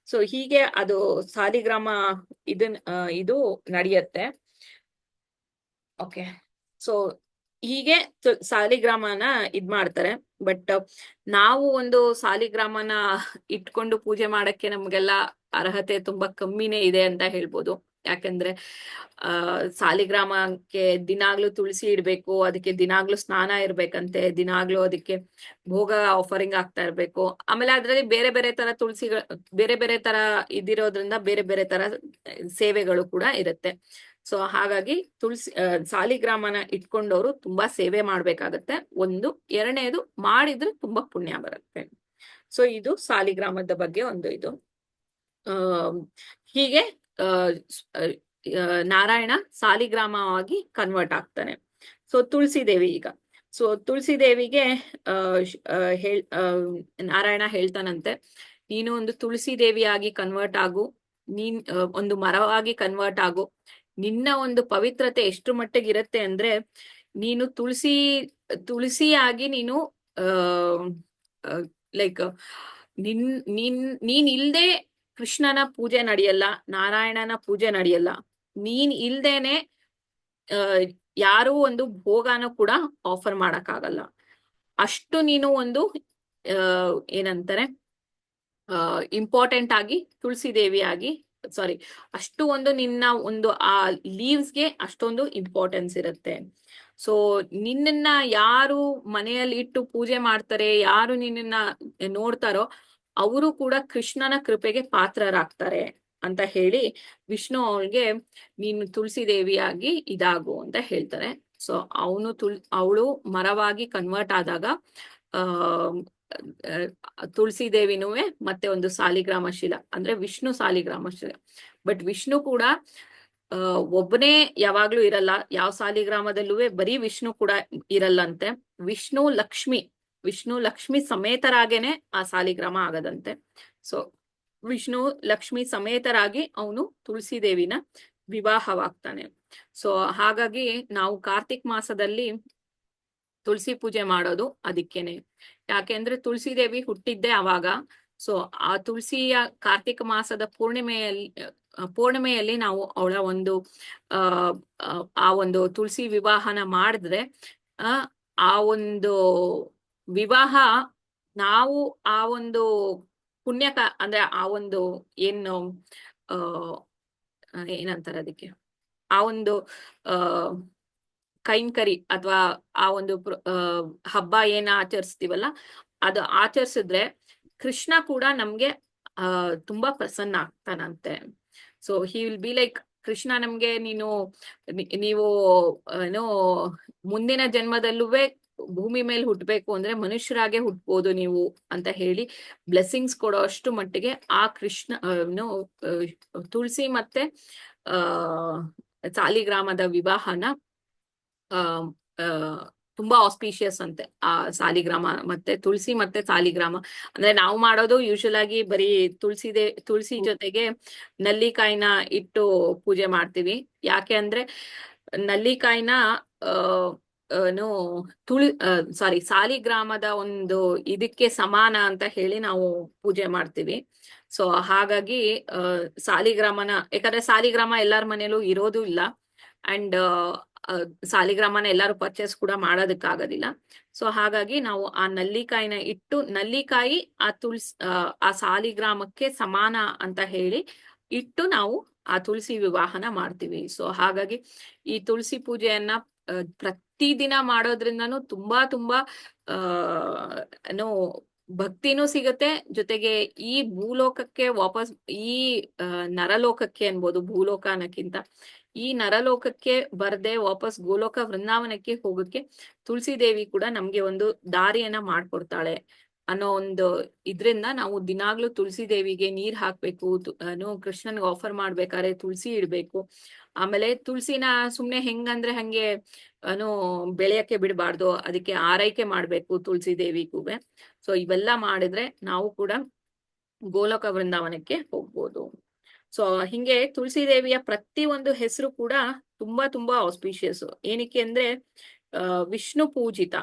ಸೊ ಹೀಗೆ ಅದು ಸಾಲಿಗ್ರಾಮ ಇದು ನಡೆಯುತ್ತೆ. ಓಕೆ. ಸೊ ಹೀಗೆ ಸಾಲಿಗ್ರಾಮನ ಇದ್ ಮಾಡ್ತಾರೆ. ಬಟ್ ನಾವು ಒಂದು ಸಾಲಿಗ್ರಾಮನ ಇಟ್ಕೊಂಡು ಪೂಜೆ ಮಾಡಕ್ಕೆ ನಮ್ಗೆಲ್ಲ ಅರ್ಹತೆ ತುಂಬಾ ಕಮ್ಮಿನೇ ಇದೆ ಅಂತ ಹೇಳ್ಬೋದು. ಯಾಕಂದ್ರೆ ಸಾಲಿಗ್ರಾಮಕ್ಕೆ ದಿನಾಗ್ಲೂ ತುಳಸಿ ಇಡ್ಬೇಕು, ಅದಕ್ಕೆ ದಿನಾಗ್ಲೂ ಸ್ನಾನ ಇರ್ಬೇಕಂತೆ, ದಿನಾಗ್ಲೂ ಅದಕ್ಕೆ ಭೋಗ ಆಫರಿಂಗ್ ಆಗ್ತಾ ಇರ್ಬೇಕು. ಆಮೇಲೆ ಅದ್ರಲ್ಲಿ ಬೇರೆ ಬೇರೆ ತರ ಬೇರೆ ಬೇರೆ ತರ ಇದಿರೋದ್ರಿಂದ ಬೇರೆ ಬೇರೆ ತರ ಸೇವೆಗಳು ಕೂಡ ಇರುತ್ತೆ. ಸೊ ಹಾಗಾಗಿ ಸಾಲಿಗ್ರಾಮನ ಇಟ್ಕೊಂಡವರು ತುಂಬಾ ಸೇವೆ ಮಾಡ್ಬೇಕಾಗತ್ತೆ. ಒಂದು. ಎರಡನೇದು, ಮಾಡಿದ್ರೆ ತುಂಬಾ ಪುಣ್ಯ ಬರುತ್ತೆ. ಸೊ ಇದು ಸಾಲಿಗ್ರಾಮದ ಬಗ್ಗೆ ಒಂದು ಇದು. ಹೀಗೆ ನಾರಾಯಣ ಸಾಲಿಗ್ರಾಮವಾಗಿ ಕನ್ವರ್ಟ್ ಆಗ್ತಾನೆ. ಸೊ ತುಳಸಿ ದೇವಿ ಈಗ. ಸೊ ತುಳಸಿ ದೇವಿಗೆ ನಾರಾಯಣ ಹೇಳ್ತಾನಂತೆ, ನೀನು ಒಂದು ತುಳಸಿ ದೇವಿಯಾಗಿ ಕನ್ವರ್ಟ್ ಆಗು, ನೀನ್ ಒಂದು ಮರವಾಗಿ ಕನ್ವರ್ಟ್ ಆಗು. ನಿನ್ನ ಒಂದು ಪವಿತ್ರತೆ ಎಷ್ಟು ಮಟ್ಟಿಗಿರತ್ತೆ ಅಂದ್ರೆ, ನೀನು ತುಳಸಿಯಾಗಿ ನೀನು ಲೈಕ್ ನೀನ್ ಇಲ್ದೆ ಕೃಷ್ಣನ ಪೂಜೆ ನಡೆಯಲ್ಲ, ನಾರಾಯಣನ ಪೂಜೆ ನಡೆಯಲ್ಲ. ನೀನ್ ಇಲ್ದೇನೆ ಯಾರೂ ಒಂದು ಭೋಗನ ಕೂಡ ಆಫರ್ ಮಾಡಕ್ಕಾಗಲ್ಲ. ಅಷ್ಟು ನೀನು ಒಂದು ಏನಂತಾರೆ ಇಂಪಾರ್ಟೆಂಟ್ ಆಗಿ ತುಳಸಿ ದೇವಿಯಾಗಿ ಅಷ್ಟು ಒಂದು ನಿನ್ನ ಒಂದು ಆ ಲೀವ್ಸ್ಗೆ ಅಷ್ಟೊಂದು ಇಂಪಾರ್ಟೆನ್ಸ್ ಇರುತ್ತೆ. ಸೊ ನಿನ್ನನ್ನ ಯಾರು ಮನೆಯಲ್ಲಿ ಇಟ್ಟು ಪೂಜೆ ಮಾಡ್ತಾರೆ, ಯಾರು ನಿನ್ನನ್ನ ನೋಡ್ತಾರೋ ಅವರು ಕೂಡ ಕೃಷ್ಣನ ಕೃಪೆಗೆ ಪಾತ್ರರಾಗ್ತಾರೆ ಅಂತ ಹೇಳಿ ವಿಷ್ಣು ಅವಳಿಗೆ ನೀನು ತುಳಸಿ ದೇವಿಯಾಗಿ ಇದಾಗು ಅಂತ ಹೇಳ್ತಾರೆ. ಸೊ ಅವಳು ಮರವಾಗಿ ಕನ್ವರ್ಟ್ ಆದಾಗ ತುಳಸಿ ದೇವಿನೂ ಮತ್ತೆ ಒಂದು ಸಾಲಿಗ್ರಾಮ ಶಿಲ ಅಂದ್ರೆ ವಿಷ್ಣು ಸಾಲಿಗ್ರಾಮ ಶಿಲ. ಬಟ್ ವಿಷ್ಣು ಕೂಡ ಒಬ್ಬನೇ ಯಾವಾಗ್ಲೂ ಇರಲ್ಲ. ಯಾವ ಸಾಲಿಗ್ರಾಮದಲ್ಲೂ ಬರೀ ವಿಷ್ಣು ಕೂಡ ಇರಲ್ಲಂತೆ. ವಿಷ್ಣು ಲಕ್ಷ್ಮಿ ಸಮೇತರಾಗೇನೆ ಆ ಸಾಲಿಗ್ರಾಮ ಆಗದಂತೆ. ಸೊ ವಿಷ್ಣು ಲಕ್ಷ್ಮಿ ಸಮೇತರಾಗಿ ಅವನು ತುಳಸಿ ದೇವಿನ ವಿವಾಹವಾಗ್ತಾನೆ. ಸೊ ಹಾಗಾಗಿ ನಾವು ಕಾರ್ತಿಕ್ ಮಾಸದಲ್ಲಿ ತುಳಸಿ ಪೂಜೆ ಮಾಡೋದು ಅದಕ್ಕೇನೆ. ಯಾಕೆಂದ್ರೆ ತುಳಸಿ ದೇವಿ ಹುಟ್ಟಿದ್ದೇ ಅವಾಗ. ಸೊ ಆ ತುಳಸಿಯ ಕಾರ್ತಿಕ ಮಾಸದ ಪೂರ್ಣಿಮೆಯಲ್ಲಿ ನಾವು ಅವಳ ಒಂದು ಆ ಒಂದು ತುಳಸಿ ವಿವಾಹನ ಮಾಡಿದ್ರೆ ಆ ಒಂದು ವಿವಾಹ ನಾವು ಆ ಒಂದು ಪುಣ್ಯಕ ಅಂದ್ರೆ ಆ ಒಂದು ಏನು ಏನಂತಾರೆ ಅದಕ್ಕೆ, ಆ ಒಂದು ಕೈಂಕರಿ ಅಥವಾ ಆ ಒಂದು ಹಬ್ಬ ಏನ ಆಚರಿಸ್ತೀವಲ್ಲ ಅದು ಆಚರಿಸಿದ್ರೆ ಕೃಷ್ಣ ಕೂಡ ನಮ್ಗೆ ತುಂಬಾ ಪ್ರಸನ್ನ ಆಗ್ತಾನಂತೆ. So he will be like, Krishna ನಮ್ಗೆ ನೀವು ಏನೋ ಮುಂದಿನ ಜನ್ಮದಲ್ಲೂ ಭೂಮಿ ಮೇಲೆ ಹುಟ್ಟಬೇಕು ಅಂದ್ರೆ ಮನುಷ್ಯರಾಗೆ ಹುಟ್ಬೋದು ನೀವು ಅಂತ ಹೇಳಿ ಬ್ಲೆಸ್ಸಿಂಗ್ಸ್ ಕೊಡೋ ಅಷ್ಟು ಮಟ್ಟಿಗೆ ಆ ಕೃಷ್ಣ ತುಳಸಿ ಮತ್ತೆ ಸಾಲಿಗ್ರಾಮದ ವಿವಾಹನ ತುಂಬಾ ಆಸ್ಪಿಷಿಯಸ್ ಅಂತೆ. ಆ ಸಾಲಿಗ್ರಾಮ ಮತ್ತೆ ತುಳಸಿ ಮತ್ತೆ ಸಾಲಿಗ್ರಾಮ ಅಂದ್ರೆ ನಾವು ಮಾಡೋದು ಯೂಶುವಲ್ ಆಗಿ ಬರೀ ತುಳಸಿ ಜೊತೆಗೆ ನಲ್ಲಿಕಾಯಿನ ಇಟ್ಟು ಪೂಜೆ ಮಾಡ್ತೀವಿ. ಯಾಕೆ ಅಂದ್ರೆ ನಲ್ಲಿಕಾಯಿನ ಸಾಲಿಗ್ರಾಮದ ಒಂದು ಇದಕ್ಕೆ ಸಮಾನ ಅಂತ ಹೇಳಿ ನಾವು ಪೂಜೆ ಮಾಡ್ತೀವಿ. ಸೊ ಹಾಗಾಗಿ ಸಾಲಿಗ್ರಾಮನ, ಯಾಕಂದ್ರೆ ಸಾಲಿಗ್ರಾಮ ಎಲ್ಲಾರ ಮನೇಲೂ ಇರೋದು ಇಲ್ಲ ಅಂಡ್ ಸಾಲಿಗ್ರಾಮನ ಎಲ್ಲಾರು ಪರ್ಚೇಸ್ ಕೂಡ ಮಾಡೋದಕ್ಕಾಗೋದಿಲ್ಲ. ಸೊ ಹಾಗಾಗಿ ನಾವು ಆ ನಲ್ಲಿಕಾಯಿನ ಇಟ್ಟು, ನಲ್ಲಿಕಾಯಿ ಆ ಸಾಲಿಗ್ರಾಮಕ್ಕೆ ಸಮಾನ ಅಂತ ಹೇಳಿ ಇಟ್ಟು ನಾವು ಆ ತುಳಸಿ ವಿವಾಹನ ಮಾಡ್ತೀವಿ. ಸೊ ಹಾಗಾಗಿ ಈ ತುಳಸಿ ಪೂಜೆಯನ್ನ ಪ್ರತಿದಿನ ಮಾಡೋದ್ರಿಂದನೂ ತುಂಬಾ ತುಂಬಾ ಭಕ್ತಿನೂ ಸಿಗತ್ತೆ, ಜೊತೆಗೆ ಈ ಭೂಲೋಕಕ್ಕೆ ವಾಪಸ್, ಈ ನರಲೋಕಕ್ಕೆ ಅನ್ಬೋದು, ಭೂಲೋಕ ಅನ್ನಕ್ಕಿಂತ ಈ ನರಲೋಕಕ್ಕೆ ಬರ್ದೆ ವಾಪಸ್ ಗೋಲೋಕ ವೃಂದಾವನಕ್ಕೆ ಹೋಗಕ್ಕೆ ತುಳಸಿ ದೇವಿ ಕೂಡ ನಮ್ಗೆ ಒಂದು ದಾರಿಯನ್ನ ಮಾಡ್ಕೊಡ್ತಾಳೆ ಅನ್ನೋ ಒಂದು ಇದ್ರಿಂದ ನಾವು ದಿನಾಗ್ಲೂ ತುಳಸಿ ದೇವಿಗೆ ನೀರ್ ಹಾಕ್ಬೇಕು, ಕೃಷ್ಣನ್ಗೆ ಆಫರ್ ಮಾಡ್ಬೇಕಾದ್ರೆ ತುಳಸಿ ಇಡ್ಬೇಕು. ಆಮೇಲೆ ತುಳಸಿನ ಸುಮ್ನೆ ಹೆಂಗಂದ್ರೆ ಹಂಗೆ ಬೆಳೆಯಕ್ಕೆ ಬಿಡಬಾರ್ದು, ಅದಕ್ಕೆ ಆರೈಕೆ ಮಾಡ್ಬೇಕು ತುಳಸಿ ದೇವಿಗೂ. ಸೊ ಇವೆಲ್ಲ ಮಾಡಿದ್ರೆ ನಾವು ಕೂಡ ಗೋಲೋಕ ವೃಂದಾವನಕ್ಕೆ ಹೋಗ್ಬೋದು. ಸೊ ಹಿಂಗೆ ತುಳಸಿ ದೇವಿಯ ಪ್ರತಿ ಒಂದು ಹೆಸರು ಕೂಡ ತುಂಬಾ ತುಂಬಾ ಆಸ್ಪಿಷಿಯಸ್. ಏನಕ್ಕೆ ಅಂದ್ರೆ ವಿಷ್ಣು ಪೂಜಿತ.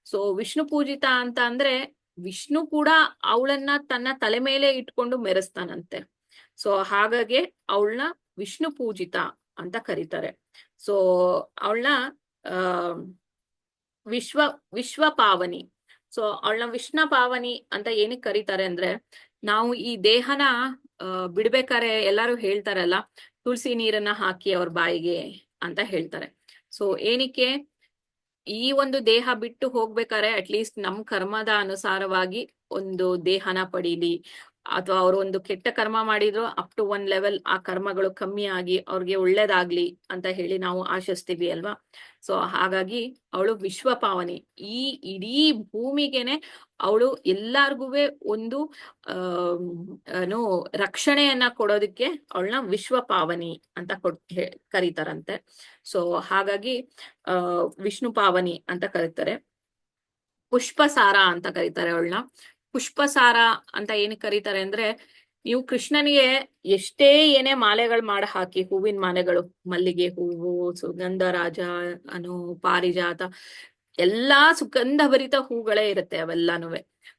ಸೊ ವಿಷ್ಣು ಪೂಜಿತ ಅಂತ ಅಂದ್ರೆ ವಿಷ್ಣು ಕೂಡ ಅವಳನ್ನ ತನ್ನ ತಲೆ ಮೇಲೆ ಇಟ್ಕೊಂಡು ಮೆರೆಸ್ತಾನಂತೆ. ಸೊ ಹಾಗಾಗಿ ಅವಳನ್ನ ವಿಷ್ಣು ಪೂಜಿತ ಅಂತ ಕರೀತಾರೆ. ಸೊ ಅವಳನ್ನ ವಿಶ್ವ ಪಾವನಿ. ಸೊ ಅವಳನ್ನ ವಿಷ್ಣು ಪಾವನಿ ಅಂತ ಏನಕ್ಕೆ ಕರೀತಾರೆ ಅಂದ್ರೆ, ನಾವು ಈ ದೇಹನ ಬಿಡ್ಬೇಕಾರೆ ಎಲ್ಲಾರು ಹೇಳ್ತಾರಲ್ಲ, ತುಳಸಿ ನೀರನ್ನ ಹಾಕಿ ಅವ್ರ ಬಾಯಿಗೆ ಅಂತ ಹೇಳ್ತಾರೆ. ಸೊ ಏನಕ್ಕೆ ಈ ಒಂದು ದೇಹ ಬಿಟ್ಟು ಹೋಗ್ಬೇಕಾರೆ ಅಟ್ಲೀಸ್ಟ್ ನಮ್ ಕರ್ಮದ ಅನುಸಾರವಾಗಿ ಒಂದು ದೇಹನ ಪಡೀಲಿ, ಅಥವಾ ಅವರು ಒಂದು ಕೆಟ್ಟ ಕರ್ಮ ಮಾಡಿದ್ರು ಅಪ್ ಟು ಒನ್ ಲೆವೆಲ್ ಆ ಕರ್ಮಗಳು ಕಮ್ಮಿ ಆಗಿ ಅವ್ರಿಗೆ ಒಳ್ಳೇದಾಗ್ಲಿ ಅಂತ ಹೇಳಿ ನಾವು ಆಶಿಸ್ತೀವಿ ಅಲ್ವಾ. ಸೊ ಹಾಗಾಗಿ ಅವಳು ವಿಶ್ವ ಪಾವನಿ. ಈ ಇಡೀ ಭೂಮಿಗೆನೆ ಅವಳು ಎಲ್ಲಾರ್ಗೂ ಒಂದು ರಕ್ಷಣೆಯನ್ನ ಕೊಡೋದಕ್ಕೆ ಅವಳನ್ನ ವಿಶ್ವ ಪಾವನಿ ಅಂತ ಕರೀತಾರಂತೆ. ಸೊ ಹಾಗಾಗಿ ವಿಷ್ಣು ಪಾವನಿ ಅಂತ ಕರೀತಾರೆ. ಪುಷ್ಪಸಾರ ಅಂತ ಕರೀತಾರೆ ಅವಳನ್ನ. ಪುಷ್ಪಸಾರ ಅಂತ ಏನಕ್ಕೆ ಕರೀತಾರೆ ಅಂದ್ರೆ, ನೀವು ಕೃಷ್ಣನಿಗೆ ಎಷ್ಟೇ ಏನೇ ಮಾಲೆಗಳು ಮಾಡಿ ಹಾಕಿ, ಹೂವಿನ ಮಾಲೆಗಳು, ಮಲ್ಲಿಗೆ ಹೂವು, ಸುಗಂಧರಾಜ, ಪಾರಿಜಾತ, ಎಲ್ಲಾ ಸುಗಂಧಭರಿತ ಹೂಗಳೇ ಇರುತ್ತೆ ಅವೆಲ್ಲಾನು.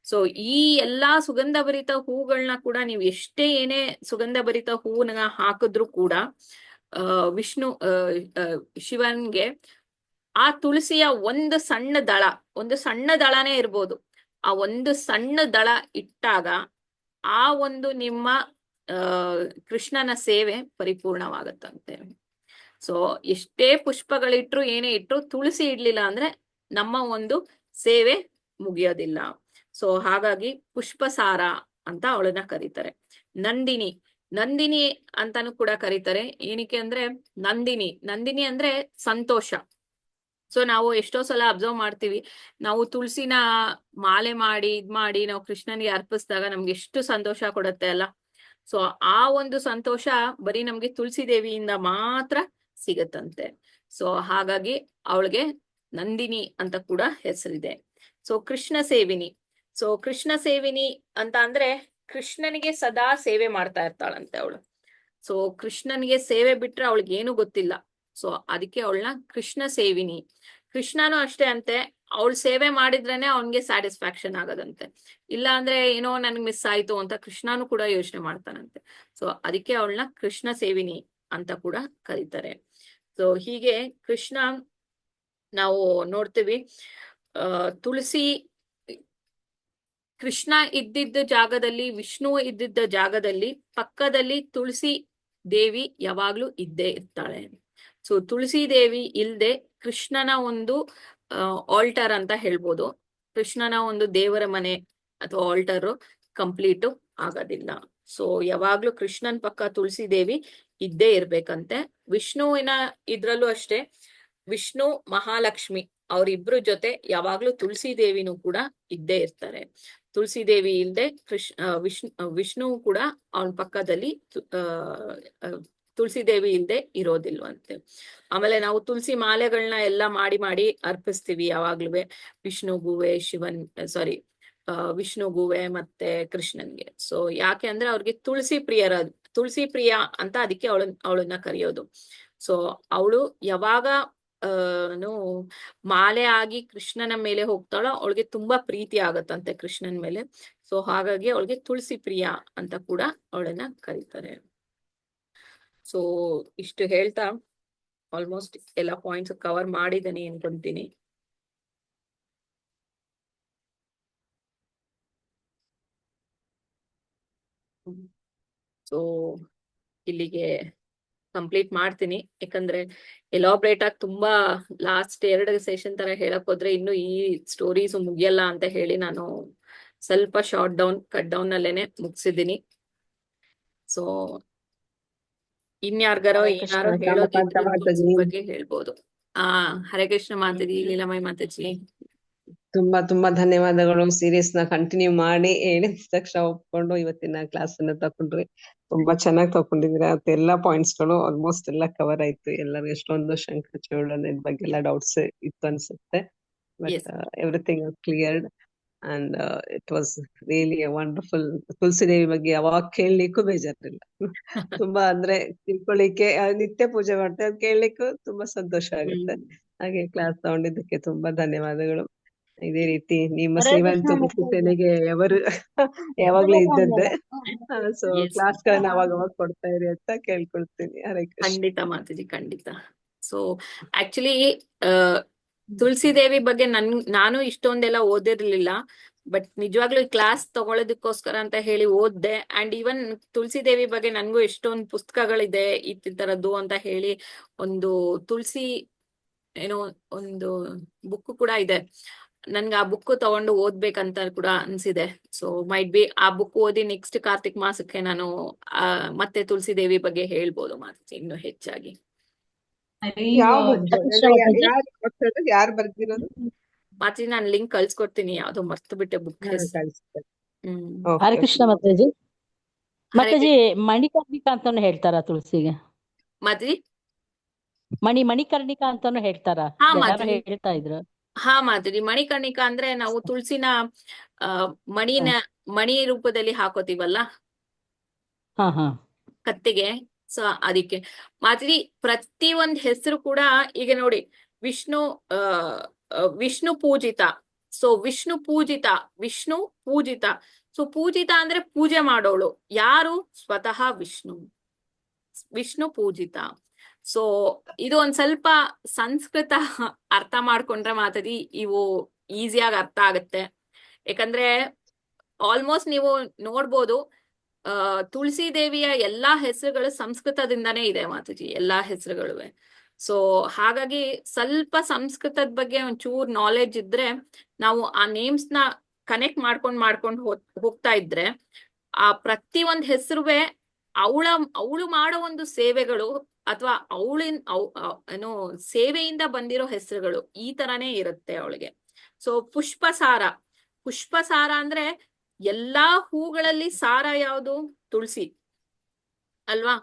ಸೊ ಈ ಎಲ್ಲಾ ಸುಗಂಧಭರಿತ ಹೂಗಳನ್ನ ಕೂಡ ನೀವು ಎಷ್ಟೇ ಏನೇ ಸುಗಂಧಭರಿತ ಹೂವನ್ನ ಹಾಕಿದ್ರು ಕೂಡ ಶಿವನ್ಗೆ ಆ ತುಳಸಿಯ ಒಂದು ಸಣ್ಣ ದಳನೇ ಇರ್ಬೋದು, ಆ ಒಂದು ಸಣ್ಣ ದಳ ಇಟ್ಟಾಗ ಆ ಒಂದು ನಿಮ್ಮ ಕೃಷ್ಣನ ಸೇವೆ ಪರಿಪೂರ್ಣವಾಗತ್ತಂತೆ. ಸೊ ಎಷ್ಟೇ ಪುಷ್ಪಗಳಿಟ್ರು ಏನೇ ಇಟ್ರು ತುಳಸಿ ಇಡ್ಲಿಲ್ಲ ಅಂದ್ರೆ ನಮ್ಮ ಒಂದು ಸೇವೆ ಮುಗಿಯೋದಿಲ್ಲ. ಸೊ ಹಾಗಾಗಿ ಪುಷ್ಪಸಾರ ಅಂತ ಅವಳನ್ನ ಕರೀತಾರೆ. ನಂದಿನಿ ಅಂತಾನು ಕೂಡ ಕರೀತಾರೆ. ಏನಕ್ಕೆ ಅಂದ್ರೆ ನಂದಿನಿ ಅಂದ್ರೆ ಸಂತೋಷ. ಸೊ ನಾವು ಎಷ್ಟೋ ಸಲ ಅಬ್ಸರ್ವ್ ಮಾಡ್ತೀವಿ, ನಾವು ತುಳಸಿನ ಮಾಲೆ ಮಾಡಿ ನಾವು ಕೃಷ್ಣನಿಗೆ ಅರ್ಪಿಸಿದಾಗ ನಮ್ಗೆ ಎಷ್ಟು ಸಂತೋಷ ಕೊಡುತ್ತೆ ಅಲ್ಲ. ಸೊ ಆ ಒಂದು ಸಂತೋಷ ಬರೀ ನಮ್ಗೆ ತುಳಸಿ ದೇವಿಯಿಂದ ಮಾತ್ರ ಸಿಗತ್ತಂತೆ. ಸೊ ಹಾಗಾಗಿ ಅವಳಿಗೆ ನಂದಿನಿ ಅಂತ ಕೂಡ ಹೆಸರಿದೆ. ಸೊ ಕೃಷ್ಣ ಸೇವಿನಿ ಅಂತ ಅಂದ್ರೆ ಕೃಷ್ಣನಿಗೆ ಸದಾ ಸೇವೆ ಮಾಡ್ತಾ ಇರ್ತಾಳಂತೆ ಅವಳು. ಸೊ ಕೃಷ್ಣನ್ಗೆ ಸೇವೆ ಬಿಟ್ರೆ ಅವಳಿಗೆ ಏನು ಗೊತ್ತಿಲ್ಲ. ಸೊ ಅದಕ್ಕೆ ಅವಳನ್ನ ಕೃಷ್ಣ ಸೇವಿನಿ. ಕೃಷ್ಣನು ಅಷ್ಟೇ ಅಂತೆ, ಅವಳು ಸೇವೆ ಮಾಡಿದ್ರೇನೆ ಅವನ್ಗೆ ಸ್ಯಾಟಿಸ್ಫ್ಯಾಕ್ಷನ್ ಆಗೋದಂತೆ. ಇಲ್ಲ ಅಂದ್ರೆ ಏನೋ ನನ್ಗೆ ಮಿಸ್ ಆಯ್ತು ಅಂತ ಕೃಷ್ಣನು ಕೂಡ ಯೋಚನೆ ಮಾಡ್ತಾನಂತೆ. ಸೊ ಅದಕ್ಕೆ ಅವಳನ್ನ ಕೃಷ್ಣ ಸೇವಿನಿ ಅಂತ ಕೂಡ ಕರೀತಾರೆ. ಸೊ ಹೀಗೆ ಕೃಷ್ಣ ನಾವು ನೋಡ್ತೀವಿ. ತುಳಸಿ ಕೃಷ್ಣ ಇದ್ದಿದ್ದ ಜಾಗದಲ್ಲಿ, ವಿಷ್ಣು ಇದ್ದಿದ್ದ ಜಾಗದಲ್ಲಿ ಪಕ್ಕದಲ್ಲಿ ತುಳಸಿ ದೇವಿ ಯಾವಾಗ್ಲೂ ಇದ್ದೇ ಇರ್ತಾಳೆ. ಸೊ ತುಳಸಿ ದೇವಿ ಇಲ್ದೆ ಕೃಷ್ಣನ ಒಂದು ಆಲ್ಟರ್ ಅಂತ ಹೇಳ್ಬೋದು, ಕೃಷ್ಣನ ಒಂದು ದೇವರ ಮನೆ ಅಥವಾ ಆಲ್ಟರ್ ಕಂಪ್ಲೀಟ್ ಆಗೋದಿಲ್ಲ. ಸೊ ಯಾವಾಗ್ಲೂ ಕೃಷ್ಣನ್ ಪಕ್ಕ ತುಳಸಿ ದೇವಿ ಇದ್ದೇ ಇರ್ಬೇಕಂತೆ. ವಿಷ್ಣುವಿನ ಇದ್ರಲ್ಲೂ ಅಷ್ಟೇ, ವಿಷ್ಣು ಮಹಾಲಕ್ಷ್ಮಿ ಅವರಿಬ್ರು ಜೊತೆ ಯಾವಾಗ್ಲೂ ತುಳಸಿ ದೇವಿನೂ ಕೂಡ ಇದ್ದೇ ಇರ್ತಾರೆ. ತುಳಸಿ ದೇವಿ ಇಲ್ದೆ ವಿಷ್ಣು ಕೂಡ ಅವನ ಪಕ್ಕದಲ್ಲಿ ತುಳಸಿ ದೇವಿ ಇಲ್ದೆ ಇರೋದಿಲ್ವಂತೆ. ಆಮೇಲೆ ನಾವು ತುಳಸಿ ಮಾಲೆಗಳನ್ನ ಎಲ್ಲ ಮಾಡಿ ಮಾಡಿ ಅರ್ಪಿಸ್ತೀವಿ ಯಾವಾಗ್ಲೂ ವಿಷ್ಣುಗುವೆ ವಿಷ್ಣುಗುವೆ ಮತ್ತೆ ಕೃಷ್ಣನ್ಗೆ. ಸೊ ಯಾಕೆ ಅಂದ್ರೆ ಅವ್ರಿಗೆ ತುಳಸಿ ಪ್ರಿಯ ಅಂತ ಅದಕ್ಕೆ ಅವಳನ್ನ ಕರೆಯೋದು. ಸೊ ಅವಳು ಯಾವಾಗ ಮಾಲೆ ಆಗಿ ಕೃಷ್ಣನ ಮೇಲೆ ಹೋಗ್ತಾಳೋ ಅವಳಿಗೆ ತುಂಬಾ ಪ್ರೀತಿ ಆಗತ್ತಂತೆ ಕೃಷ್ಣನ್ ಮೇಲೆ. ಸೊ ಹಾಗಾಗಿ ಅವಳಿಗೆ ತುಳಸಿ ಪ್ರಿಯ ಅಂತ ಕೂಡ ಅವಳನ್ನ ಕರೀತಾರೆ. ಸೊ ಇಷ್ಟು ಹೇಳ್ತಾ ಆಲ್ಮೋಸ್ಟ್ ಎಲ್ಲ ಪಾಯಿಂಟ್ಸ್ ಕವರ್ ಮಾಡಿದ್ದೀನಿ ಅನ್ಕೊಂತೀನಿ. ಸೊ ಇಲ್ಲಿಗೆ ಕಂಪ್ಲೀಟ್ ಮಾಡ್ತೀನಿ. ಯಾಕಂದ್ರೆ ಎಲಾಬ್ರೇಟ್ ಆಗಿ ತುಂಬಾ ಲಾಸ್ಟ್ 2 ಸೆಷನ್ ತರ ಹೇಳಕ್ ಹೋದ್ರೆ ಇನ್ನು ಈ ಸ್ಟೋರೀಸ್ ಮುಗಿಯಲ್ಲ ಅಂತ ಹೇಳಿ ನಾನು ಸ್ವಲ್ಪ ಕಟ್ ಡೌನ್ ಅಲ್ಲೇನೆ ಮುಗಿಸಿದ್ದೀನಿ. ಸೊ ಇನ್ಯಾರ್ಗಾರೋ ಏನಾರೋ ಹೇಳೋದಿದ್ರೆ ಬಗ್ಗೆ ಹೇಳ್ಬೋದು. ಹರೇ ಕೃಷ್ಣ ಮಾತಾಜಿ, ಲೀಲಾಮಯಿ ಮಾತಾಜಿ. ತುಂಬಾ ಧನ್ಯವಾದಗಳು. ಸೀರೀಸ್ ನ ಕಂಟಿನ್ಯೂ ಮಾಡಿ ಹೇಳಿದ ತಕ್ಷಣ ಒಪ್ಕೊಂಡು ಇವತ್ತಿನ ಕ್ಲಾಸ್ ಅನ್ನ ತಕೊಂಡ್ರಿ. ತುಂಬಾ ಚೆನ್ನಾಗಿ ತಕೊಂಡಿದೀರ. ಎಲ್ಲಾ ಪಾಯಿಂಟ್ಸ್ ಗಳು ಆಲ್ಮೋಸ್ಟ್ ಎಲ್ಲ ಕವರ್ ಆಯ್ತು. ಎಲ್ಲರೂ ಎಷ್ಟೊಂದು ಶಂಕರಚೂಡನ ಬಗ್ಗೆ ಎಲ್ಲ ಡೌಟ್ಸ್ ಇತ್ತು ಅನ್ಸುತ್ತೆ. But everything cleared and it was really wonderful. Tulasi Devi ಬಗ್ಗೆ ಯಾವಾಗ ಕೇಳಲಿಕ್ಕೂ ಬೇಜಾರಿಲ್ಲ. ತುಂಬಾ ಅಂದ್ರೆ ತಿಳ್ಕೊಳ್ಳಿಕ್ಕೆ ನಿತ್ಯ ಪೂಜೆ ಮಾಡ್ತೇವೆ, ಅದ್ ಕೇಳಲಿಕ್ಕೂ ತುಂಬಾ ಸಂತೋಷ ಆಗುತ್ತೆ. ಹಾಗೆ ಕ್ಲಾಸ್ ತಗೊಂಡಿದ್ದಕ್ಕೆ ತುಂಬಾ ಧನ್ಯವಾದಗಳು. ಇದೇ ರೀತಿ ನಿಮ್ಮ ಸೇವಂತು ಸೇನೆಗೆ ಯಾವಾಗ್ಲೂ ಇದ್ದದ್ದೆ. ಸೊ ಕ್ಲಾಸ್ ಗಳನ್ನ ಅವಾಗ ಕೊಡ್ತಾ ಇರಿ ಅಂತ ಕೇಳ್ಕೊಳ್ತೀನಿ. ಹರೇ ಕೃಷ್ಣ. ಖಂಡಿತ ಮಾತಾಜಿ, ಖಂಡಿತ. ಸೊ ಆಕ್ಚುಲಿ ತುಳಸಿ ದೇವಿ ಬಗ್ಗೆ ನಾನು ಇಷ್ಟೊಂದೆಲ್ಲ ಓದಿರ್ಲಿಲ್ಲ. ಬಟ್ ನಿಜವಾಗ್ಲೂ ಈ ಕ್ಲಾಸ್ ತಗೊಳ್ಳೋದಕ್ಕೋಸ್ಕರ ಅಂತ ಹೇಳಿ ಓದ್ದೆ. ಅಂಡ್ ಈವನ್ ತುಳಸಿ ದೇವಿ ಬಗ್ಗೆ ನನ್ಗೂ ಎಷ್ಟೊಂದು ಪುಸ್ತಕಗಳಿದೆ ಈ ತರದ್ದು ಅಂತ ಹೇಳಿ. ಒಂದು ತುಳಸಿ ಏನೋ ಒಂದು ಬುಕ್ ಕೂಡ ಇದೆ. ನನ್ಗೆ ಆ ಬುಕ್ ತಗೊಂಡು ಓದ್ಬೇಕಂತ ಕೂಡ ಅನ್ಸಿದೆ. ಸೊ ಮೈಟ್ ಬಿ ಆ ಬುಕ್ ಓದಿ ನೆಕ್ಸ್ಟ್ ಕಾರ್ತಿಕ್ ಮಾಸಕ್ಕೆ ನಾನು ಮತ್ತೆ ತುಳಸಿ ದೇವಿ ಬಗ್ಗೆ ಹೇಳ್ಬೋದು ಮಾತಾಜಿ ಇನ್ನು ಹೆಚ್ಚಾಗಿ. ಯಾರು ಬರ್ದಿರೋದು ಮಾತಾಜಿ ನಾನು ಲಿಂಕ್ ಕಳ್ಸ್ಕೊಡ್ತೀನಿ. ಯಾವ್ದೋ ಮರ್ತು ಬಿಟ್ಟೆ ಬುಕ್. ಹರೇ ಕೃಷ್ಣ ಮಾತಾಜಿ. ಮಾತಾಜಿ ಮಣಿಕರ್ಣಿಕಾ ಅಂತಾನು ಹೇಳ್ತಾರ ತುಳಸಿಗೆ? ಮಾತಾಜಿ ಮಣಿಕರ್ಣಿಕಾ ಅಂತಾನು ಹೇಳ್ತಾರ? ಹೇಳ್ತಾ ಇದ್ರು. ಹಾ ಮಾತಾಜಿ, ಮಣಿಕರ್ಣಿಕಾ ಅಂದ್ರೆ ನಾವು ತುಳಸಿನ ಮಣಿ ರೂಪದಲ್ಲಿ ಹಾಕೋತೀವಲ್ಲ ಕತ್ತಿಗೆ. ಸೊ ಅದಕ್ಕೆ ಮಾತಾಜಿ ಪ್ರತಿ ಒಂದ್ ಹೆಸರು ಕೂಡ ಈಗ ನೋಡಿ, ವಿಷ್ಣು ಪೂಜಿತ. ಸೊ ವಿಷ್ಣು ಪೂಜಿತ. ಸೊ ಪೂಜಿತ ಅಂದ್ರೆ ಪೂಜೆ ಮಾಡೋಳು ಯಾರು? ಸ್ವತಃ ವಿಷ್ಣು ಪೂಜಿತ. ಸೊ ಇದು ಒಂದ್ ಸ್ವಲ್ಪ ಸಂಸ್ಕೃತ ಅರ್ಥ ಮಾಡ್ಕೊಂಡ್ರೆ ಮಾತಾಜಿ ಇವು ಈಸಿಯಾಗಿ ಅರ್ಥ ಆಗತ್ತೆ. ಯಾಕಂದ್ರೆ ಆಲ್ಮೋಸ್ಟ್ ನೀವು ನೋಡ್ಬೋದು ತುಳಸಿ ದೇವಿಯ ಎಲ್ಲಾ ಹೆಸರುಗಳು ಸಂಸ್ಕೃತದಿಂದಾನೇ ಇದೆ ಮಾತಾಜಿ, ಎಲ್ಲಾ ಹೆಸರುಗಳು. ಸೊ ಹಾಗಾಗಿ ಸ್ವಲ್ಪ ಸಂಸ್ಕೃತದ ಬಗ್ಗೆ ಒಂಚೂರ್ ನಾಲೆಡ್ಜ್ ಇದ್ರೆ ನಾವು ಆ ನೇಮ್ಸ್ ನ ಕನೆಕ್ಟ್ ಮಾಡ್ಕೊಂಡು ಹೋಗ್ತಾ ಇದ್ರೆ ಆ ಪ್ರತಿ ಒಂದ್ ಹೆಸರುವೆ ಅವಳು ಮಾಡೋ ಒಂದು ಸೇವೆಗಳು ಅಥವಾ ಏನೋ ಸೇವೆಯಿಂದ ಬಂದಿರೋ ಹೆಸರುಗಳು ಈ ತರಾನೇ ಇರುತ್ತೆ ಅವಳಿಗೆ. ಸೊ ಪುಷ್ಪಸಾರ ಅಂದ್ರೆ ಎಲ್ಲಾ ಹೂಗಳಲ್ಲಿ ಸಾರ ಯಾವುದು? ತುಳಸಿ ಅಲ್ವಾ?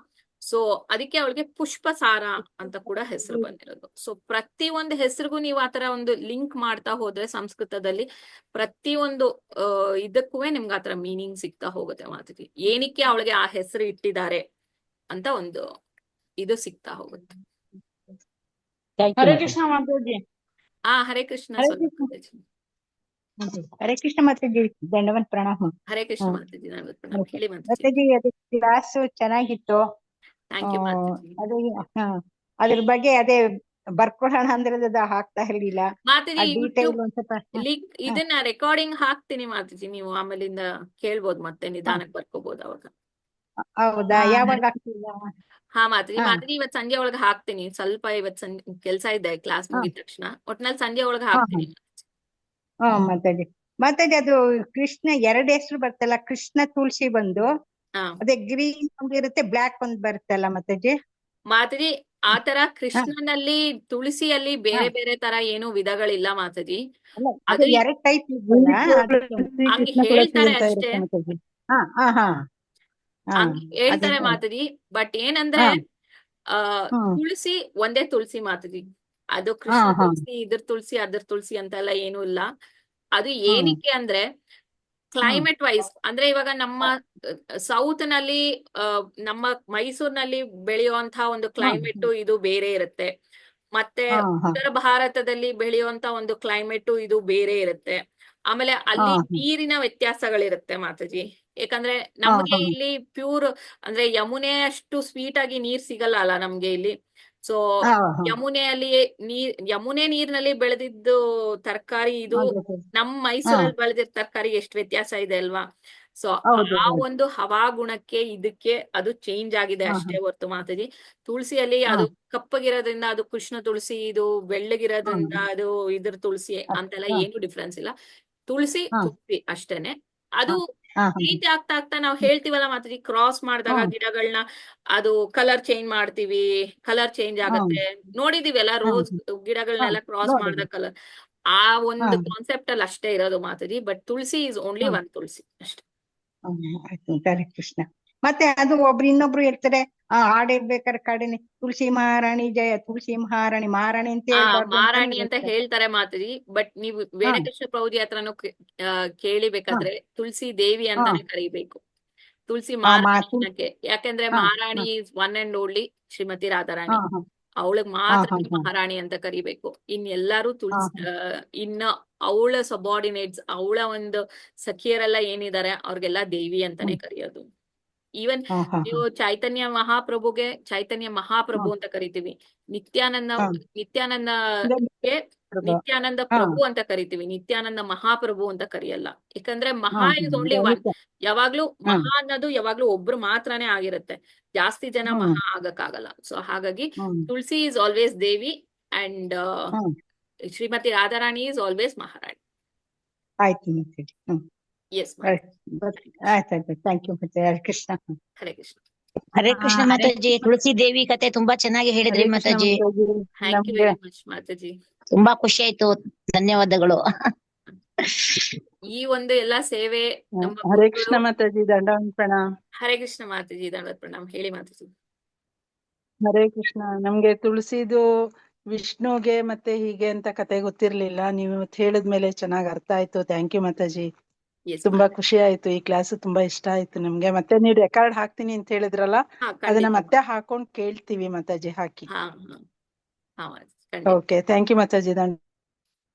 ಸೊ ಅದಕ್ಕೆ ಅವಳಿಗೆ ಪುಷ್ಪಸಾರ ಅಂತ ಕೂಡ ಹೆಸರು ಬಂದಿರೋದು. ಸೊ ಪ್ರತಿ ಒಂದು ಹೆಸರಿಗೂ ನೀವು ಆತರ ಒಂದು ಲಿಂಕ್ ಮಾಡ್ತಾ ಹೋದ್ರೆ ಸಂಸ್ಕೃತದಲ್ಲಿ ಪ್ರತಿ ಒಂದು ಇದಕ್ಕೂ ನಿಮ್ಗೆ ಆತರ ಮೀನಿಂಗ್ ಸಿಗ್ತಾ ಹೋಗುತ್ತೆ ಮಾತಾಜಿ. ಏನಕ್ಕೆ ಅವಳಿಗೆ ಆ ಹೆಸರು ಇಟ್ಟಿದ್ದಾರೆ ಅಂತ ಒಂದು ಇದು ಸಿಗ್ತಾ ಹೋಗುತ್ತೆ. ಥ್ಯಾಂಕ್ ಯು ಹರೇ ಮಾತಾಜಿ. ಕೃಷ್ಣ ಮಾತಾಜಿ. ಹರೇ ಕೃಷ್ಣ ಹರೇ ಸ್ವಲ್ಪ ಕೃಷ್ಣ. ಮಾತಾಜಿ. ಹರೇ ಕೃಷ್ಣ ಮಾತಾಜಿ, ದಂಡವತ್ ಪ್ರಣಾಮ. ಹರೇ ಕೃಷ್ಣ ಮಾತಾಜಿ, ದಂಡವತ್ ಪ್ರಣಾಮ. ಹೇಳಿ ಮಾತಾಜಿ. ಮಾತಾಜಿ, ಅದು ಕ್ಲಾಸ್ ಚೆನ್ನಾಗಿತ್ತು. Thank you Mataji. ಅದು ಅದ್ರ ಬಗ್ಗೆ ಅದೇ ಬರ್ಕೊಡೋಣ ಅಂದ್ರೆ ಅದು ಹಾಕ್ತಾ ಇರ್ಲಿಲ್ಲ. ಮಾತಾಜಿ ಡೀಟೇಲ್ ಯೂಟ್ಯೂಬ್ ಒಂದ್ ಸ್ವಲ್ಪ ಇದನ್ನ ರೆಕಾರ್ಡಿಂಗ್ ಹಾಕ್ತೀನಿ ಮಾತಾಜಿ, ನೀವು ಆಮೇಲಿಂದ ಕೇಳ್ಬೋದು, ಮತ್ತೆ ನಿಧಾನಕ್ಕೆ ಬರ್ಕೋಬಹುದು ಅವಾಗ. ಹೌದಾ? ಯಾವಾಗ ಆಗ್ತಿಲ್ಲ? ಮಾತಾಜಿ ಇವತ್ ಸಂಜೆ ಒಳಗೆ ಹಾಕ್ತೀನಿ. ಸ್ವಲ್ಪ ಇವತ್ ಕೆಲ್ಸ ಇದೆ ಕ್ಲಾಸ್ ಮುಗಿದ ತಕ್ಷಣ. ಒಟ್ನಲ್ಲಿ ಸಂಜೆ ಒಳಗೆ ಹಾಕ್ತೀನಿ. ಮಾತಾಜಿ ಅದು ಕೃಷ್ಣ 2 ಹೆಸರು ಬರ್ತಲ್ಲ, ಕೃಷ್ಣ ತುಳಸಿ ಬಂದು ಅದೇ ಗ್ರೀನ್ ಒಂದ್ ಇರುತ್ತೆ, ಬ್ಲಾಕ್ ಒಂದ್ ಬರುತ್ತಲ್ಲ ಮಾತಾಜಿ. ಆತರ ಕೃಷ್ಣನಲ್ಲಿ ತುಳಸಿಯಲ್ಲಿ ಬೇರೆ ಬೇರೆ ತರ ಏನು ವಿಧಗಳಿಲ್ಲ ಮಾತಾಜಿ. ಅದು 2 ಟೈಪ್ ಹಂಗೆ ಹೇಳ್ತಾರೆ ಅಷ್ಟೇ, ಹೇಳ್ತಾರೆ ಮಾತಾಜಿ. ಬಟ್ ಏನಂದ್ರೆ ತುಳಸಿ ಒಂದೇ ತುಳಸಿ ಮಾತಾಜಿ. ಅದು ಕೃಷ್ಣ ತುಳಸಿ, ಇದ್ರ ತುಳಸಿ, ಅದ್ರ ತುಳಸಿ ಅಂತೆಲ್ಲ ಏನು ಇಲ್ಲ. ಅದು ಏನಕ್ಕೆ ಅಂದ್ರೆ ಕ್ಲೈಮೇಟ್ ವೈಸ್, ಅಂದ್ರೆ ಇವಾಗ ನಮ್ಮ ಸೌತ್ ನಲ್ಲಿ ನಮ್ಮ ಮೈಸೂರಿನಲ್ಲಿ ಬೆಳೆಯುವಂತಹ ಒಂದು ಕ್ಲೈಮೇಟ್ ಇದು ಬೇರೆ ಇರುತ್ತೆ. ಮತ್ತೆ ಉತ್ತರ ಭಾರತದಲ್ಲಿ ಬೆಳೆಯುವಂತ ಒಂದು ಕ್ಲೈಮೇಟ್ ಇದು ಬೇರೆ ಇರುತ್ತೆ. ಆಮೇಲೆ ಅಲ್ಲಿ ನೀರಿನ ವ್ಯತ್ಯಾಸಗಳಿರುತ್ತೆ ಮಾತಾಜಿ. ಯಾಕಂದ್ರೆ ನಮ್ಗೆ ಇಲ್ಲಿ ಪ್ಯೂರ್ ಅಂದ್ರೆ ಯಮುನೆ ಅಷ್ಟು ಸ್ವೀಟ್ ಆಗಿ ನೀರ್ ಸಿಗಲ್ಲ ಅಲ್ಲ ನಮ್ಗೆ ಇಲ್ಲಿ. ಸೊ ಯಮುನೆಯಲ್ಲಿ ಯಮುನೆ ನೀರಿನಲ್ಲಿ ಬೆಳೆದಿದ್ದು ತರಕಾರಿ ಇದು ನಮ್ ಮೈಸೂರಲ್ಲಿ ಬೆಳೆದಿದ್ದ ತರಕಾರಿ ಎಷ್ಟು ವ್ಯತ್ಯಾಸ ಇದೆ ಅಲ್ವಾ. ಸೊ ಆ ಒಂದು ಹವಾಗುಣಕ್ಕೆ ಇದಕ್ಕೆ ಅದು ಚೇಂಜ್ ಆಗಿದೆ ಅಷ್ಟೇ ಹೊರ್ತು ಮಾತಾಜಿ. ತುಳಸಿಯಲ್ಲಿ ಅದು ಕಪ್ಪಗಿರೋದ್ರಿಂದ ಅದು ಕೃಷ್ಣ ತುಳಸಿ, ಇದು ಬೆಳ್ಳಗಿರೋದ್ರಿಂದ ಅದು ಇದ್ರ ತುಳಸಿ ಅಂತೆಲ್ಲ ಏನು ಡಿಫ್ರೆನ್ಸ್ ಇಲ್ಲ. ತುಳಸಿ ತುಳಸಿ ಅಷ್ಟೇನೆ. ಅದು ಪ್ರೀತಿ ಆಗ್ತಾ ಆಗ್ತಾ ನಾವ್ ಹೇಳ್ತೀವಲ್ಲ ಮಾತಾಜಿ, ಕ್ರಾಸ್ ಮಾಡಿದಾಗ ಗಿಡಗಳನ್ನ ಅದು ಕಲರ್ ಚೇಂಜ್ ಮಾಡ್ತೀವಿ, ಕಲರ್ ಚೇಂಜ್ ಆಗತ್ತೆ. ನೋಡಿದೀವಿ ಎಲ್ಲ ರೋಸ್ ಗಿಡಗಳನ್ನೆಲ್ಲ ಕ್ರಾಸ್ ಮಾಡಿದ ಕಲರ್. ಆ ಒಂದು ಕಾನ್ಸೆಪ್ಟ್ ಅಲ್ಲಿ ಅಷ್ಟೇ ಇರೋದು ಮಾತಾಜಿ. But Tulasi is only one Tulasi ಅಷ್ಟೇ. ಹರೇ ಕೃಷ್ಣ. ಮತ್ತೆ ಅದು ಇನ್ನೊಬ್ರು ಹೇಳ್ತಾರೆ ಹಾಡಿರ್ಬೇಕಾದ್ರೆ ಕಡೆನೆ ತುಳಸಿ ಮಹಾರಾಣಿ ಜಯ, ತುಳಸಿ ಮಹಾರಾಣಿ ಮಹಾರಾಣಿ ಅಂತ ಮಹಾರಾಣಿ ಅಂತ ಹೇಳ್ತಾರೆ ಮಾತಾಜಿ. ಬಟ್ ನೀವು ವೇಣಕೃಷ್ಣ ಪ್ರಭುಜಿ ಹತ್ರನು ಕೇಳಿಬೇಕಾದ್ರೆ ತುಳಸಿ ದೇವಿ ಅಂತಾನೆ ಕರಿಬೇಕು, ತುಳಸಿ ಮಹಾರಾಣಿ. ಯಾಕಂದ್ರೆ Maharani is one and only Shrimati Radharani. ಅವಳಗ್ ಮಾತ್ರ ಮಹಾರಾಣಿ ಅಂತ ಕರಿಬೇಕು. ಎಲ್ಲಾರು ತುಳಸಿ ಇನ್ನ ಅವಳ ಸಬಾರ್ಡಿನೇಟ್ಸ್, ಅವಳ ಒಂದು ಸಖಿಯರೆಲ್ಲ ಏನಿದ್ದಾರೆ ಅವ್ರಿಗೆಲ್ಲ ದೇವಿ ಅಂತಾನೆ ಕರೆಯೋದು. ಈವನ್ ನೀವು ಚೈತನ್ಯ ಮಹಾಪ್ರಭುಗೆ ಚೈತನ್ಯ ಮಹಾಪ್ರಭು ಅಂತ ಕರಿತೀವಿ. ನಿತ್ಯಾನಂದ ಪ್ರಭು ಅಂತ ಕರಿತೀವಿ, ನಿತ್ಯಾನಂದ ಮಹಾಪ್ರಭು ಅಂತ ಕರಿಯಲ್ಲ. ಯಾಕಂದ್ರೆ ಮಹಾ ಇಸ್ ಓನ್ಲಿ ಒನ್. ಯಾವಾಗ್ಲೂ ಮಹಾ ಅನ್ನೋದು ಯಾವಾಗ್ಲೂ ಒಬ್ರು ಮಾತ್ರನೇ ಆಗಿರುತ್ತೆ, ಜಾಸ್ತಿ ಜನ ಮಹಾ ಆಗಕ್ಕಾಗಲ್ಲ. ಸೊ ಹಾಗಾಗಿ Tulsi is always Devi and Shrimati Radharani is always Maharani. ಆಯ್ತು. ಎಸ್ ಆಯ್ತಾಯ್ತು. Thank you. ಹರೇ ಕೃಷ್ಣ. ಹರೇ ಕೃಷ್ಣ. ಹರೇ ಕೃಷ್ಣ ಮಾತಾಜಿ. ತುಳಸಿ ದೇವಿ ಕತೆ ತುಂಬಾ ಚೆನ್ನಾಗಿ ಹೇಳಿದ್ರಿ Mataji. Thank you very much Mataji. ತುಂಬಾ ಖುಷಿ ಆಯ್ತು, ಧನ್ಯವಾದಗಳು. ಈ ಒಂದು ಎಲ್ಲಾ ಸೇವೆ ನಮ್ಮ ಹರೇ ಕೃಷ್ಣ ಮಾತಾಜಿ, ದಂಡವತ್ ಪ್ರಣಾಮ್. ಹರೇ ಕೃಷ್ಣ ಮಾತಾಜಿ, ದಂಡವತ್ ಪ್ರಣಾಮ್. ಹೇಳಿ ಮಾತಾಜಿ. ಹರೇ ಕೃಷ್ಣ. ನಮ್ಗೆ ತುಳಸಿದು ವಿಷ್ಣುಗೆ ಮತ್ತೆ ಹೀಗೆ ಅಂತ ಕತೆ ಗೊತ್ತಿರ್ಲಿಲ್ಲ. ನೀವು ಇವತ್ತು ಹೇಳಿದ್ಮೇಲೆ ಚೆನ್ನಾಗ್ ಅರ್ಥ ಆಯ್ತು. Thank you Mataji. ತುಂಬಾ ಖುಷಿ ಆಯ್ತು. ಈ ಕ್ಲಾಸ್ ತುಂಬಾ ಇಷ್ಟ ಆಯ್ತು ನಮ್ಗೆ. ಮತ್ತೆ ನೀವು ರೆಕಾರ್ಡ್ ಹಾಕ್ತೀನಿ ಅಂತ ಹೇಳಿದ್ರಲ್ಲ, ಅದನ್ನ ಮತ್ತೆ ಹಾಕೊಂಡ್ ಕೇಳ್ತೀವಿ ಮಾತಾಜಿ, ಹಾಕಿ. Okay, thank you Mataji.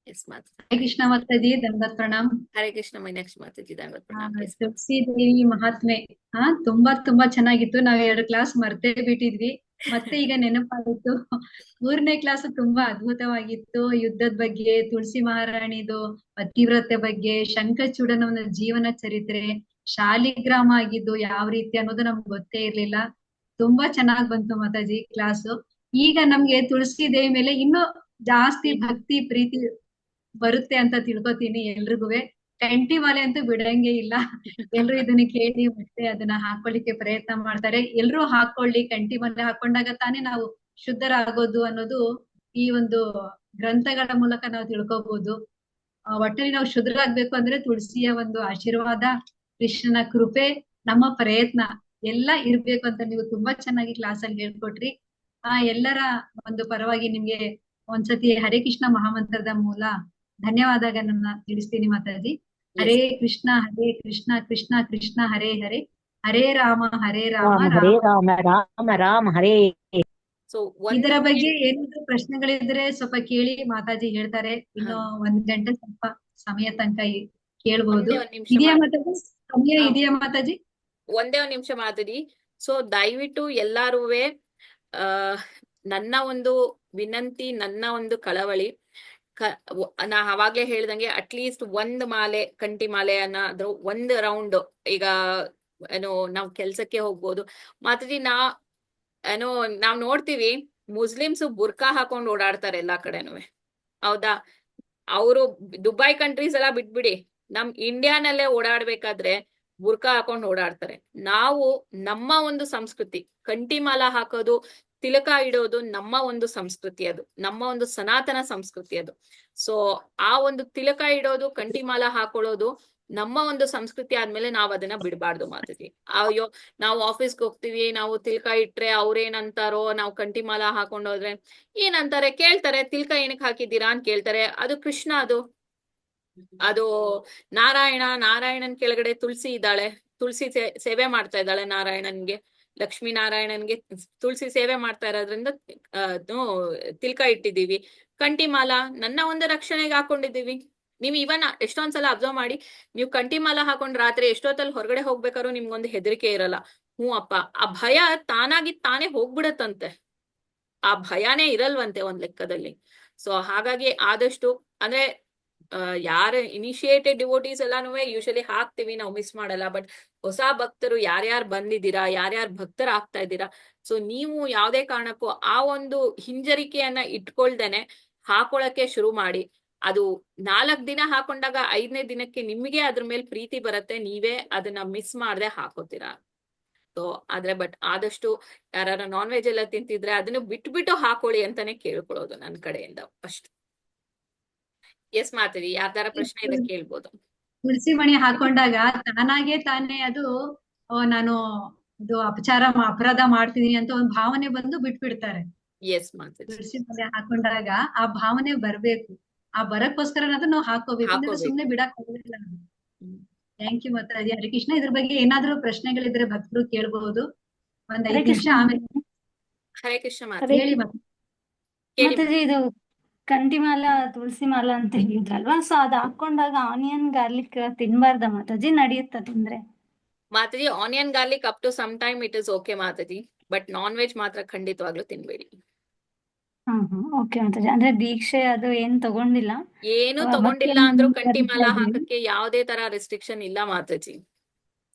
Hare Krishna Mataji, ದಂಡವತ್ ಪ್ರಣಾಮ್. ಹರೇ ಕೃಷ್ಣ ಮೀನಾಕ್ಷಿ ಮಾತಾಜಿ, ದಂಡವತ್ ಪ್ರಣಾಮ್. ತುಳಸಿ ದೇವಿ ಮಹಾತ್ಮೆ ತುಂಬಾ ಚೆನ್ನಾಗಿತ್ತು. ನಾವ್ 2 ಕ್ಲಾಸ್ ಮರ್ತೇ ಬಿಟ್ಟಿದ್ವಿ, ಮತ್ತೆ ಈಗ ನೆನಪಾಗಿತ್ತು. 3ನೇ ಕ್ಲಾಸ್ ತುಂಬಾ ಅದ್ಭುತವಾಗಿತ್ತು. ಯುದ್ಧದ ಬಗ್ಗೆ, ತುಳಸಿ ಮಹಾರಾಣಿದು ಪತಿವ್ರತೆ ಬಗ್ಗೆ, ಶಂಖಚೂಡನ ಒಂದು ಜೀವನ ಚರಿತ್ರೆ, ಶಾಲಿಗ್ರಾಮ ಆಗಿದ್ದು ಯಾವ ರೀತಿ ಅನ್ನೋದು ನಮ್ಗೆ ಗೊತ್ತೇ ಇರ್ಲಿಲ್ಲ. ತುಂಬಾ ಚೆನ್ನಾಗ್ ಬಂತು ಮಾತಾಜಿ ಕ್ಲಾಸು. ಈಗ ನಮ್ಗೆ ತುಳಸಿ ದೇವಿ ಮೇಲೆ ಇನ್ನೂ ಜಾಸ್ತಿ ಭಕ್ತಿ ಪ್ರೀತಿ ಬರುತ್ತೆ ಅಂತ ತಿಳ್ಕೊತೀನಿ. ಎಲ್ರಿಗುವೆ ಕಂಠಿ ಮಾಲೆ ಅಂತೂ ಬಿಡಂಗೆ ಇಲ್ಲ. ಎಲ್ರು ಇದನ್ನ ಕೇಳಿ ಮತ್ತೆ ಅದನ್ನ ಹಾಕೊಳ್ಳಿಕ್ಕೆ ಪ್ರಯತ್ನ ಮಾಡ್ತಾರೆ. ಎಲ್ರು ಹಾಕೊಳ್ಳಿ. ಕಂಠಿ ಮಾಲೆ ಹಾಕೊಂಡಾಗ ತಾನೇ ನಾವು ಶುದ್ಧರಾಗೋದು ಅನ್ನೋದು ಈ ಒಂದು ಗ್ರಂಥಗಳ ಮೂಲಕ ನಾವು ತಿಳ್ಕೊಬಹುದು. ಒಟ್ಟಲ್ಲಿ ನಾವು ಶುದ್ಧರಾಗ್ಬೇಕು ಅಂದ್ರೆ ತುಳಸಿಯ ಒಂದು ಆಶೀರ್ವಾದ, ಕೃಷ್ಣನ ಕೃಪೆ, ನಮ್ಮ ಪ್ರಯತ್ನ ಎಲ್ಲ ಇರ್ಬೇಕು ಅಂತ ನೀವು ತುಂಬಾ ಚೆನ್ನಾಗಿ ಕ್ಲಾಸ್ ಅಲ್ಲಿ ಹೇಳ್ಕೊಟ್ರಿ. ಎಲ್ಲರ ಒಂದು ಪರವಾಗಿ ನಿಮ್ಗೆ ಒಂದ್ಸತಿ ಹರೇ ಕೃಷ್ಣ ಮಹಾಮಂತ್ರದ ಮೂಲ ಧನ್ಯವಾದಗಳನ್ನ ತಿಳಿಸ್ತೀನಿ ಮಾತಾಜಿ. ಹರೇ ಕೃಷ್ಣ ಕೃಷ್ಣ ಕೃಷ್ಣ ಹರೇ ಹರೇ, ಹರೇ ರಾಮ ಹರೇ ರಾಮ ರಾಮ ಹರೇ ರಾಮ ರಾಮ ರಾಮ ರಾಮ ಹರೇ. ಸೊ ಒಂದು ಇದರ ಬಗ್ಗೆ ಏನಾದ್ರು ಪ್ರಶ್ನೆಗಳಿದ್ರೆ ಸ್ವಲ್ಪ ಕೇಳಿ, ಮಾತಾಜಿ ಹೇಳ್ತಾರೆ. ಇನ್ನು 1 ಗಂಟೆ ಸ್ವಲ್ಪ ಸಮಯ ತನಕ ಕೇಳ್ಬೋದು. ಒಂದೇ ಒಂದ್ ನಿಮಿಷ ಇದೆಯಾ ಮಾತಾಜಿ? ಸಮಯ ಹಾ. ಇದೆಯಾ ಮಾತಾಜಿ? ಒಂದೇ ಒಂದ್ ನಿಮಿಷ ಮಾತಾಡಿ. ಸೊ ದಯವಿಟ್ಟು ಎಲ್ಲಾರುವೆ ನನ್ನ ಒಂದು ವಿನಂತಿ, ನನ್ನ ಒಂದು ಕಳವಳಿ, ನಾ ಅವಾಗ್ಲೇ ಹೇಳ್ದಂಗೆ ಅಟ್ಲೀಸ್ಟ್ ಒಂದ್ ಮಾಲೆ, ಕಂಠಿ ಮಾಲೆ ಅನ್ನೋದು ಒಂದ್ ರೌಂಡ್. ಈಗ ಏನೋ ನಾವ್ ಕೆಲ್ಸಕ್ಕೆ ಹೋಗ್ಬೋದು ಮಾತಾಜಿ. ಏನೋ ನಾವ್ ನೋಡ್ತೀವಿ ಮುಸ್ಲಿಮ್ಸ್ ಬುರ್ಕಾ ಹಾಕೊಂಡ್ ಓಡಾಡ್ತಾರೆ ಎಲ್ಲಾ ಕಡೆನೂ, ಹೌದಾ? ಅವರು ದುಬೈ ಕಂಟ್ರೀಸ್ ಎಲ್ಲ ಬಿಟ್ಬಿಡಿ, ನಮ್ ಇಂಡಿಯಾನಲ್ಲೇ ಓಡಾಡ್ಬೇಕಾದ್ರೆ ಬುರ್ಕಾ ಹಾಕೊಂಡ್ ಓಡಾಡ್ತಾರೆ. ನಾವು ನಮ್ಮ ಒಂದು ಸಂಸ್ಕೃತಿ, ಕಂಠಿಮಾಲ ಹಾಕೋದು, ತಿಲಕ ಇಡೋದು ನಮ್ಮ ಒಂದು ಸಂಸ್ಕೃತಿ, ಅದು ನಮ್ಮ ಒಂದು ಸನಾತನ ಸಂಸ್ಕೃತಿ ಅದು. ಸೊ ಆ ಒಂದು ತಿಲಕ ಇಡೋದು, ಕಂಠಿಮಾಲ ಹಾಕೊಳ್ಳೋದು ನಮ್ಮ ಒಂದು ಸಂಸ್ಕೃತಿ ಆದ್ಮೇಲೆ ನಾವ್ ಅದನ್ನ ಬಿಡಬಾರ್ದು ಮಾತಾಜಿ. ಅಯ್ಯೋ ನಾವು ಆಫೀಸ್ಗೆ ಹೋಗ್ತೀವಿ, ನಾವು ತಿಲ್ಕ ಇಟ್ರೆ ಅವ್ರೇನಂತಾರೋ, ನಾವು ಕಂಠಿಮಾಲ ಹಾಕೊಂಡೋದ್ರೆ ಏನಂತಾರೆ ಕೇಳ್ತಾರೆ, ತಿಲ್ಕ ಏನಕ್ಕೆ ಹಾಕಿದ್ದೀರಾ ಅಂತ ಕೇಳ್ತಾರೆ. ಅದು ಕೃಷ್ಣ, ಅದು ನಾರಾಯಣನ್ ಕೆಳಗಡೆ ತುಳಸಿ ಇದ್ದಾಳೆ, ತುಳಸಿ ಸೇವೆ ಮಾಡ್ತಾ ಇದ್ದಾಳೆ ನಾರಾಯಣನ್ಗೆ, ಲಕ್ಷ್ಮೀ ನಾರಾಯಣನ್ಗೆ ತುಳಸಿ ಸೇವೆ ಮಾಡ್ತಾ ಇರೋದ್ರಿಂದ ತಿಲ್ಕ ಇಟ್ಟಿದೀವಿ. ಕಂಠಿಮಾಲ ನನ್ನ ಒಂದು ರಕ್ಷಣೆಗೆ ಹಾಕೊಂಡಿದೀವಿ. ನೀವು ಇವನ್ ಎಷ್ಟೊಂದ್ಸಲ ಅಬ್ಸರ್ವ್ ಮಾಡಿ, ನೀವು ಕಂಠಿಮಾಲ ಹಾಕೊಂಡ್ ರಾತ್ರಿ ಎಷ್ಟೊತ್ತಲ್ಲಿ ಹೊರಗಡೆ ಹೋಗ್ಬೇಕಾದ್ರೂ ನಿಮ್ಗೊಂದು ಹೆದರಿಕೆ ಇರಲ್ಲ. ಹ್ಞೂ ಅಪ್ಪ, ಆ ಭಯ ತಾನೇ ಹೋಗ್ಬಿಡತ್ತಂತೆ, ಆ ಭಯನೇ ಇರಲ್ವಂತೆ ಒಂದ್ ಲೆಕ್ಕದಲ್ಲಿ. ಸೊ ಹಾಗಾಗಿ ಆದಷ್ಟು ಅಂದ್ರೆ ಯಾರ ಇನಿಷಿಯೇಟೆಡ್ ಡಿವೋಟೀಸ್ ಎಲ್ಲಾನು ಯೂಶಲಿ ಹಾಕ್ತಿವಿ, ನಾವು ಮಿಸ್ ಮಾಡಲ್ಲ. ಬಟ್ ಹೊಸ ಭಕ್ತರು ಯಾರ್ಯಾರು ಬಂದಿದ್ದೀರಾ, ಯಾರ್ಯಾರು ಭಕ್ತರ ಆಗ್ತಾ ಇದ್ದೀರಾ, ಸೊ ನೀವು ಯಾವ್ದೇ ಕಾರಣಕ್ಕೂ ಆ ಒಂದು ಹಿಂಜರಿಕೆಯನ್ನ ಇಟ್ಕೊಳ್ದೇನೆ ಹಾಕೊಳಕ್ಕೆ ಶುರು ಮಾಡಿ. ಅದು 4 ದಿನ ಹಾಕೊಂಡಾಗ 5ನೇ ದಿನಕ್ಕೆ ನಿಮಗೆ ಅದ್ರ ಮೇಲೆ ಪ್ರೀತಿ ಬರುತ್ತೆ, ನೀವೇ ಅದನ್ನ ಮಿಸ್ ಮಾಡದೆ ಹಾಕೋತೀರಾ. ಸೊ ಆದ್ರೆ ಬಟ್ ಆದಷ್ಟು ಯಾರು ನಾನ್ ವೆಜ್ ಎಲ್ಲ ತಿಂತಿದ್ರೆ ಅದನ್ನು ಬಿಟ್ಬಿಟ್ಟು ಹಾಕೊಳ್ಳಿ ಅಂತಾನೆ ಕೇಳ್ಕೊಳ್ಳೋದು ನನ್ನ ಕಡೆಯಿಂದ ಅಷ್ಟು. ಎಸ್ ಮಾತಾಡಿ, ಯಾರ್ದಾರ ಪ್ರಶ್ನೆ ಇದೆ ಕೇಳ್ಬೋದು. ತುಳಸಿ ಮಣಿ ಹಾಕೊಂಡಾಗ ತಾನೇ ಅದು ನಾನು ಇದು ಅಪರಾಧ ಮಾಡ್ತಿದೀನಿ ಅಂತ ಒಂದು ಭಾವನೆ ಬಂದು ಬಿಟ್ಬಿಡ್ತಾರೆ. ಎಸ್ ಮಾತಾಡಿ. ತುಳಸಿ ಮಣಿ ಹಾಕೊಂಡಾಗ ಆ ಭಾವನೆ ಬರ್ಬೇಕು, ಆ ಬರಕ್ಕೋಸ್ಕರ ನಾವು ಹಾಕೋಬೇಕು, ಸುಮ್ನೆ ಬಿಡಕ್ ಹೋಗಿಲ್ಲ. Thank you Mataji. ಹರೇ ಕೃಷ್ಣ. ಇದ್ರ ಬಗ್ಗೆ ಏನಾದ್ರೂ ಪ್ರಶ್ನೆಗಳಿದ್ರೆ ಭಕ್ತರು ಕೇಳ್ಬಹುದು. ಒಂದ್ 5 ನಿಮಿಷ ಆಮೇಲೆ. ಹರೇ ಕೃಷ್ಣ ಹೇಳಿ ಮಾತಾಜಿ. ಇದು ಕಂಠಿಮಾಲ, ತುಳಸಿ ಮಾಲ ಅಂತ ಹೇಳಿದ್ರಲ್ವಾ, ಸೊ ಅದ್ ಹಾಕೊಂಡಾಗ ಆನಿಯನ್ ಗಾರ್ಲಿಕ್ ತಿನ್ಬಾರ್ದ ಮಾತಾಜಿ? ನಡೆಯುತ್ತ ತಿಂದ್ರೆ? Mataji onion garlic up to some time it is okay Mataji, but non veg ಮಾತ್ರ ಖಂಡಿತವಾಗ್ಲೂ ತಿನ್ಬೇಡಿ. ಓಕೆ ಮಾತಾಜಿ. ಅಂದ್ರೆ ದೀಕ್ಷೆ ಅದು ಏನ್ ತಗೊಂಡಿಲ್ಲ, ಏನು ತಗೊಂಡಿಲ್ಲ ಅಂದ್ರೂ ಕಂಠಿಮಾಲ ಹಾಕಕ್ಕೆ ಯಾವುದೇ ತರ ರೆಸ್ಟ್ರಿಕ್ಷನ್ ಇಲ್ಲ ಮಾತಾಜಿ.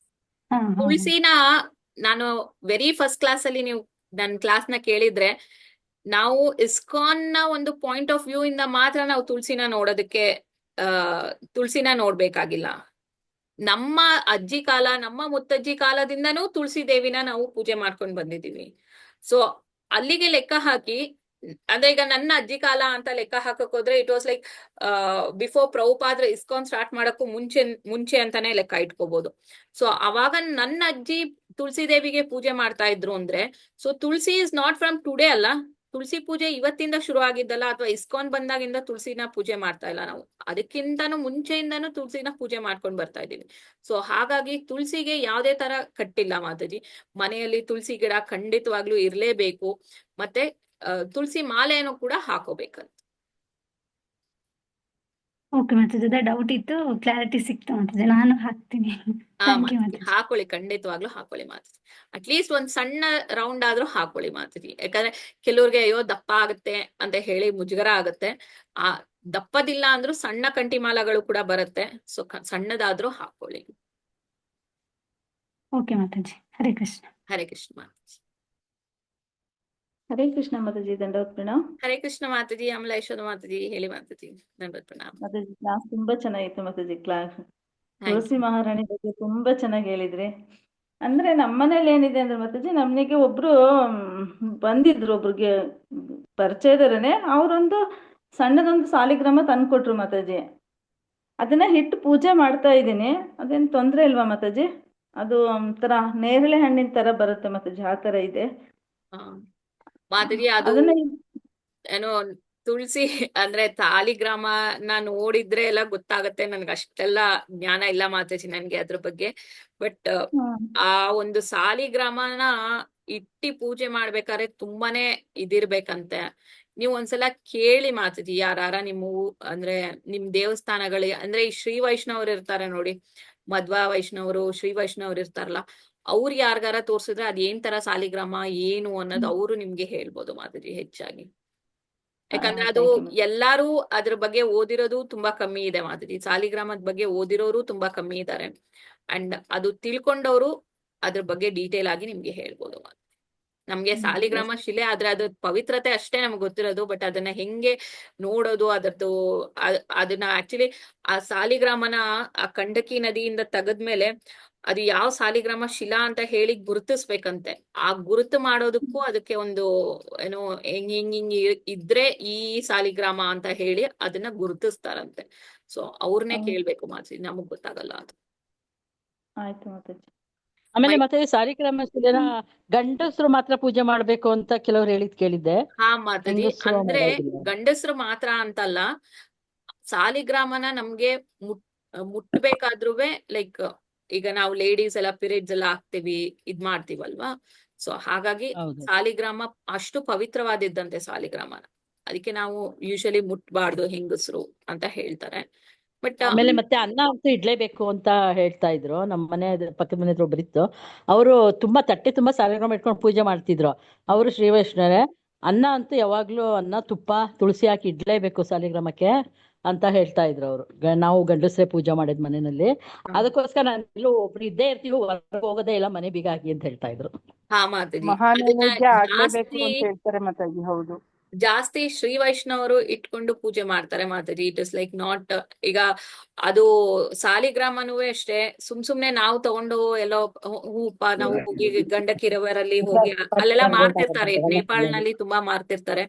ತುಳಸಿನ ನಾನು ವೆರಿ ಫಸ್ಟ್ ಕ್ಲಾಸ್ ಅಲ್ಲಿ ನೀವು ನನ್ನ ಕ್ಲಾಸ್ ನ ಕೇಳಿದ್ರೆ, ನಾವು ಇಸ್ಕಾನ್ ನ ಒಂದು ಪಾಯಿಂಟ್ ಆಫ್ ವ್ಯೂ ಇಂದ ಮಾತ್ರ ನಾವು ತುಳಸಿನ ನೋಡೋದಕ್ಕೆ ತುಳಸಿನ ನೋಡ್ಬೇಕಾಗಿಲ್ಲ. ನಮ್ಮ ಅಜ್ಜಿ ಕಾಲ, ನಮ್ಮ ಮುತ್ತಜ್ಜಿ ಕಾಲದಿಂದನೂ ತುಳಸಿ ದೇವಿನ ನಾವು ಪೂಜೆ ಮಾಡ್ಕೊಂಡು ಬಂದಿದೀವಿ. ಸೊ ಅಲ್ಲಿಗೆ ಲೆಕ್ಕ ಹಾಕಿ, ಅಂದ್ರೆ ಈಗ ನನ್ನ ಅಜ್ಜಿ ಕಾಲ ಅಂತ ಲೆಕ್ಕ ಹಾಕಕ್ ಹೋದ್ರೆ ಇಟ್ ವಾಸ್ ಲೈಕ್ ಬಿಫೋರ್ ಪ್ರಭುಪಾದ್ರ ಇಸ್ಕಾನ್ ಸ್ಟಾರ್ಟ್ ಮಾಡಕ್ಕೂ ಮುಂಚೆ ಅಂತಾನೆ ಲೆಕ್ಕ ಇಟ್ಕೋಬಹುದು. ಸೊ ಅವಾಗ ನನ್ನ ಅಜ್ಜಿ ತುಳಸಿ ದೇವಿಗೆ ಪೂಜೆ ಮಾಡ್ತಾ ಇದ್ರು ಅಂದ್ರೆ, so tulsi is not from today ಅಲ್ಲ, ತುಳಸಿ ಪೂಜೆ ಇವತ್ತಿಂದ ಶುರು ಆಗಿದ್ದಲ್ಲ, ಅಥವಾ ಇಸ್ಕಾನ್ ಬಂದಾಗಿಂದ ತುಳಸಿನ ಪೂಜೆ ಮಾಡ್ತಾ ಇಲ್ಲ ನಾವು, ಅದಕ್ಕಿಂತಾನು ಮುಂಚೆಯಿಂದಾನು ತುಳಸಿನ ಪೂಜೆ ಮಾಡ್ಕೊಂಡು ಬರ್ತಾ ಇದೀವಿ. ಸೊ ಹಾಗಾಗಿ ತುಳಸಿಗೆ ಯಾವುದೇ ತರ ಕಟ್ಟಿಲ್ಲ ಮಾತಾಜಿ. ಮನೆಯಲ್ಲಿ ತುಳಸಿ ಗಿಡ ಖಂಡಿತವಾಗ್ಲೂ ಇರ್ಲೇಬೇಕು, ಮತ್ತೆ ತುಳಸಿ ಮಾಲೆಯನ್ನು ಕೂಡ ಹಾಕೋಬೇಕಂತ. ಓಕೆ ಮಾತಾಜಿ, ಅದ ಡೌಟ್ ಇತ್ತು, ಕ್ಲಾರಿಟಿ ಸಿಕ್ತು ಮಾತಾಜಿ, ನಾನು ಹಾಕ್ತೀನಿ. ಹಾಕೊಳ್ಳಿ, ಖಂಡಿತವಾಗ್ಲೂ ಹಾಕೊಳ್ಳಿ ಮಾತಾಜಿ. ಅಟ್ಲೀಸ್ಟ್ ಒಂದ್ ಸಣ್ಣ ರೌಂಡ್ ಆದ್ರೂ ಹಾಕೊಳ್ಳಿ ಮಾತಾಜಿ. ಯಾಕಂದ್ರೆ ಕೆಲವ್ರಿಗೆ ಅಯ್ಯೋ ದಪ್ಪ ಆಗುತ್ತೆ ಅಂತ ಹೇಳಿ ಮುಜುಗರ ಆಗುತ್ತೆ. ಆ ದಪ್ಪದಿಲ್ಲ ಅಂದ್ರೂ ಸಣ್ಣ ಕಂಠಿಮಾಲಗಳು ಕೂಡ ಬರುತ್ತೆ, ಸೊ ಸಣ್ಣದಾದ್ರೂ ಹಾಕೊಳ್ಳಿ. ಓಕೆ ಮಾತಾಜಿ. ಹರೇ ಕೃಷ್ಣ. ಹರೇ ಕೃಷ್ಣ ಮಾತಾಜಿ. ಹರೇ ಕೃಷ್ಣ ಮಾತಾಜಿ. ದಂಡವತ್ ಪ್ರಣಾಮ್. ಹರೇ ಕೃಷ್ಣ ಮಾತಾಜಿ. ಅಮಲೇಶ್ವರ ಮಾತಾಜಿ. ಹೇಳಿ ಮಾತಾಜಿ. ದಂಡವತ್ ಪ್ರಣಾಮ್ ಮಾತಾಜಿ. ಕ್ಲಾಸ್ ತುಂಬಾ ಚೆನ್ನಾಗಿತ್ತು ಮಾತಾಜಿ. ಕ್ಲಾಸ್ ತುಳಸಿ ಮಹಾರಾಣಿ ಬಗ್ಗೆ ತುಂಬಾ ಚೆನ್ನಾಗಿ ಹೇಳಿದ್ರಿ. ಅಂದ್ರೆ ನಮ್ಮನೇಲಿ ಏನಿದೆ ಅಂದ್ರೆ ಮಾತಾಜಿ, ನಮ್ನಿಗೆ ಒಬ್ರು ಬಂದಿದ್ರು, ಒಬ್ರಿಗೆ ಪರಿಚಯದರನೆ, ಅವರೊಂದು ಸಣ್ಣದೊಂದು ಸಾಲಿಗ್ರಾಮ ತಂದ್ಕೊಟ್ರು ಮಾತಾಜಿ. ಅದನ್ನ ಹಿಟ್ಟು ಪೂಜೆ ಮಾಡ್ತಾ ಇದ್ದೀನಿ. ಅದೇನ್ ತೊಂದ್ರೆ ಇಲ್ವಾ ಮಾತಾಜಿ? ಅದು ಒಂಥರ ನೇರಳೆ ಹಣ್ಣಿನ ತರ ಬರುತ್ತೆ ಮಾತಾಜಿ, ಆ ತರ ಇದೆ ಮಾತಾಜಿ. ಅದು ಏನೋ ತುಳಸಿ ಅಂದ್ರೆ ಸಾಲಿಗ್ರಾಮನ ನೋಡಿದ್ರೆ ಎಲ್ಲ ಗೊತ್ತಾಗತ್ತೆ. ನನ್ಗೆ ಅಷ್ಟೆಲ್ಲ ಜ್ಞಾನ ಇಲ್ಲ ಮಾತಾಜಿ ನನ್ಗೆ ಅದ್ರ ಬಗ್ಗೆ. ಬಟ್ ಆ ಒಂದು ಸಾಲಿಗ್ರಾಮನ ಇಟ್ಟಿ ಪೂಜೆ ಮಾಡ್ಬೇಕಾದ್ರೆ ತುಂಬಾನೇ ಇದಿರ್ಬೇಕಂತೆ. ನೀವು ಒಂದ್ಸಲ ಕೇಳಿ ಮಾತಾಜಿ, ಯಾರ ನಿಮ್ಮ ಅಂದ್ರೆ ನಿಮ್ ದೇವಸ್ಥಾನಗಳಿಗೆ, ಅಂದ್ರೆ ಈ ಶ್ರೀ ವೈಷ್ಣವರು ಇರ್ತಾರೆ ನೋಡಿ, ಮಧ್ವ ವೈಷ್ಣವರು, ಶ್ರೀ ವೈಷ್ಣವರು ಇರ್ತಾರಲ್ಲ, ಅವ್ರು ಯಾರ್ಗಾರ ತೋರ್ಸಿದ್ರೆ ಅದ್ ಏನ್ ತರ ಸಾಲಿಗ್ರಾಮ ಏನು ಅನ್ನೋದು ಅವರು ನಿಮ್ಗೆ ಹೇಳ್ಬೋದು ಮಾತಾಜಿ ಹೆಚ್ಚಾಗಿ. ಯಾಕಂದ್ರೆ ಅದು ಎಲ್ಲಾರು ಅದ್ರ ಬಗ್ಗೆ ಓದಿರೋದು ತುಂಬಾ ಕಮ್ಮಿ ಇದೆ ಮಾತಾಜಿ. ಸಾಲಿಗ್ರಾಮದ ಬಗ್ಗೆ ಓದಿರೋರು ತುಂಬಾ ಕಮ್ಮಿ ಇದ್ದಾರೆ. ಅಂಡ್ ಅದು ತಿಳ್ಕೊಂಡವರು ಅದ್ರ ಬಗ್ಗೆ ಡೀಟೇಲ್ ಆಗಿ ನಿಮ್ಗೆ ಹೇಳ್ಬೋದು. ನಮ್ಗೆ ಸಾಲಿಗ್ರಾಮ ಶಿಲೆ ಆದ್ರೆ ಅದ್ರ ಪವಿತ್ರತೆ ಅಷ್ಟೇ ನಮ್ಗೆ ಗೊತ್ತಿರೋದು. ಬಟ್ ಅದನ್ನ ಹೆಂಗೆ ನೋಡೋದು, ಅದರದ್ದು ಅದನ್ನ ಆಕ್ಚುಲಿ ಆ ಸಾಲಿಗ್ರಾಮನ ಆ ಕಂಡಕಿ ನದಿಯಿಂದ ತೆಗೆದ್ಮೇಲೆ ಅದು ಯಾವ ಸಾಲಿಗ್ರಾಮ ಶಿಲಾ ಅಂತ ಹೇಳಿ ಗುರುತಿಸ್ಬೇಕಂತೆ. ಆ ಗುರುತು ಮಾಡೋದಕ್ಕೂ ಅದಕ್ಕೆ ಒಂದು ಏನೋ ಹಿಂಗ್ ಇದ್ರೆ ಈ ಸಾಲಿಗ್ರಾಮ ಅಂತ ಹೇಳಿ ಅದನ್ನ ಗುರುತಿಸ್ತಾರಂತೆ. ಸೊ ಅವ್ರನ್ನೇ ಕೇಳ್ಬೇಕು ಮಾತಾಜಿ, ನಮಗ್ ಗೊತ್ತಾಗಲ್ಲ ಅದು. ಆಯ್ತು ಮಾತಾಜಿ. ಆಮೇಲೆ ಮತ್ತೆ ಸಾಲಿಗ್ರಾಮ ಶಿಲೆನ ಗಂಡಸರು ಮಾತ್ರ ಪೂಜೆ ಮಾಡ್ಬೇಕು ಅಂತ ಕೆಲವ್ರು ಕೇಳಿದ್ದೆ. ಹಾ ಮಾತಾಜಿ, ಅಂದ್ರೆ ಗಂಡಸರು ಮಾತ್ರ ಅಂತಲ್ಲ, ಸಾಲಿಗ್ರಾಮನ ನಮ್ಗೆ ಮುಟ್ಬೇಕಾದ್ರುವೆ ಲೈಕ್ ಈಗ ನಾವು ಲೇಡೀಸ್ ಎಲ್ಲ ಪೀರಿಯಡ್ಸ್ ಎಲ್ಲ ಆಗ್ತೀವಿ, ಇದ್ ಮಾಡ್ತೀವಲ್ವಾ. ಸೊ ಹಾಗಾಗಿ ಸಾಲಿಗ್ರಾಮ ಅಷ್ಟು ಪವಿತ್ರವಾದಿದ್ದಂತೆ ಸಾಲಿಗ್ರಾಮನ. ಅದಕ್ಕೆ ನಾವು ಯೂಶಲಿ ಮುಟ್ಬಾರ್ದು ಹೆಂಗಸರು ಅಂತ ಹೇಳ್ತಾರೆ. ಬಟ್ ಆಮೇಲೆ ಮತ್ತೆ ಅನ್ನ ಅಂತೂ ಇಡ್ಲೇಬೇಕು ಅಂತ ಹೇಳ್ತಾ ಇದ್ರು. ನಮ್ಮ ಮನೆ ಪಕ್ಕದ ಮನೆ ಹತ್ರ ಒಬ್ಬರಿತ್ತು, ಅವರು ತುಂಬಾ ತಟ್ಟೆ ತುಂಬಾ ಸಾಲಿಗ್ರಾಮ ಇಟ್ಕೊಂಡು ಪೂಜೆ ಮಾಡ್ತಿದ್ರು. ಅವರು ಶ್ರೀ ವೈಷ್ಣವರೇ. ಅನ್ನ ಅಂತೂ ಯಾವಾಗ್ಲೂ ಅನ್ನ, ತುಪ್ಪ, ತುಳಸಿ ಹಾಕಿ ಇಡ್ಲೇಬೇಕು ಸಾಲಿಗ್ರಾಮಕ್ಕೆ ಅಂತ ಹೇಳ್ತಾ ಇದ್ರು ಅವರು. ನಾವು ಗಂಡಸರೇ ಪೂಜೆ ಮಾಡಿದ್ ಮನೆಯಲ್ಲಿ. ಅದಕ್ಕೋಸ್ಕರ ನಾನು ಎಲ್ಲೂ ಒಬ್ರು ಇದ್ದೇ ಇರ್ತೀವಿ, ಹೊರಗೆ ಹೋಗೋದೇ ಇಲ್ಲ, ಮನೆ ಬೀಗ ಹಾಕಿ ಅಂತ ಹೇಳ್ತಾ ಇದ್ರು. ಹಾ ಮಾತಾಜಿ, ಮಹಾನೈವೇದ್ಯ ಆಗ್ಲೇಬೇಕು ಅಂತ ಹೇಳ್ತಾರೆ ಮಾತಾಜಿ. ಹೌದು, ಜಾಸ್ತಿ ಶ್ರೀ ವೈಷ್ಣವರು ಇಟ್ಕೊಂಡು ಪೂಜೆ ಮಾಡ್ತಾರೆ Mataji. It is like not, ಈಗ ಅದು ಸಾಲಿಗ್ರಾಮನೂ ಅಷ್ಟೇ ಸುಮ್ನೆ ನಾವು ತಗೊಂಡು ಎಲ್ಲೋ ಹೂಪ ನಾವು ಹೋಗಿ ಗಂಡಕಿರವರಲ್ಲಿ ಹೋಗಿ ಅಲ್ಲೆಲ್ಲ ಮಾರ್ತಿರ್ತಾರೆ. ನೇಪಾಳ್ನಲ್ಲಿ ತುಂಬಾ ಮಾರ್ತಿರ್ತಾರೆ.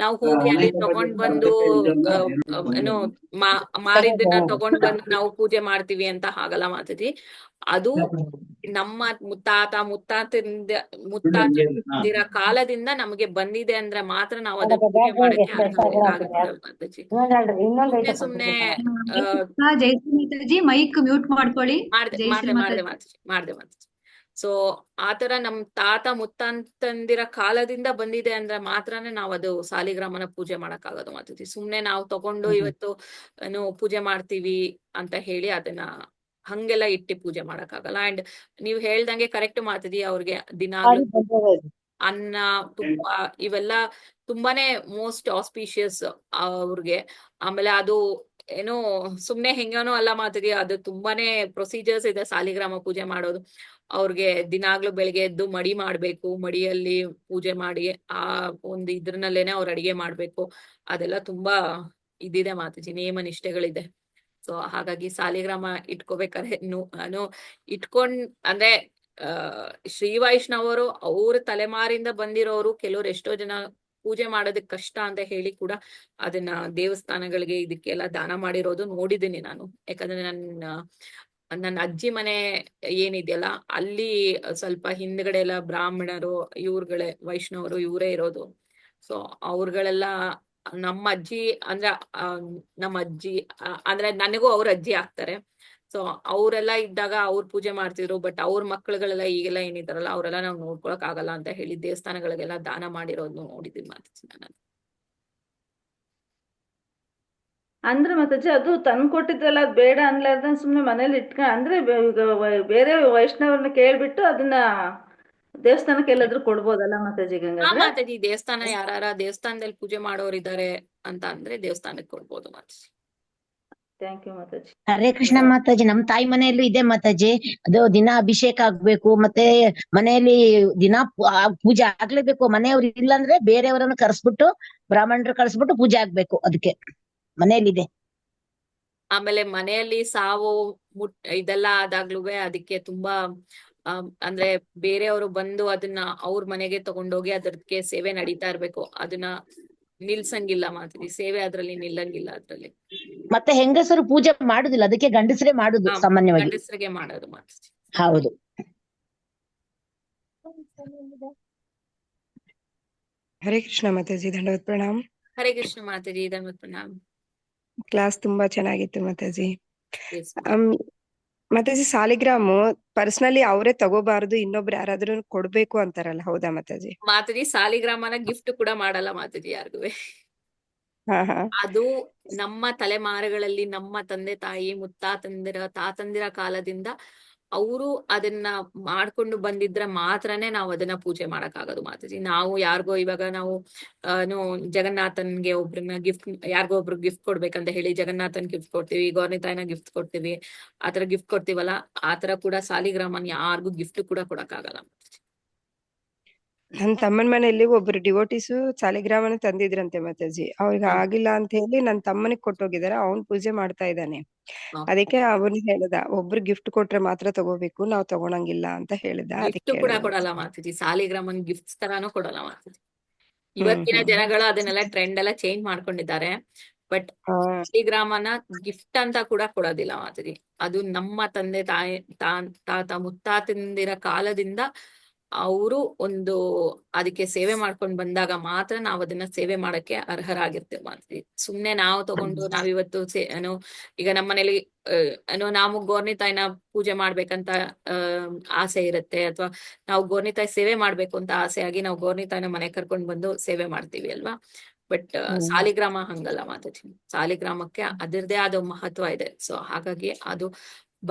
ನಾವು ಹೋಗಿ ಅಲ್ಲಿ ತಗೊಂಡ್ ಬಂದು ಏನು ಮಾರಿದ್ದನ್ನ ತಗೊಂಡ್ ಬಂದು ನಾವು ಪೂಜೆ ಮಾಡ್ತೀವಿ ಅಂತ ಹಾಗಲ್ಲ ಮಾತಾಜಿ. ಅದು ನಮ್ಮ ಮುತ್ತಾತಿರ ಕಾಲದಿಂದ ನಮಗೆ ಬಂದಿದೆ ಅಂದ್ರೆ ಮಾತ್ರ ನಾವು ಅದನ್ನ ಪೂಜೆ ಮಾಡಕ್ಕೆ ಮಾತಾಜಿ. ಸುಮ್ನೆ ಜಯಶ್ರೀ ಮೈಕ್ ಮ್ಯೂಟ್ ಮಾಡ್ಕೊಳ್ಳಿ. ಮಾಡ್ದೆ ಮಾತಾಜಿ. ಸೊ ಆತರ ನಮ್ ತಾತ ಮುತ್ತಂದಿರ ಕಾಲದಿಂದ ಬಂದಿದೆ ಅಂದ್ರೆ ಮಾತ್ರನೇ ನಾವ್ ಅದು ಸಾಲಿಗ್ರಾಮನ ಪೂಜೆ ಮಾಡಕ್ ಆಗೋದು ಮಾತಾಜಿ. ಸುಮ್ನೆ ನಾವು ತಗೊಂಡು ಇವತ್ತು ಏನು ಪೂಜೆ ಮಾಡ್ತೀವಿ ಅಂತ ಹೇಳಿ ಅದನ್ನ ಹಂಗೆಲ್ಲ ಇಟ್ಟಿ ಪೂಜೆ ಮಾಡಕ್ ಆಗಲ್ಲ. ಅಂಡ್ ನೀವ್ ಹೇಳ್ದಂಗೆ ಕರೆಕ್ಟ್ ಮಾತಾಜಿ, ಅವ್ರಿಗೆ ದಿನಾಗ್ಲೂ ಅನ್ನ, ತುಪ್ಪ ಇವೆಲ್ಲ ತುಂಬಾನೇ ಮೋಸ್ಟ್ ಆಸ್ಪಿಷಿಯಸ್ ಅವ್ರಿಗೆ. ಆಮೇಲೆ ಅದು ಏನೋ ಸುಮ್ನೆ ಹೆಂಗನೋ ಅಲ್ಲ ಮಾತಾಜಿ, ಅದು ತುಂಬಾನೇ ಪ್ರೊಸೀಜರ್ಸ್ ಇದೆ ಸಾಲಿಗ್ರಾಮ ಪೂಜೆ ಮಾಡೋದು. ಅವ್ರಿಗೆ ದಿನಾಗ್ಲೂ ಬೆಳಿಗ್ಗೆ ಎದ್ದು ಮಡಿ ಮಾಡ್ಬೇಕು, ಮಡಿಯಲ್ಲಿ ಪೂಜೆ ಮಾಡಿ ಆ ಒಂದು ಇದ್ರನಲ್ಲೇನೆ ಅವ್ರ ಅಡಿಗೆ ಮಾಡ್ಬೇಕು. ಅದೆಲ್ಲ ತುಂಬಾ ಇದಿದೆ ಮಾತಾಜಿ, ನೇಮ ನಿಷ್ಠೆಗಳಿದೆ. ಸೊ ಹಾಗಾಗಿ ಸಾಲಿಗ್ರಾಮ ಇಟ್ಕೋಬೇಕಾದ್ರೆ ಇಟ್ಕೊಂಡ್ ಅಂದ್ರೆ ಶ್ರೀ ವೈಷ್ಣವರು ಅವ್ರ ತಲೆಮಾರಿಂದ ಬಂದಿರೋರು ಕೆಲವ್ರು ಎಷ್ಟೋ ಜನ ಪೂಜೆ ಮಾಡೋದಕ್ಕೆ ಕಷ್ಟ ಅಂತ ಹೇಳಿ ಕೂಡ ಅದನ್ನ ದೇವಸ್ಥಾನಗಳಿಗೆ ಇದಕ್ಕೆಲ್ಲ ದಾನ ಮಾಡಿರೋದು ನೋಡಿದ್ದೀನಿ ನಾನು. ಯಾಕಂದ್ರೆ ನನ್ನ ಅಜ್ಜಿ ಮನೆ ಏನಿದೆಯಲ್ಲ ಅಲ್ಲಿ ಸ್ವಲ್ಪ ಹಿಂದ್ಗಡೆ ಎಲ್ಲ ಬ್ರಾಹ್ಮಣರು, ಇವ್ರುಗಳೇ ವೈಷ್ಣವರು ಇವರೇ ಇರೋದು. ಸೊ ಅವ್ರುಗಳೆಲ್ಲ ನಮ್ಮ ಅಜ್ಜಿ ಅಂದ್ರೆ ನನಗೂ ಅವ್ರ ಅಜ್ಜಿ ಆಗ್ತಾರೆ. ಸೊ ಅವರೆಲ್ಲ ಇದ್ದಾಗ ಅವ್ರು ಪೂಜೆ ಮಾಡ್ತಿದ್ರು. ಬಟ್ ಅವ್ರ ಮಕ್ಳುಗಳೆಲ್ಲ ಈಗೆಲ್ಲ ಏನಿದಾರಲ್ಲ ಅವರೆಲ್ಲ ನಾವು ನೋಡ್ಕೊಳಕ್ ಆಗಲ್ಲ ಅಂತ ಹೇಳಿ ದೇವಸ್ಥಾನಗಳಿಗೆಲ್ಲ ದಾನ ಮಾಡಿರೋದು ನೋಡಿದೀವಿ ಮಾತಾಜಿ ನಾನು. ಅಂದ್ರೆ ಮಾತಾಜಿ ಅದು ತಂದು ಕೊಟ್ಟಿದ್ರಲ್ಲ, ಅದು ಬೇಡ ಅನ್ಲಾರ್ದ ಸುಮ್ನೆ ಮನೇಲಿ ಅಂದ್ರೆ ಬೇರೆ ವೈಷ್ಣವರನ್ನ ಕೇಳ್ಬಿಟ್ಟು ಅದನ್ನ ದೇವಸ್ಥಾನಕ್ಕೆ ಎಲ್ಲಾದ್ರೂ ಕೊಡ್ಬೋದಲ್ಲ ಮಾತಾಜಿ? ಮಾತಾಜಿ ದೇವಸ್ಥಾನ ಯಾರ ದೇವಸ್ಥಾನದಲ್ಲಿ ಪೂಜೆ ಮಾಡೋರಿದ್ದಾರೆ ಅಂತ ಅಂದ್ರೆ ದೇವಸ್ಥಾನಕ್ಕೆ ಕೊಡ್ಬೋದು ಮಾತಾಜಿ. Thank you Mataji. ಹರೇ ಕೃಷ್ಣ ಮಾತಾಜಿ. ನಮ್ ತಾಯಿ ಮನೆಯಲ್ಲೂ ಇದೆ ಮಾತಾಜಿ. ಅದು ದಿನ ಅಭಿಷೇಕ ಆಗ್ಬೇಕು, ಮತ್ತೆ ಮನೆಯಲ್ಲಿ ದಿನ ಪೂಜೆ ಆಗ್ಲೇಬೇಕು. ಮನೆಯವ್ರು ಇಲ್ಲಾಂದ್ರೆ ಬೇರೆಯವರನ್ನು ಕರ್ಸ್ಬಿಟ್ಟು, ಬ್ರಾಹ್ಮಣರು ಕರ್ಸ್ಬಿಟ್ಟು ಪೂಜೆ ಆಗ್ಬೇಕು. ಅದಕ್ಕೆ ಮನೆಯಲ್ಲಿದೆ. ಆಮೇಲೆ ಮನೆಯಲ್ಲಿ ಸಾವು ಇದೆಲ್ಲ ಆದಾಗ್ಲೂ ಅದಕ್ಕೆ ತುಂಬಾ ಅಂದ್ರೆ ಬೇರೆಯವರು ಬಂದು ಅದನ್ನ ಅವ್ರ ಮನೆಗೆ ತಗೊಂಡೋಗಿ ಅದಕ್ಕೆ ಸೇವೆ ನಡೀತಾ ಇರ್ಬೇಕು. ಅದನ್ನ ನಿಲ್ಸಂಗಿಲ್ಲ ಮಾತಾಜಿ, ಸೇವೆ ಅದ್ರಲ್ಲಿ ನಿಲ್ಲಂಗಿಲ್ಲ ಅದ್ರಲ್ಲಿ. ಮತ್ತೆ ಹೆಂಗಸರು ಪೂಜೆ ಮಾಡುದಿಲ್ಲ, ಅದಕ್ಕೆ ಗಂಡಸರೇ ಮಾಡುದು ಸಾಮಾನ್ಯವಾಗಿ. ಗಂಡಸರಿಗೆ ಮಾಡೋದು ಮಾತಾಜಿ. ಹೌದು. ಹರೇ ಕೃಷ್ಣ ಮಾತಾಜಿ, ದಂಡವತ್ ಪ್ರಣಾಮ್. ಹರೇ ಕೃಷ್ಣ ಮಾತಾಜಿ, ಧನ್ಯವಾದ ಪ್ರಣಾಮ್. ಕ್ಲಾಸ್ ತುಂಬಾ ಚೆನ್ನಾಗಿತ್ತು ಮಾತಾಜಿ. Yes, ಮಾತಾಜಿ, ಸಾಲಿಗ್ರಾಮು ಪರ್ಸನಲಿ ಅವರೇ ತಗೋಬಾರದು, ಇನ್ನೊಬ್ರು ಯಾರಾದ್ರೂ ಕೊಡ್ಬೇಕು ಅಂತಾರಲ್ಲ, ಹೌದಾ ಮಾತಾಜಿ? ಮಾತಾಜಿ ಸಾಲಿಗ್ರಾಮನ ಗಿಫ್ಟ್ ಕೂಡ ಮಾಡಲ್ಲ ಮಾತಾಜಿ ಯಾರಿಗೂ. ಹಾ. ಅದು ನಮ್ಮ ತಲೆಮಾರುಗಳಲ್ಲಿ ನಮ್ಮ ತಂದೆ ತಾಯಿ ತಾತಂದಿರ ಕಾಲದಿಂದ ಅವರು ಅದನ್ನ ಮಾಡ್ಕೊಂಡು ಬಂದಿದ್ರೆ ಮಾತ್ರನೇ ನಾವು ಅದನ್ನ ಪೂಜೆ ಮಾಡಕ್ಕಾಗೋದು ಮಾತಾಜಿ. ನಾವು ಯಾರಿಗೋ ಇವಾಗ ನಾವು ಜಗನ್ನಾಥನ್ಗೆ ಒಬ್ರನ್ನ ಯಾರಿಗೋ ಒಬ್ರು ಗಿಫ್ಟ್ ಕೊಡ್ಬೇಕಂತ ಹೇಳಿ ಜಗನ್ನಾಥನ್ ಗಿಫ್ಟ್ ಕೊಡ್ತೀವಿ, ಗೌರ್ನಿತಾಯಿನ ಗಿಫ್ಟ್ ಕೊಡ್ತೀವಿ, ಆತರ ಗಿಫ್ಟ್ ಕೊಡ್ತೀವಲ್ಲ, ಆತರ ಕೂಡ ಸಾಲಿಗ್ರಾಮನ್ ಯಾರಿಗೂ ಗಿಫ್ಟ್ ಕೂಡ ಕೊಡಕ್ಕಾಗಲ್ಲ. ನನ್ ತಮ್ಮನ ಮನೆಯಲ್ಲಿ ಒಬ್ರು ಡಿವೋಟಿಸು ಸಾಲಿಗ್ರಾಮನ ತಂದಿದ್ರಂತೆ ಮಾತಾಜಿ. ಅವ್ರಿಗೆ ಆಗಿಲ್ಲ ಅಂತ ಹೇಳಿ ನನ್ ತಮ್ಮನಿಗೆ ಕೊಟ್ಟೋಗಿದಾರೆ, ಅವ್ನ್ ಪೂಜೆ ಮಾಡ್ತಾ ಇದ್ದಾನೆ. ಅದಕ್ಕೆ ಅವನು ಹೇಳ್ದ, ಒಬ್ರು ಗಿಫ್ಟ್ ಕೊಟ್ರೆ ಮಾತ್ರ ತಗೋಬೇಕು, ನಾವ್ ತಗೊಳಂಗಿಲ್ಲ ಅಂತ ಹೇಳ್ದ. ಗಿಫ್ಟ್ ಕೂಡ ಕೊಡಲ್ಲ ಮಾತಾಜಿ, ಸಾಲಿಗ್ರಾಮನ್ ಗಿಫ್ಟ್ಸ್ ತರಾನು ಕೊಡಲ್ಲ ಮಾತಾಜಿ. ಇವತ್ತಿನ ಜನಗಳು ಅದನ್ನೆಲ್ಲ ಟ್ರೆಂಡ್ ಎಲ್ಲ ಚೇಂಜ್ ಮಾಡ್ಕೊಂಡಿದ್ದಾರೆ. ಬಟ್ ಸಾಲಿಗ್ರಾಮನ ಗಿಫ್ಟ್ ಅಂತ ಕೂಡ ಕೊಡೋದಿಲ್ಲ ಮಾತಾಜಿ. ಅದು ನಮ್ಮ ತಂದೆ ತಾಯಿ ತಾತ ಮುತ್ತಾತಿಂದಿರ ಕಾಲದಿಂದ ಅವರು ಅದಕ್ಕೆ ಸೇವೆ ಮಾಡ್ಕೊಂಡು ಬಂದಾಗ ಮಾತ್ರ ನಾವ್ ಅದನ್ನ ಸೇವೆ ಮಾಡಕ್ಕೆ ಅರ್ಹರಾಗಿರ್ತೇವೆ ಮಾತಾಜಿ. ಸುಮ್ನೆ ನಾವು ತಗೊಂಡು ನಾವಿವತ್ತು ಈಗ ನಮ್ಮ ಮನೇಲಿ ನಾವು ಗೌರ್ನಿತಾಯಿನ ಪೂಜೆ ಮಾಡ್ಬೇಕಂತ ಆಸೆ ಇರುತ್ತೆ, ಅಥವಾ ನಾವು ಗೌರ್ನಿತಾಯಿ ಸೇವೆ ಮಾಡ್ಬೇಕು ಅಂತ ಆಸೆ ಆಗಿ ನಾವು ಗೌರ್ನಿತಾಯಿನ ಮನೆ ಕರ್ಕೊಂಡ್ ಬಂದು ಸೇವೆ ಮಾಡ್ತೀವಿ ಅಲ್ವಾ. ಬಟ್ ಸಾಲಿಗ್ರಾಮ ಹಂಗಲ್ಲ ಮಾತಾಜಿ. ಸಾಲಿಗ್ರಾಮಕ್ಕೆ ಅದರದೇ ಆದ ಮಹತ್ವ ಇದೆ. ಸೊ ಹಾಗಾಗಿ ಅದು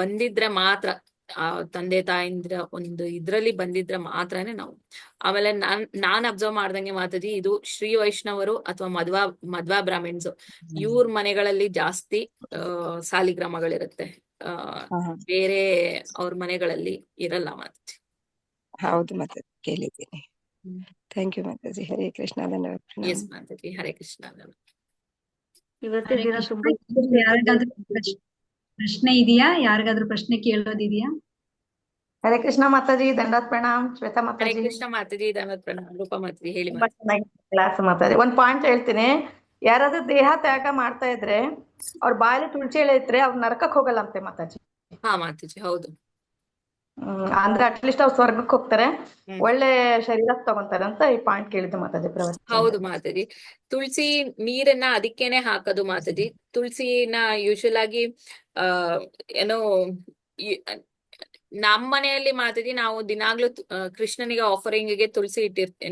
ಬಂದಿದ್ರೆ ಮಾತ್ರ, ತಂದೆ ತಾಯಿಂದ್ರ ಇದ್ರಲ್ಲಿ ಬಂದಿದ್ರೆ ಮಾತ್ರನೇ ನಾವು. ಆಮೇಲೆ ನಾನ್ ಅಬ್ಸರ್ವ್ ಮಾಡ್ದಂಗೆ ಮಾತಾಜಿ, ಇದು ಶ್ರೀ ವೈಷ್ಣವರು ಅಥವಾ ಮಧ್ವಾ ಬ್ರಾಹ್ಮಿಣ್ಸ್ ಇವ್ರ ಮನೆಗಳಲ್ಲಿ ಜಾಸ್ತಿ ಸಾಲಿಗ್ರಾಮಗಳಿರುತ್ತೆ. ಬೇರೆ ಅವ್ರ ಮನೆಗಳಲ್ಲಿ ಇರಲ್ಲ ಮಾತಾಜಿ. ಹೌದು ಮಾತಾಜಿ, ಕೇಳಿದ್ದೀನಿ. Thank you Mataji. ಹರೇ ಕೃಷ್ಣ. ಧನ್ಯವಾದ. ಎಸ್ ಮಾತಾಜಿ, ಹರೇ ಕೃಷ್ಣ. ಇವತ್ತಿನ ದಿನ ತುಂಬಾ ಯಾರಿಗಾದ್ರೂ ಪ್ರಶ್ನೆ ಇದೆಯಾ? ಯಾರಿಗಾದ್ರೂ ಪ್ರಶ್ನೆ ಕೇಳೋದಿದೆಯಾ? ಹರೇ ಕೃಷ್ಣ ಮಾತಾಜಿ, ದಂಡಾತ್ ಪ್ರಣಾಮ್. ಶ್ವೇತಾ ಹರೇ ಮಾತಾಜಿ, ಕೃಷ್ಣ ಮಾತಾಜಿ, ಧನ್ಯವಾದ ಪ್ರಣಾಮ್. ರೂಪಾ ಮಾತಾಜಿ, ಹೇಳಿ ತುಂಬಾ ಚೆನ್ನಾಗಿ ಕ್ಲಾಸ್ ಮಾತಾಡಿ. ಒಂದ್ ಪಾಯಿಂಟ್ ಹೇಳ್ತೀನಿ. ಯಾರಾದ್ರೂ ದೇಹ ತ್ಯಾಗ ಮಾಡ್ತಾ ಇದ್ರೆ ಅವ್ರ ಬಾಯಲ್ಲಿ ತುಳಸಿ ಎಲೆ ಇದ್ರೆ ಅವ್ರ ನರಕಕ್ಕೆ ಹೋಗಲ್ಲ ಅಂತೆ ಮಾತಾಜಿ. ಹಾ ಮಾತಾಜಿ, ಹೌದು. ಅಂದ್ರೆ ಅಟ್ಲೀಸ್ಟ್ ಅವ್ರು ಸ್ವರ್ಗಕ್ಕೆ ಹೋಗ್ತಾರೆ, ಒಳ್ಳೆ ಶರೀರ ತಗೊಂತಾರೆ ಅಂತ ಈ ಪಾಯಿಂಟ್ ಕೇಳಿದ್ದು ಮಾತಾಜಿ. ಹೌದು ಮಾತಾಜಿ. ತುಳಸಿ ನೀರನ್ನ ಅದಕ್ಕೇನೆ ಹಾಕೋದು ಮಾತಾಜಿ. ತುಳಸಿನ ಯೂಶುವಲ್ ಆಗಿ ನಮ್ಮ ಮನೆಯಲ್ಲಿ ಮಾತಾಜಿ ನಾವು ದಿನಾಗ್ಲೂ ಕೃಷ್ಣನಿಗೆ ಆಫರಿಂಗಿಗೆ ತುಳಸಿ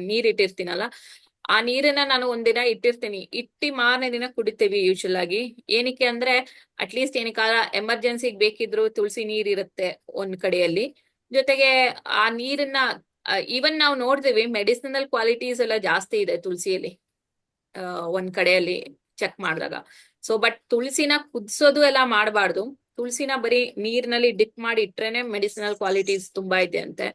ನೀರ್ ಇಟ್ಟಿರ್ತೀನಲ್ಲ, ಆ ನೀರನ್ನ ನಾನು ಒಂದಿನ ಇಟ್ಟಿರ್ತೀನಿ, ಮಾರನೇ ದಿನ ಕುಡಿತೇವಿ ಯೂಶುವಲ್ ಆಗಿ. ಏನಕ್ಕೆ ಅಂದ್ರೆ ಅಟ್ಲೀಸ್ಟ್ ಏನಕ್ಕಾದ ಎಮರ್ಜೆನ್ಸಿಗೆ ಬೇಕಿದ್ರು ತುಳಸಿ ನೀರ್ ಇರುತ್ತೆ ಒಂದ್ ಕಡೆಯಲ್ಲಿ. ಜೊತೆಗೆ ಆ ನೀರನ್ನ ಈವನ್ ನಾವು ನೋಡ್ತೀವಿ ಮೆಡಿಸಿನಲ್ ಕ್ವಾಲಿಟೀಸ್ ಎಲ್ಲ ಜಾಸ್ತಿ ಇದೆ ತುಳಸಿಯಲ್ಲಿ ಒಂದ್ ಕಡೆಯಲ್ಲಿ ಚೆಕ್ ಮಾಡಿದಾಗ. ಸೊ ಬಟ್ ತುಳಸಿನ ಕುದಿಸೋದು ಎಲ್ಲ ಮಾಡಬಾರ್ದು. ತುಳಸಿನ ಬರೀ ನೀರ್ನಲ್ಲಿ ಡಿಪ್ ಮಾಡಿ ಇಟ್ರೇನೆ ಮೆಡಿಸಿನಲ್ ಕ್ವಾಲಿಟೀಸ್ ತುಂಬಾ ಇದೆ ಅಂತೆ.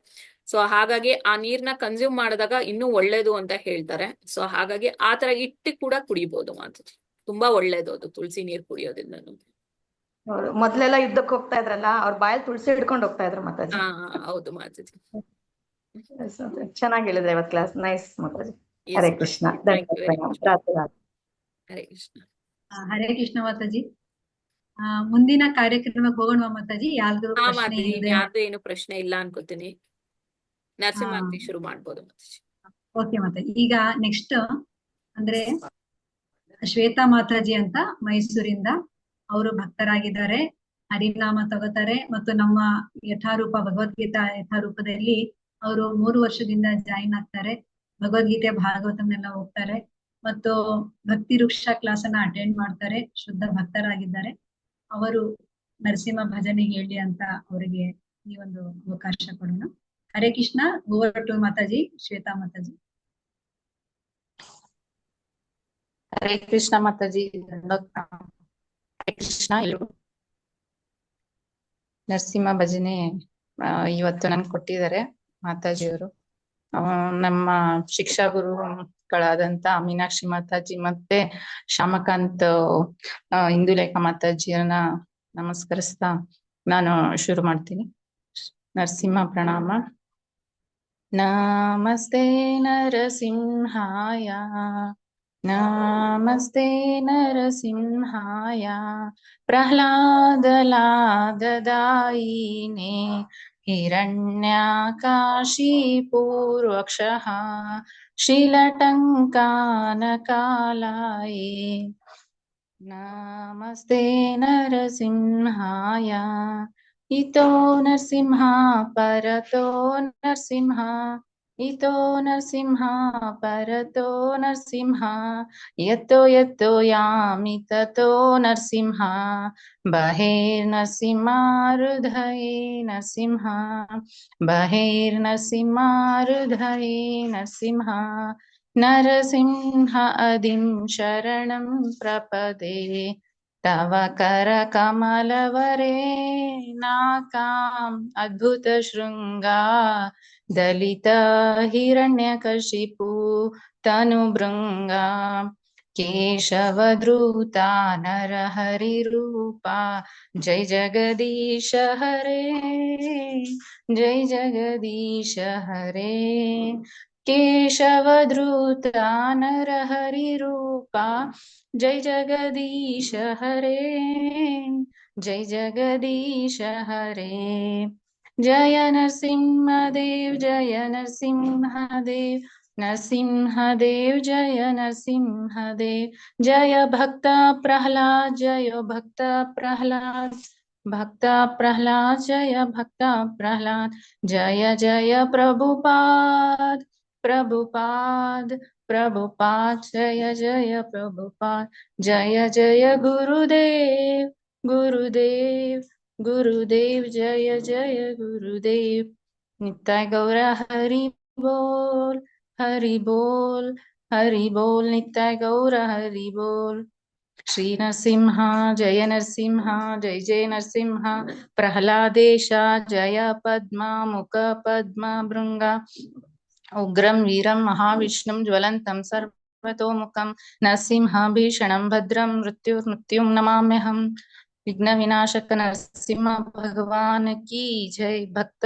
ಸೊ ಹಾಗಾಗಿ ಆ ನೀರ್ನ ಕನ್ಸ್ಯೂಮ್ ಮಾಡಿದಾಗ ಇನ್ನೂ ಒಳ್ಳೇದು ಅಂತ ಹೇಳ್ತಾರೆ. ಸೊ ಹಾಗಾಗಿ ಆತರ ಇಟ್ಟು ಕೂಡ ಕುಡಿಬಹುದು ಮಾತಾಜಿ. ತುಂಬಾ ಒಳ್ಳೇದು ಅದು ತುಳಸಿ ನೀರ್ ಕುಡಿಯೋದ್ರಿಂದ. ಮೊದ್ಲೆಲ್ಲ ಯುದ್ಧಕ್ಕೆ ಹೋಗ್ತಾ ಇದ್ರಲ್ಲ, ಅವ್ರ ಬಾಯಲ್ಲಿ ತುಳಸಿ ಹಿಡ್ಕೊಂಡು ಹೋಗ್ತಾ ಇದ್ರು ಮಾತಾಜಿ. ಹೌದು ಮಾತಾಜಿ. ಚೆನ್ನಾಗಿ ಹೇಳಿದ್ರೆ ಇವತ್ತು class. Nice Mataji. Yes, Hare Krishna. thank you very much. ಹರೇ ಕೃಷ್ಣ. ಹರೇ ಕೃಷ್ಣ ಮಾತಾಜಿ. ಮುಂದಿನ ಕಾರ್ಯಕ್ರಮಕ್ಕೆ ಹೋಗೋಣ ಮಾತಾಜಿ. ಯಾರ್ದು ಪ್ರಶ್ನೆ ಮಾತಾಜಿ, ಇದೆ? ಯಾರ್ದು ಏನು ಪ್ರಶ್ನೆ ಇಲ್ಲ ಅನ್ಕೋತೀನಿ. ನರಸಿಂಹ ಶುರು ಮಾಡ್ಬೋದು ಮಾತಾಜಿ. ಓಕೆ ಮಾತಾಜಿ. ಈಗ ನೆಕ್ಸ್ಟ್ ಅಂದ್ರೆ ಶ್ವೇತಾ ಮಾತಾಜಿ ಅಂತ ಮೈಸೂರಿಂದ, ಅವರು ಭಕ್ತರಾಗಿದ್ದಾರೆ, ಹರಿನಾಮ ತಗೋತಾರೆ ಮತ್ತು ನಮ್ಮ ಯಥಾರೂಪ ಭಗವದ್ಗೀತಾ ಯಥಾರೂಪದಲ್ಲಿ ಅವರು 3 ವರ್ಷದಿಂದ ಜಾಯಿನ್ ಆಗ್ತಾರೆ. ಭಗವದ್ಗೀತೆ ಭಾಗವತನೆಲ್ಲ ಹೋಗ್ತಾರೆ ಮತ್ತು ಭಕ್ತಿ ವೃಕ್ಷ ಕ್ಲಾಸ್ ಅನ್ನ ಅಟೆಂಡ್ ಮಾಡ್ತಾರೆ. ಶುದ್ಧ ಭಕ್ತರಾಗಿದ್ದಾರೆ. ಅವರು ನರಸಿಂಹ ಭಜನೆ ಹೇಳಿ ಅಂತ ಅವರಿಗೆ ಈ ಒಂದು ಅವಕಾಶ ಕೊಡೋಣ. ಹರೇ ಕೃಷ್ಣ. Over to Mataji, Shweta Mataji. ಹರೇ ಕೃಷ್ಣ ಮಾತಾಜಿ. ಹರೇ ಕೃಷ್ಣ. ಎಲ್ಲರೂ ನರಸಿಂಹ ಭಜನೆ ಇವತ್ತು ನನ್ಗೆ ಕೊಟ್ಟಿದ್ದಾರೆ ಮಾತಾಜಿಯವರು. ನಮ್ಮ ಶಿಕ್ಷಾ ಗುರುಗಳಾದಂತ ಮೀನಾಕ್ಷಿ ಮಾತಾಜಿ ಮತ್ತೆ ಶ್ಯಾಮಕಾಂತ್ ಇಂದುಲೇಖ ಮಾತಾಜಿಯನ್ನ ನಮಸ್ಕರಿಸ್ತಾ ನಾನು ಶುರು ಮಾಡ್ತೀನಿ. ನರಸಿಂಹ ಪ್ರಣಾಮ. ನಮಸ್ತೆ ನರಸಿಂಹಾಯ, ನಮಸ್ತೆ ನರಸಿಂಹಾಯ, ಪ್ರಹ್ಲಾದಲಾದದಾಯಿನೇ ಹಿರಣ್ಯಾಕಾಶಿ ಪೂರ್ವಕ್ಷಃ, शीलटङ्कानकालाये नमस्ते नरसिंहाय इतो नरसिंहा परतो नरसिंहा इतो नरसिंहा परतो नरसिंहा यतो यतो यामि ततो नरसिंहा बहिर्नरसिंहा हृदये नरसिंहा बहिर्नरसिंहा हृदये नरसिंहा नरसिंह अदिं शरणं प्रपदे तव करकमलवरे नाकाम् अद्भुतशृङ्गा दलित हिरण्यकशिपु तनुभृङ्गा केशवधृता नरहरिरूपा जय जगदीश हरे जय जगदीश हरे केशवधृता नरहरिरूपा जय जगदीश हरे जय जगदीश हरे जय नरसिंहदेव जय नरसिंहदेव नरसिंहदेव जय नरसिंहदेव जय भक्त प्रह्लाद जय भक्त प्रह्लाद भक्त प्रह्लाद जय भक्त प्रह्लाद जय जय प्रभुपाद प्रभुपाद प्रभुपाद जय जय प्रभुपाद जय जय गुरुदेव गुरुदेव गुरुदेव जय जय गुरुदेव नित्य गौर हरि बोल हरि बोल हरि बोल नित्य गौर हरि बोल श्री नरसिंह जय नरसिंह जय जय नरसिंह प्रह्लादेश जय पद्मा मुख पद्मा भृंगा उग्रं वीरं महाविष्णुं ज्वलन्तं सर्वतोमुखं नरसिंह भीषणं भद्रं मृत्युं नमाम्यहं विघ्न विनाशक नरसिंह भगवान की जय भक्त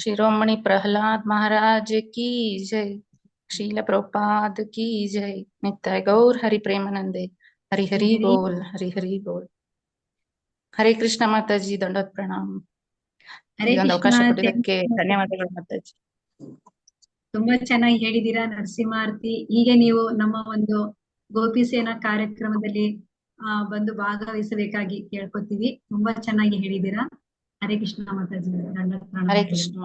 शिरोमणि प्रहलाद महाराज की जय शील प्रभुपाद की जय नित्य गौर हरि प्रेमानंदे हरि हरि बोल हरि हरि बोल हरे कृष्ण माताजी ದಂಡೋತ್ ಪ್ರಣಾಮ ಹರೇ ಈ ಒಂದು ಕೃಷ್ಣ. ಅವಕಾಶ ಕೊಟ್ಟಿದ್ದಕ್ಕೆ ಧನ್ಯವಾದಗಳು ಮಾತಾಜಿ. ತುಂಬಾ ಚೆನ್ನಾಗಿ ಹೇಳಿದೀರಾ ನರಸಿಂಹಾರತಿ. ಹೀಗೆ ನೀವು ನಮ್ಮ ಒಂದು ಗೋಪಿ ಸೇನಾ ಕಾರ್ಯಕ್ರಮದಲ್ಲಿ ಬಂದು ಭಾಗವಹಿಸಬೇಕಾಗಿ ಕೇಳ್ಕೊತೀವಿ. ತುಂಬಾ ಚೆನ್ನಾಗಿ ಹೇಳಿದೀರಾ. ಹರೇ ಕೃಷ್ಣ ಮಾತಾಜಿ. ಹರೇ ಕೃಷ್ಣ.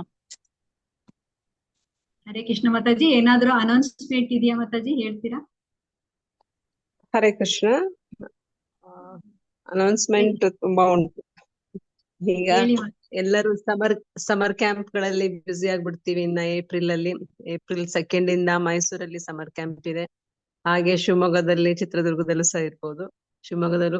ಹರೇ ಕೃಷ್ಣ ಮಾತಾಜಿ. ಏನಾದ್ರು ಅನೌನ್ಸ್ಮೆಂಟ್ ಇದೆಯಾ ಮಾತಾಜಿ, ಹೇಳ್ತೀರಾ? ಹರೇ ಕೃಷ್ಣ. ಅನೌನ್ಸ್ಮೆಂಟ್ ತುಂಬಾ ಉಂಟು. ಈಗ ಎಲ್ಲರೂ ಸಮರ್ ಕ್ಯಾಂಪ್ ಗಳಲ್ಲಿ ಬ್ಯುಸಿ ಆಗ್ಬಿಡ್ತೀವಿ. ಇನ್ನ ಏಪ್ರಿಲ್ 2 ಇಂದ ಮೈಸೂರಲ್ಲಿ ಸಮರ್ ಕ್ಯಾಂಪ್ ಇದೆ. ಹಾಗೆ ಶಿವಮೊಗ್ಗದಲ್ಲಿ, ಚಿತ್ರದುರ್ಗದಲ್ಲೂ ಸಹ ಇರ್ಬೋದು. ಶಿವಮೊಗ್ಗದಲ್ಲೂ